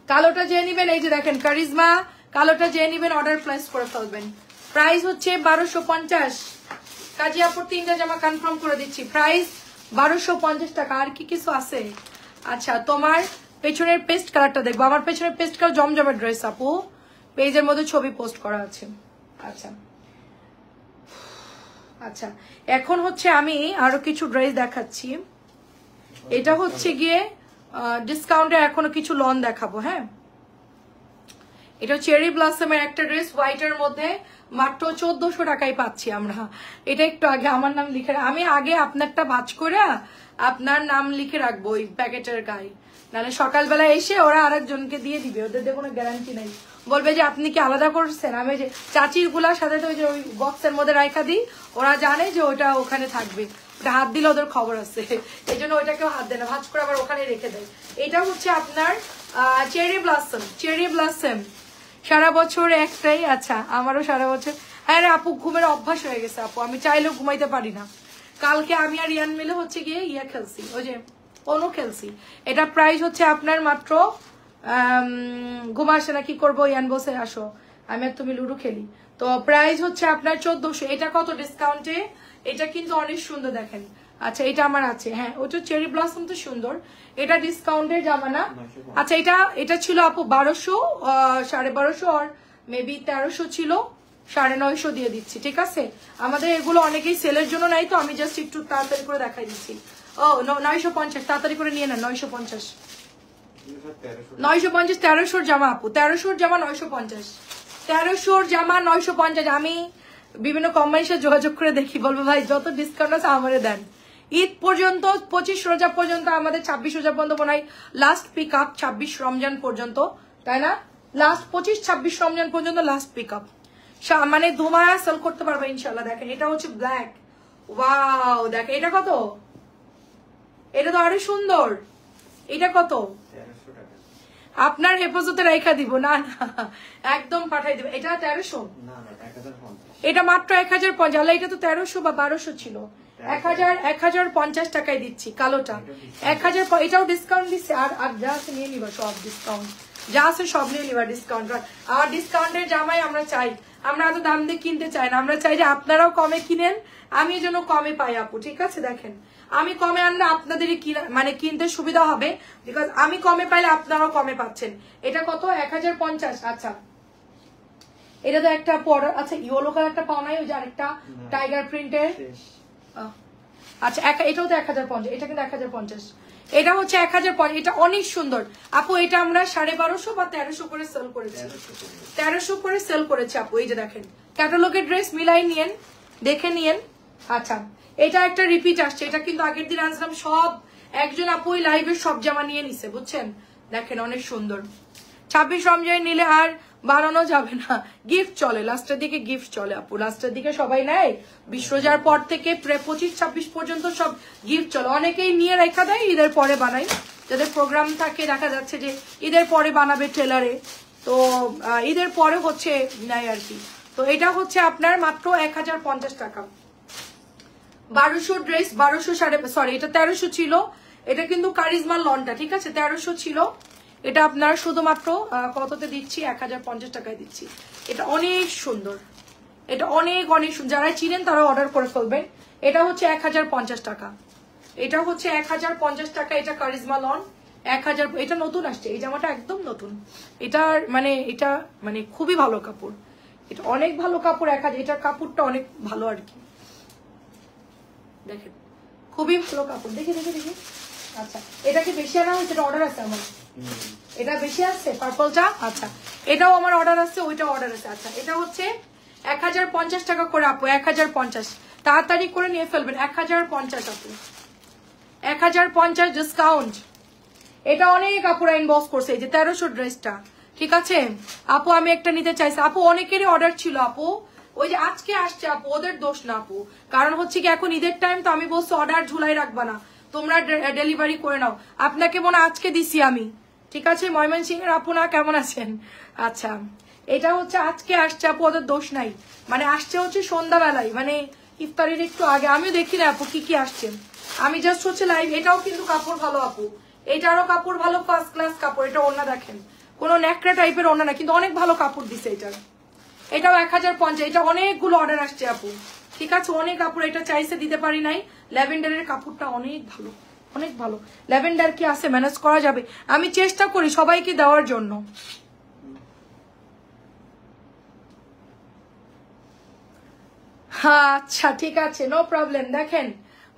Speaker 1: কালোটা যে নিবেন, এই যে দেখেন কারিজমা কালোটা যে নিবেন অর্ডার প্লেস করে ফেলবেন। প্রাইস হচ্ছে 1250। কাজী আপুর 3টা জামা কনফার্ম করে দিচ্ছি, প্রাইস 1250 টাকা। আর কি কিছু আছে? আচ্ছা, তোমার পেছনের পেস্ট কালারটা দেখবো। আমার পেছনের পেস্ট কালার জমজমের ড্রেস আপু, পেজের মধ্যে ছবি পোস্ট করা আছে। আচ্ছা আচ্ছা, এখন হচ্ছে আমি আরো কিছু ড্রেস দেখাচ্ছি। এটা হচ্ছে গিয়ে ডিসকাউন্টে এখনো কিছু লন দেখাবো। হ্যাঁ, এটা চেরি ব্লসমের একটা ড্রেস, হোয়াইটের মধ্যে, মাত্র 1400 টাকায় পাচ্ছি আমরা। এটা একটু আগে আমার নাম লিখে, আমি আগে আপনারটা ভাঁজ করে আপনার নাম লিখে রাখবো ওই প্যাকেটের গায়ে, নাহলে সকালবেলা এসে ওরা আরেকজনকে দিয়ে দিবে, ওদের কোনো গ্যারান্টি নেই। বলবে যে আপনি কি আলাদা করছেন, আমি যে চাচির গুলার সাথে তো ওই বক্সের মধ্যে রাখা দিই, ওরা জানে যে ওটা ওখানে থাকবে, ওটা হাত দিলে ওদের খবর আছে, এই জন্য ওইটাকেও হাত দেয় না, ভাঁজ করে আবার ওখানে রেখে দেয়। এটা হচ্ছে আপনার চেরি ব্লসম, চেরি ব্লসম সারা বছর একটাই। আচ্ছা, আমারও সারা বছর। হ্যাঁ রে আপু, ঘুমের অভ্যাস হয়ে গেছে আপু, আমি চাইলেও ঘুমাইতে পারি না। কালকে আমি আর ইয়ান মিলে হচ্ছে গিয়ে খেলছি, ওই যে অনু খেলছি। এটা প্রাইস হচ্ছে আপনার মাত্র ঘুম আসে না, কি করবো, ইয়ান বসে আসো আমি আর তুমি লুডো খেলি। তো প্রাইস হচ্ছে আপনার 1400। এটা কত ডিসকাউন্টে? এটা কিন্তু অনেক সুন্দর, দেখেন। আচ্ছা, এটা আমার আছে। হ্যাঁ, ওটা চেরি ব্লসম তো সুন্দর, এটা ডিসকাউন্টের জামা না। আচ্ছা, এটা ছিল আপু 1200, 1250 আর মেবি 1300 ছিল, 950 দিয়ে দিচ্ছি, ঠিক আছে? আমাদের এগুলো অনেকেই সেলের জন্য নাই, তো আমি জাস্ট একটু তাড়াতাড়ি করে দেখাই দিচ্ছি। ও 950, তাড়াতাড়ি করে নিয়ে নেন। 950, 1300 জামা আপু, 1300 জামা 950, 1300 জামা 950। আমি বিভিন্ন কোম্পানির সাথে যোগাযোগ করে দেখি, বলবো ভাই যত ডিসকাউন্ট আছে আমারে দেন। ঈদ পর্যন্ত 25 রোজা পর্যন্ত আমাদের, 26 রোজা পর্যন্ত মনে হয় লাস্ট পিক আপ, 26 রমজান পর্যন্ত, তাই না? লাস্ট 25-26 রমজান পর্যন্ত লাস্ট পিক আপ, মানে ধুমায়া সেল করতে পারবে ইনশাল্লাহ। দেখেন এটা হচ্ছে ব্ল্যাক, ওয়াও দেখেন এটা কত, এটা তো আরো সুন্দর। এটা কত? আপনার হেফাজতে রেখা দিব না, একদম পাঠাই দিব। এটা 1300, এটা মাত্র 1050। এটা তো 1300 বা 1200 ছিল, 1050 টাকায় দিচ্ছি কালোটা, 1000। এটাও ডিসকাউন্ট দিচ্ছে, আর যা আছে নিয়ে নিবা সব ডিসকাউন্ট, যা আছে সব নিয়ে নিবা ডিসকাউন্ট। আর ডিসকাউন্টের জামাই আমরা চাই, আমরা এত দাম দিয়ে কিনতে চাই না, আমরা চাই যে আপনারাও কমে কিনেন, আমি যেন কমে পাই আপু, ঠিক আছে? দেখেন আমি কমে আনলে আপনাদেরই মানে কিনতে সুবিধা হবে, বিকজ আমি কমে পাইলে আপনারাও কমে পাচ্ছেন। এটা কত? 1050। আচ্ছা, এটা তো একটা পর্ডার। আচ্ছা, ইয়েলো কালার একটা পাও নাই, ওই যে আরেকটা টাইগার প্রিন্টের। আচ্ছা, এটাও তো 1050, এটা কিন্তু 1050, এটা হচ্ছে 1050। এটা অনেক সুন্দর আপু, এটা আমরা 1250 বা 1300 করে সেল করেছি, 1300 করে সেল করেছি আপু। এই যে দেখেন, ক্যাটালগের ড্রেস মিলাই নিয়েন, দেখে নিয়েন। আচ্ছা, এটা একটা রিপিট আসছে, এটা কিন্তু আগের দিন আনছিলাম সব, একজন আপু ওই লাইভের সব জামা নিয়ে নিছে, বুঝছেন? দেখেন অনেক সুন্দর। 26 রমজান নিলে আর বাড়ানো যাবে না, গিফট চলে লাস্টের দিকে, গিফট চলে আপু লাস্টের দিকে, সবাই নেয়। 20 রোজার পর থেকে 25-26 পর্যন্ত সব গিফট চলে, অনেকেই নিয়ে রেখা দেয়, ঈদের পরে বানাই, যাদের প্রোগ্রাম থাকে দেখা যাচ্ছে যে ঈদের পরে বানাবে টেলারে, তো ঈদের পরে হচ্ছে নেয় আর কি। তো এটা হচ্ছে আপনার মাত্র 1050 টাকা। 1200 ড্রেস, 1200 সরি এটা 1300 ছিল, এটা কিন্তু কারিজমা লনটা, ঠিক আছে? 1300 ছিল, এটা আপনারা শুধুমাত্র কততে দিচ্ছি? 1050 টাকায় দিচ্ছি। এটা অনেক সুন্দর, এটা অনেক অনেক সুন্দর, যারা চিনেন তারা অর্ডার করে ফেলবেন। এটা হচ্ছে 1050 টাকা, এটা হচ্ছে 1050 টাকা। এটা কারিজমা লন 1000, এটা নতুন আসছে, এই জামাটা একদম নতুন, এটা মানে খুবই ভালো কাপড়, এটা অনেক ভালো কাপড়। 1000, এটার কাপড়টা অনেক ভালো আর কি, দেখেন খুবই ভালো কাপড়। দেখি দেখি দেখি। আচ্ছা, এটা কি বেশি আনা হয়েছে? এটা অর্ডার আছে আমার, এটা বেশি আসছে পার্পলটা। আচ্ছা, এটাও আমার অর্ডার আছে, ওইটা অর্ডার আছে। আচ্ছা, এটা হচ্ছে 1050 টাকা করে আপু, 1050, তাড়াতাড়ি করে নিয়ে ফেলবেন। 1050 আপু, 1050 ডিসকাউন্ট, এটা অনেক আপুরা ইনবক্স করছে, এই যে 1300 ড্রেসটা, ঠিক আছে আপু আমি একটা নিতে চাইছি। আপু অনেকেরই অর্ডার ছিল আপু, ওই যে আজকে আসছে আপু, ওদের দোষ না আপু, কারণ হচ্ছে কি এখন ঈদের টাইম তো আমি বলছি অর্ডার ঝুলাই রাখবা না, তোমরা ডেলিভারি করে নাও। আপনাকে মনে আজকে দিছি আমি, ঠিক আছে ময়মনসিংহ এর আপু না, কেমন আছেন? আচ্ছা এটা হচ্ছে আজকে আসছে আপু, ওদের দোষ নাই, মানে আসছে হচ্ছে সন্ধ্যাবেলায়, মানে ইফতারের একটু আগে, আমিও দেখি না আপু কি কি আসছে, আমি জাস্ট হচ্ছে লাইভ। এটাও কিন্তু কাপড় ভালো আপু, এটারও কাপড় ভালো, ফার্স্ট ক্লাস কাপড়। এটা ওড়না দেখেন, কোনো ন্যাকড়া টাইপের ওড়না না, কিন্তু অনেক ভালো কাপড় দিছে এটার। এটাও 1050, এটা অনেকগুলো অর্ডার আসছে আপু, ঠিক আছে অনেক কাপড়, এটা চাইছে দিতে পারি নাই। ল্যাভেন্ডারের কাপড়টা অনেক ভালো, অনেক ভালো। ল্যাভেন্ডার কি আছে, ম্যানেজ করা যাবে, আমি চেষ্টা করি সবাইকে দেওয়ার জন্য। আচ্ছা ঠিক আছে, নো প্রবলেম। দেখেন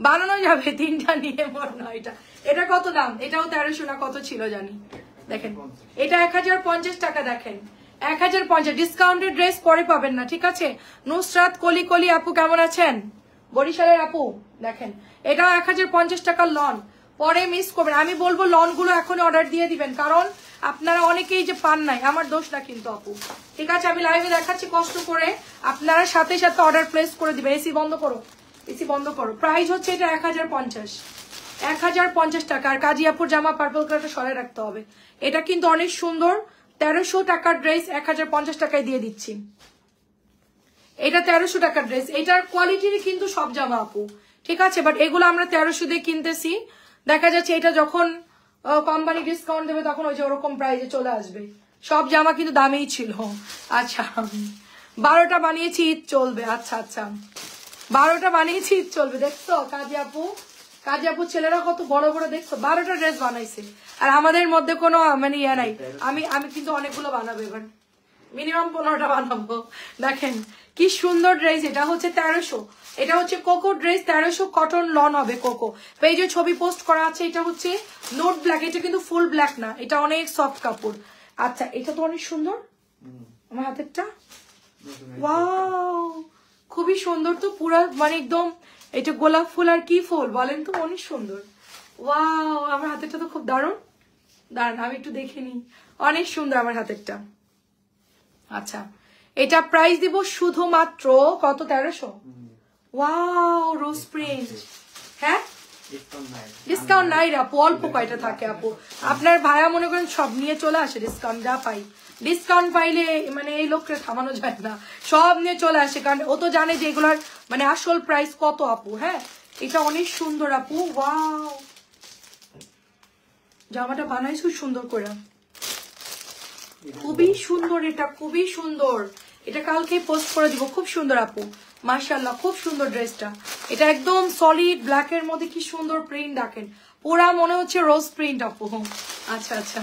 Speaker 1: বানানো যাবে, 3টা নিয়ে মনে হয়। এটা কত দাম? এটাও 1300 না কত ছিল জানি। দেখেন এটা 1050 টাকা, দেখেন 1050। ডিসকাউন্টেড ড্রেস পরে পাবেন না, ঠিক আছে। নুসরাত কলি কলি আপু কেমন আছেন? বরিশালের আপু দেখেন এটাও 1050 টাকার লন, পরে মিস করবেন। আমি বলবো লন গুলো এখন অর্ডার দিয়ে দিবেন, কারণ আপনারা অনেকেই যে পান নাই, আমার দোষ না কিন্তু আপু, ঠিক আছে। আমি লাইভে দেখাচ্ছি কষ্ট করে, আপনারা সাথে সাথে অর্ডার প্লেস করে দিবেন। এসি বন্ধ করো, এসি বন্ধ করো। প্রাইস হচ্ছে এটা 1050, 1050 টাকা। আর কাজী আপুর জামা পার্পল কালারটা সরাই রাখতে হবে, এটা কিন্তু অনেক সুন্দর। 1300 টাকার ড্রেস 1050 টাকায় দিয়ে দিচ্ছি। এটা 1300 টাকার ড্রেস, এটার কোয়ালিটির কিন্তু সব জামা আপু, ঠিক আছে। বাট এগুলো আমরা 1300 দিয়ে কিনতেছি, দেখা যাচ্ছে এটা যখন কোম্পানি ডিসকাউন্ট দেবে তখন ওই যে ওরকম প্রাইসে চলে আসবে। সব জামা কিন্তু দামেই ছিল। আচ্ছা 12টা বানিয়েছি ঈদ চলবে, আচ্ছা আচ্ছা 12টা বানিয়েছি ঈদ চলবে। দেখছো কাজী আপু, কাজী আপু ছেলেরা কত বড় বড়, দেখছো 12টা ড্রেস বানাইছে। আর আমাদের মধ্যে কোনো মানে ইয়ে নাই, আমি কিন্তু অনেকগুলো বানাবো এবার, মিনিমাম 15টা বানাবো। দেখেন কি সুন্দর ড্রেস, এটা হচ্ছে 1300, এটা হচ্ছে কোকো ড্রেস 1300, কটন লন হবে কোকো। পেজে ছবি পোস্ট করা আছে। এটা হচ্ছে নোট ব্ল্যাক, এটা কিন্তু ফুল ব্ল্যাক না, এটা অনেক সফট কাপড়। আচ্ছা এটা তো অনেক সুন্দর, আমার হাতেরটা ওয়াও খুবই সুন্দর তো, পুরা মানে একদম এটা গোলাপ ফুল আর কি ফুল বলেন তো, অনেক সুন্দর। ওয়াও আমার হাতেরটা তো খুব দারুণ, দাঁড়ান আমি একটু দেখে নিই, অনেক সুন্দর আমার হাতেরটা। আচ্ছা এটা প্রাইস দিব শুধুমাত্র কত, 1300। ওয়াও রোজ প্রিন্ট, হ্যাঁ ডিসকাউন্ট নাই রে আপু, অল্প কয়টা থাকে আপু। আপনার ভাইয়া মনে করেন সব নিয়ে চলে আসে, ডিসকাউন্ট যা পাই, ডিসকাউন্ট পাইলে মানে এই লোককে থামানো যায় না, সব নিয়ে চলে আসে, কারণ ও তো জানে যে এগুলার মানে আসল প্রাইস কত আপু। হ্যাঁ এটা অনেক সুন্দর আপু, ওয়াও জামাটা বানাইছো সুন্দর করে, খুবই সুন্দর, এটা খুবই সুন্দর, এটা কালকে পোস্ট করে দিব। খুব সুন্দর আপু, মাশাআল্লাহ খুব সুন্দর ড্রেসটা। এটা একদম সলিড ব্ল্যাক এর মধ্যে কি সুন্দর প্রিন্ট, দেখেন পুরা মনে হচ্ছে রোজ প্রিন্ট আপু। আচ্ছা আচ্ছা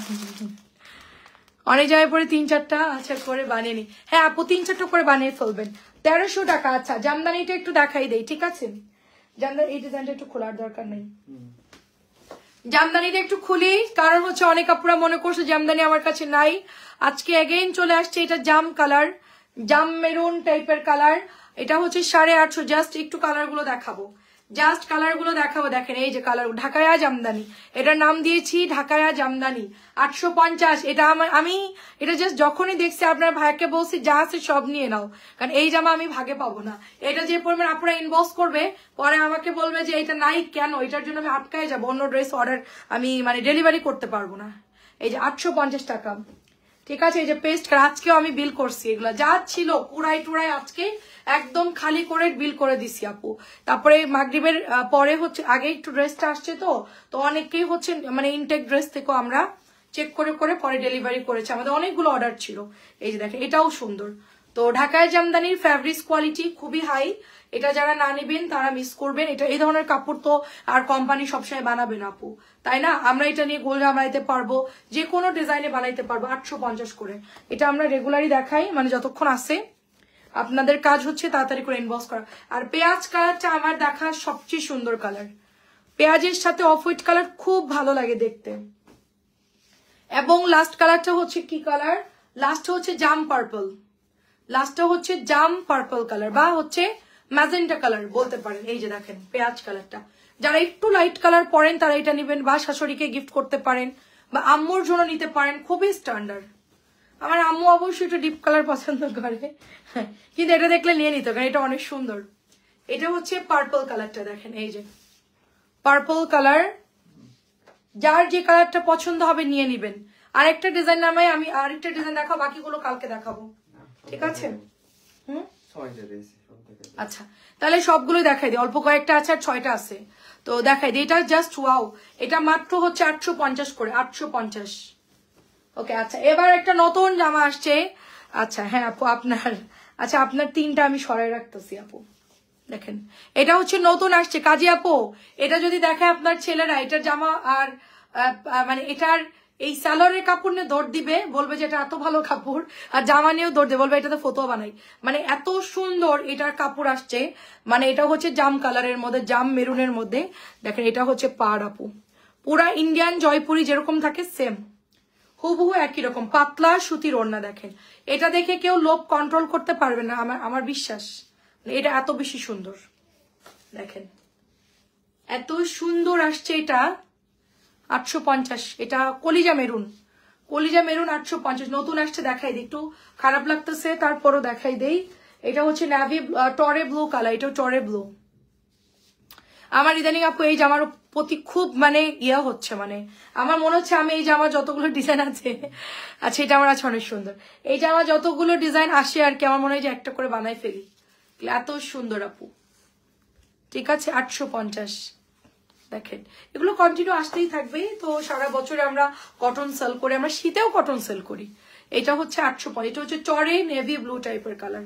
Speaker 1: অনেক জায়গায় পরে 3-4টা আচ্ছা করে বানিয়ে নি। হ্যাঁ আপু 3-4টা করে বানিয়ে ফেলবেন। 1300 টাকা। আচ্ছা জামদানিটা একটু দেখাই দেই, ঠিক আছে। জামদানি এই ডিজাইনটা একটু খোলার দরকার নেই, জামদানিটা একটু খুলি, কারণ হচ্ছে অনেক আপুরা মনে করছে জামদানি আমার কাছে নাই। আজকে এগেইন চলে আসছে, এটা জাম কালার, জাম মেরুন টাইপের কালার। এটা হচ্ছে 850, জাস্ট একটু কালার গুলো দেখাবো, জাস্ট কালার গুলো দেখাবো। দেখেন এই যে কালার, ঢাকায়া জামদানি, এটার নাম দিয়েছি ঢাকায়া জামদানি 850। এটা আমি এটা জাস্ট যখনই দেখছি আপনার ভাইকে বলছি যা আছে সব নিয়ে নাও, কারণ এই জামা আমি ভাগে পাবো না। এটা যে পরিমাণ আপনারা ইনবক্স করবে, পরে আমাকে বলবে যে এটা নাই কেন, এটার জন্য আমি আটকায় যাবো, অন্য ড্রেস অর্ডার আমি মানে ডেলিভারি করতে পারবো না। এই যে 850 টাকা, ঠিক আছে। এই যে পেস্ট আজকেও আমি বিল করছি, এগুলা যা ছিল পুরাই টুরাই আজকে একদম খালি করে বিল করে দিছি আপু। তারপরে মাগরিবের পরে হচ্ছে আগে একটু ড্রেসটা আসছে, তো অনেকেই হচ্ছে মানে ইনটেক ড্রেস থেকেও আমরা চেক করে করে পরে ডেলিভারি করেছে, আমাদের অনেকগুলো অর্ডার ছিল। এই যে দেখেন এটাও সুন্দর। তো ঢাকায় জামদানির ফ্যাব্রিক্স কোয়ালিটি খুবই হাই, এটা যারা না নেবেন তারা মিস করবেন। এটা এই ধরনের কাপড় তো আর কোম্পানি সবসময় বানাবে না আপু, তাই না। আমরা এটা নিয়ে গোল বানাইতে পারবো, যে কোনো ডিজাইনে বানাইতে পারবো 850 করে। এটা আমরা রেগুলারই দেখাই, মানে যতক্ষণ আসে। আপনাদের কাজ হচ্ছে তাড়াতাড়ি করে ইনবক্স করা। আর পেঁয়াজ কালারটা আমার দেখা সবচেয়ে সুন্দর কালার, পেঁয়াজের সাথে অফ হোয়াইট কালার খুব ভালো লাগে দেখতে। এবং লাস্ট কালারটা হচ্ছে কি কালার, লাস্ট হচ্ছে জাম পার্পল, লাস্টটা হচ্ছে জাম পার্পল কালার বা হচ্ছে ম্যাজেন্টা কালার বলতে পারেন। এই যে দেখেন পেঁয়াজ কালারটা, যারা একটু লাইট কালার পরেন তারা এটা নেবেন বা শাশুড়িকে গিফট করতে পারেন, বা আম্মুর জন্য নিতে পারেন, খুবই স্ট্যান্ডার্ড। আমার আম্মু অবশ্যই একটু ডিপ কালার পছন্দ করে, কিন্তু এটা দেখলে নিয়ে নিত, কারণ এটা অনেক সুন্দর। এটা হচ্ছে পার্পল কালারটা, দেখেন এই যে পার্পল কালার, যার যে কালারটা পছন্দ হবে নিয়ে নিবেন। আরেকটা ডিজাইন নামাই, আমি আরেকটা ডিজাইন দেখাবো, বাকিগুলো কালকে দেখাবো, ঠিক আছে? আচ্ছা, তাহলে সবগুলোই দেখাই দিই, অল্প কয়েকটা আছে আর 6টা আছে, তো দেখাই দিই। এটা জাস্ট ওয়াও, এটা মাত্র হচ্ছে 850 করে, 850। ওকে, আচ্ছা এবার একটা নতুন জামা আসছে। আচ্ছা হ্যাঁ আপু আপনার, আচ্ছা আপনার 3টা আমি সরাই রাখতেছি আপু, দেখেন এটা হচ্ছে নতুন আসছে কাজী আপু। এটা যদি দেখে আপনার ছেলেরা এটার জামা আর মানে এটার এই সালোয়ারের কাপড় নিয়ে দৌড় দিবে, বলবে যে এটা এত ভালো কাপড়, আর জামা নিয়েও দৌড় দেবে, বলবে এটাতে ফতোয়া বানাই। মানে এত সুন্দর এটার কাপড় আসছে, মানে এটা হচ্ছে জাম কালারের মধ্যে, জাম মেরুনের মধ্যে। দেখেন এটা হচ্ছে পাড় আপু, পুরা ইন্ডিয়ান জয়পুরি যেরকম থাকে সেম হুবহু একই রকম, পাতলা সুতির ওড়না। দেখেন এটা দেখে কেউ লোভ কন্ট্রোল করতে পারবে না, আমার বিশ্বাস। এটা এত বেশি সুন্দর, দেখেন এত সুন্দর আসছে এটা। 850, এটা কলিজা মেরুন, কলিজা মেরুন 850, নতুন আসছে। দেখাই দিই, একটু খারাপ লাগতেছে তারপরও দেখাই দেই। এটা হচ্ছে নাভি টরে ব্লু কালার, এটা টরে ব্লু। আমার ইদানিং আপু এই জামার প্রতি খুব মানে ইয়া হচ্ছে, মানে আমার মনে হচ্ছে আমি এই জামা যতগুলো ডিজাইন আছে, আচ্ছা এটা আমার আছে অনেক সুন্দর, এই জামা যতগুলো ডিজাইন আসে আর কি, আমার মনে হয় যে একটা করে বানাই ফেলি, এত সুন্দর আপু। ঠিক আছে, 850। দেখেন এগুলো কন্টিনিউ আসতেই থাকবে, তো সারা বছরে আমরা কটন সেল করি, আমরা শীতেও কটন সেল করি। এটা হচ্ছে 850, এটা হচ্ছে চরে নেভি ব্লু টাইপের কালার।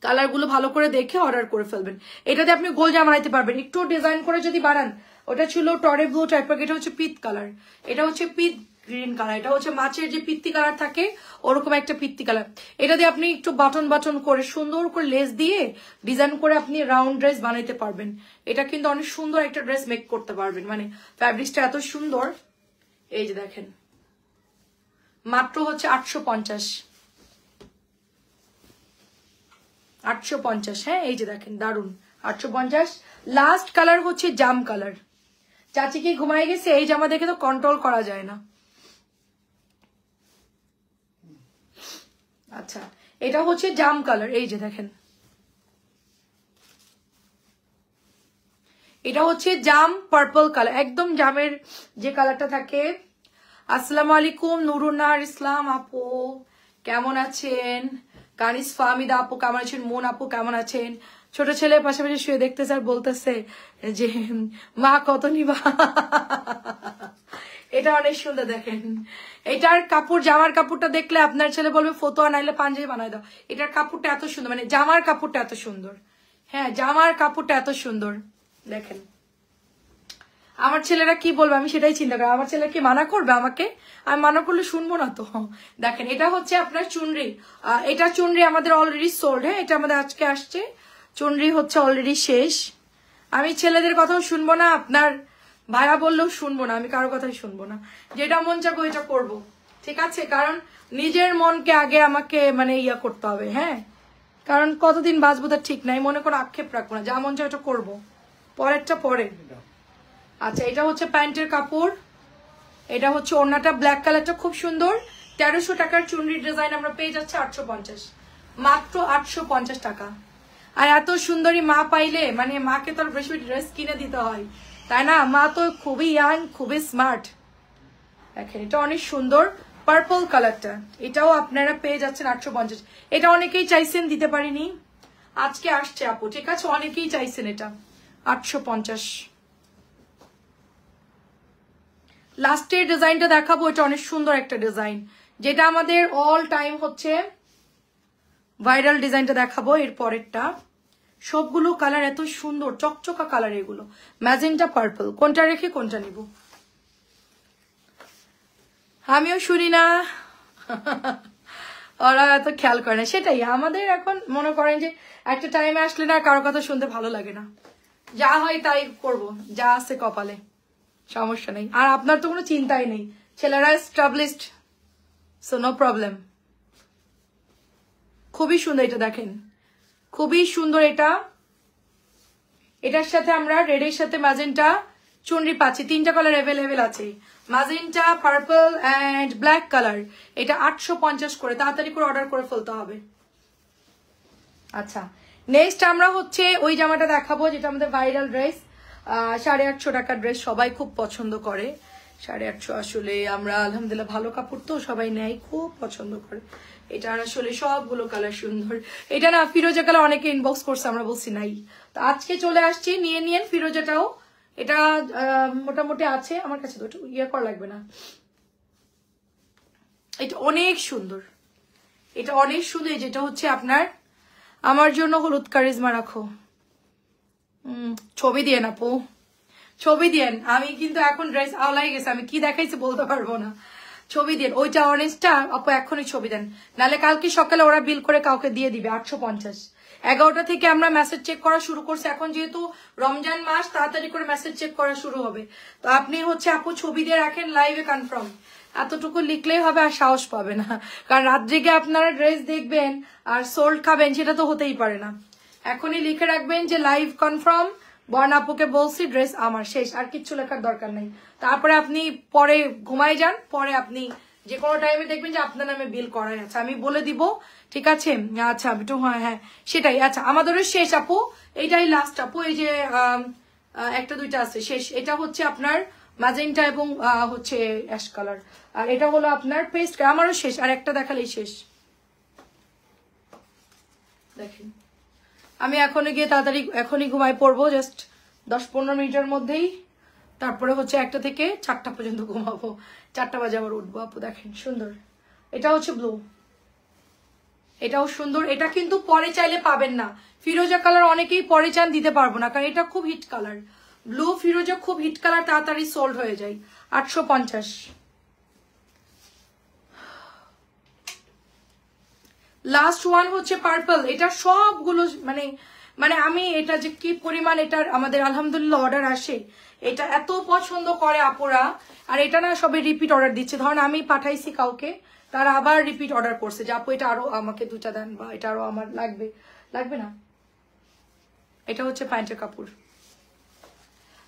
Speaker 1: কালার গুলো ভালো করে দেখে অর্ডার করে ফেলবেন। এটাতে আপনি গোল জামা বানাইতে পারবেন, একটু ডিজাইন করে যদি বানান। ওটা ছিল টরে ব্লু টাইপের, এটা হচ্ছে পিত কালার, এটা হচ্ছে পিত গ্রিন কালার, এটা হচ্ছে মাছের যে পিত্তি কালার থাকে ওরকম একটা পিত্তি কালার। এটা দিয়ে আপনি একটু বাটন বাটন করে সুন্দর করে লেস দিয়ে ডিজাইন করে আপনি রাউন্ড ড্রেস বানাইতে পারবেন। এটা কিন্তু অনেক সুন্দর একটা ড্রেস মেক করতে পারবেন, মানে ফ্যাব্রিক্সটা এত সুন্দর। এই যে দেখেন মাত্র হচ্ছে 850, 850। হ্যাঁ এই যে দেখেন দারুন, 850। লাস্ট কালার হচ্ছে জাম কালার। চাচি কি ঘুমাই গেছে? এই জামা দেখে তো কন্ট্রোল করা যায় না। আচ্ছা এটা হচ্ছে জাম কালার, এই যে দেখেন এটা হচ্ছে জাম পার্পল কালার, একদম জামের যে কালারটা থাকে। আসসালামু আলাইকুম নুরুন্নাহার ইসলাম আপু, কেমন আছেন? কানিস ফাহমিদা আপু কেমন আছেন? মন আপু কেমন আছেন? ছোট ছেলে পাশাপাশি শুয়ে দেখতেছে আর বলতেছে যে মা কত নিবা। এটা অনেক সুন্দর, দেখেন এটার কাপড়, জামার কাপড়টা দেখলে আপনার ছেলে বলবে ফতোয়া নাইলে পাঞ্জাবি বানাই দাও। এটার কাপড়টা এত সুন্দর, মানে জামার কাপড়টা এত সুন্দর। হ্যাঁ জামার কাপড়টা এত সুন্দর, দেখেন আমার ছেলেরা কি বলবে আমি সেটাই চিন্তা করি। আমার ছেলে কি মানা করবে আমাকে? আমি মানা করলে শুনবো না তো। দেখেন এটা হচ্ছে আপনার চুনরি, এটা চুনরি আমাদের অলরেডি সোল্ড। হ্যাঁ এটা আমাদের আজকে আসছে, চুনরি হচ্ছে অলরেডি শেষ। আমি ছেলেদের কথাও শুনবো না, আপনার ভাইয়া বললেও শুনবো না, আমি কারো কথাই শুনবো না। যেটা মন চাবো এটা করবো, ঠিক আছে? কারণ নিজের মনকে আগে আমাকে মানে ইয়া করতে হবে। হ্যাঁ কারণ কতদিন বাঁচবো তার ঠিক নাই, মনে কোনো আক্ষেপ রাখবো না, যা মন চায় ওটা করবো, পরেরটা পরে। আচ্ছা এটা হচ্ছে প্যান্টের কাপড়, এটা হচ্ছে ওড়নাটা, ব্ল্যাক কালারটা খুব সুন্দর। 1300 টাকার চুনরির ডিজাইন আমরা পেয়ে যাচ্ছি 850, মাত্র 850 টাকা। আর এত সুন্দরী মা পাইলে, মানে মাকে তো বেশি ড্রেস কিনে দিতে হয় তাই না? মা তো খুবই ইয়াং, খুবই স্মার্ট। দেখেন এটা অনেক সুন্দর পার্পল কালারটা, এটাও আপনারা পেয়ে যাচ্ছেন 850। এটা অনেকেই চাইছেন, দিতে পারিনি, আজকে আসছে আপু, ঠিক আছে? অনেকেই চাইছেন এটা, 850। লাস্টের ডিজাইনটা দেখাবো, এটা অনেক সুন্দর একটা ডিজাইন, যেটা আমাদের অল টাইম হচ্ছে ভাইরাল ডিজাইনটা দেখাবো। এর পরেরটা সবগুলো কালার এত সুন্দর চকচকা কালার, এগুলো ম্যাজেন্টা পার্পল, কোনটা রেখে কোনটা নিব আমিও শুনি না। ওরা এত খেয়াল করে না, সেটাই আমাদের এখন মনে করেন যে একটা টাইমে আসলে না কারো কথা শুনতে ভালো লাগে না, যা হয় তাই করব, যা আছে কপালে, সমস্যা নেই। আর আপনার তো কোনো চিন্তাই নেই, ছেলেরা এস্টাবলিশড, সো নো প্রবলেম। খুবই সুন্দর এটা, দেখেন খুবই সুন্দর এটা। এটার সাথে আমরা রেডের সাথে ম্যাজেন্টা চুনরি পাচ্ছি, 3টা কালার অ্যাভেলেবেল আছে, magenta, purple and black colour. এটা 850 করে, তাড়াতাড়ি করে অর্ডার করে ফেলতে হবে। আচ্ছা, নেক্সট আমরা হচ্ছে ওই জামাটা দেখাবো যেটা আমাদের ভাইরাল ড্রেস, 850 টাকার ড্রেস, সবাই খুব পছন্দ করে। 850 আসলে আমরা আলহামদুলিল্লাহ ভালো কাপড় তো সবাই নেয়, খুব পছন্দ করে। এটার আসলে সবগুলো কালার সুন্দর। এটা না ফিরোজা কালার অনেকে ইনবক্স করছে, আমরা বলছি নাই, তো আজকে চলে আসছি, নিয়ে নিয়েন ফিরোজাটাও। এটা মোটামুটি আছে আমার কাছে, তো ইয়ে করা লাগবে না। এটা অনেক সুন্দর, এটা অনেক সুন্দর। যেটা হচ্ছে আপনার, আমার জন্য হলুদ কারিজমা রাখো, ছবি দিয়ে না পো, ছবি দিয়েন। আমি কিন্তু এখন ড্রেস আওলাই গেছে, আমি কি দেখাইছি বলতে পারবো না, ছবি দেন। ওইটা অরেঞ্জটা আপু এখনই ছবি দেন, নাহলে কালকে সকালে ওরা বিল করে কাউকে দিয়ে দিবে 850। 11টা থেকে আমরা মেসেজ চেক করা শুরু করছি, এখন যেহেতু রমজান মাস তাড়াতাড়ি করে মেসেজ চেক করা শুরু হবে। তো আপনি হচ্ছে আপু ছবি দিয়ে রাখেন, লাইভে কনফার্ম, এতটুকু লিখলেই হবে, আর সাহস পাবে না, কারণ রাত জেগে আপনারা ড্রেস দেখবেন আর সোল্ড খাবেন, সেটা তো হতেই পারে না। এখনই লিখে রাখবেন যে লাইভ কনফার্ম, বর্ণ আপুকে বলছি ড্রেস আমার, শেষ, আর কিচ্ছু লেখার দরকার নেই। তারপরে আপনি পরে ঘুমাই যান, পরে আপনি যে কোনো টাইমে দেখবেন যে আপনার নামে বিল করাই আছে, আমি বলে দিব, ঠিক আছে? আচ্ছা একটু, হ্যাঁ হ্যাঁ সেটাই। আচ্ছা আমাদেরও শেষ আপু, এইটাই লাস্ট আপু, এই যে একটা দুইটা আছে শেষ। এটা হচ্ছে আপনার ম্যাজেন্টা এবং হচ্ছে অ্যাশ কালার, আর এটা হলো আপনার পেস্ট, আমারও শেষ, আর একটা দেখালেই শেষ। দেখেন আমি এখনই গিয়ে তাড়াতাড়ি এখনই ঘুমাই পড়বো, জাস্ট 10-15 মিনিটের মধ্যেই, তারপরে হচ্ছে 1টা থেকে 4টা পর্যন্ত ঘুমাবো, 4টা বাজে আবার উঠবো। আপু দেখেন সুন্দর, এটা হচ্ছে ব্লু, এটাও সুন্দর। এটা কিন্তু পরে চাইলে পাবেন না, ফিরোজা কালার অনেকেই পরে চান, দিতে পারবো না, কারণ এটা খুব হিট কালার, ব্লু ফিরোজা খুব হিট কালার, তাড়াতাড়ি সোল্ড হয়ে যায়। 850। লাস্ট ওয়ান হচ্ছে পার্পল, এটা সবগুলো মানে আমি এটা যে কি পরিমাণ এটার আমাদের আলহামদুলিল্লাহ অর্ডার আসে, এটা এত পছন্দ করে আপুরা। আর এটা না সবাই রিপিট অর্ডার দিচ্ছে, ধরেন আমি পাঠাইছি কাউকে, তারা আবার রিপিট অর্ডার করছে যে আপু এটা আরো আমাকে 2টা দেন, বা এটা আরো আমার লাগবে না। এটা হচ্ছে প্যান্টের কাপড়।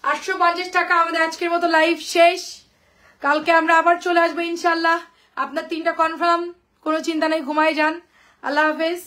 Speaker 1: 850 টাকা। আমাদের আজকের মতো লাইভ শেষ, কালকে আমরা আবার চলে আসবো ইনশাল্লাহ। আপনার 3টা কনফার্ম, কোনো চিন্তা নেই, ঘুমাই যান। আল্লাহ হাফেজ।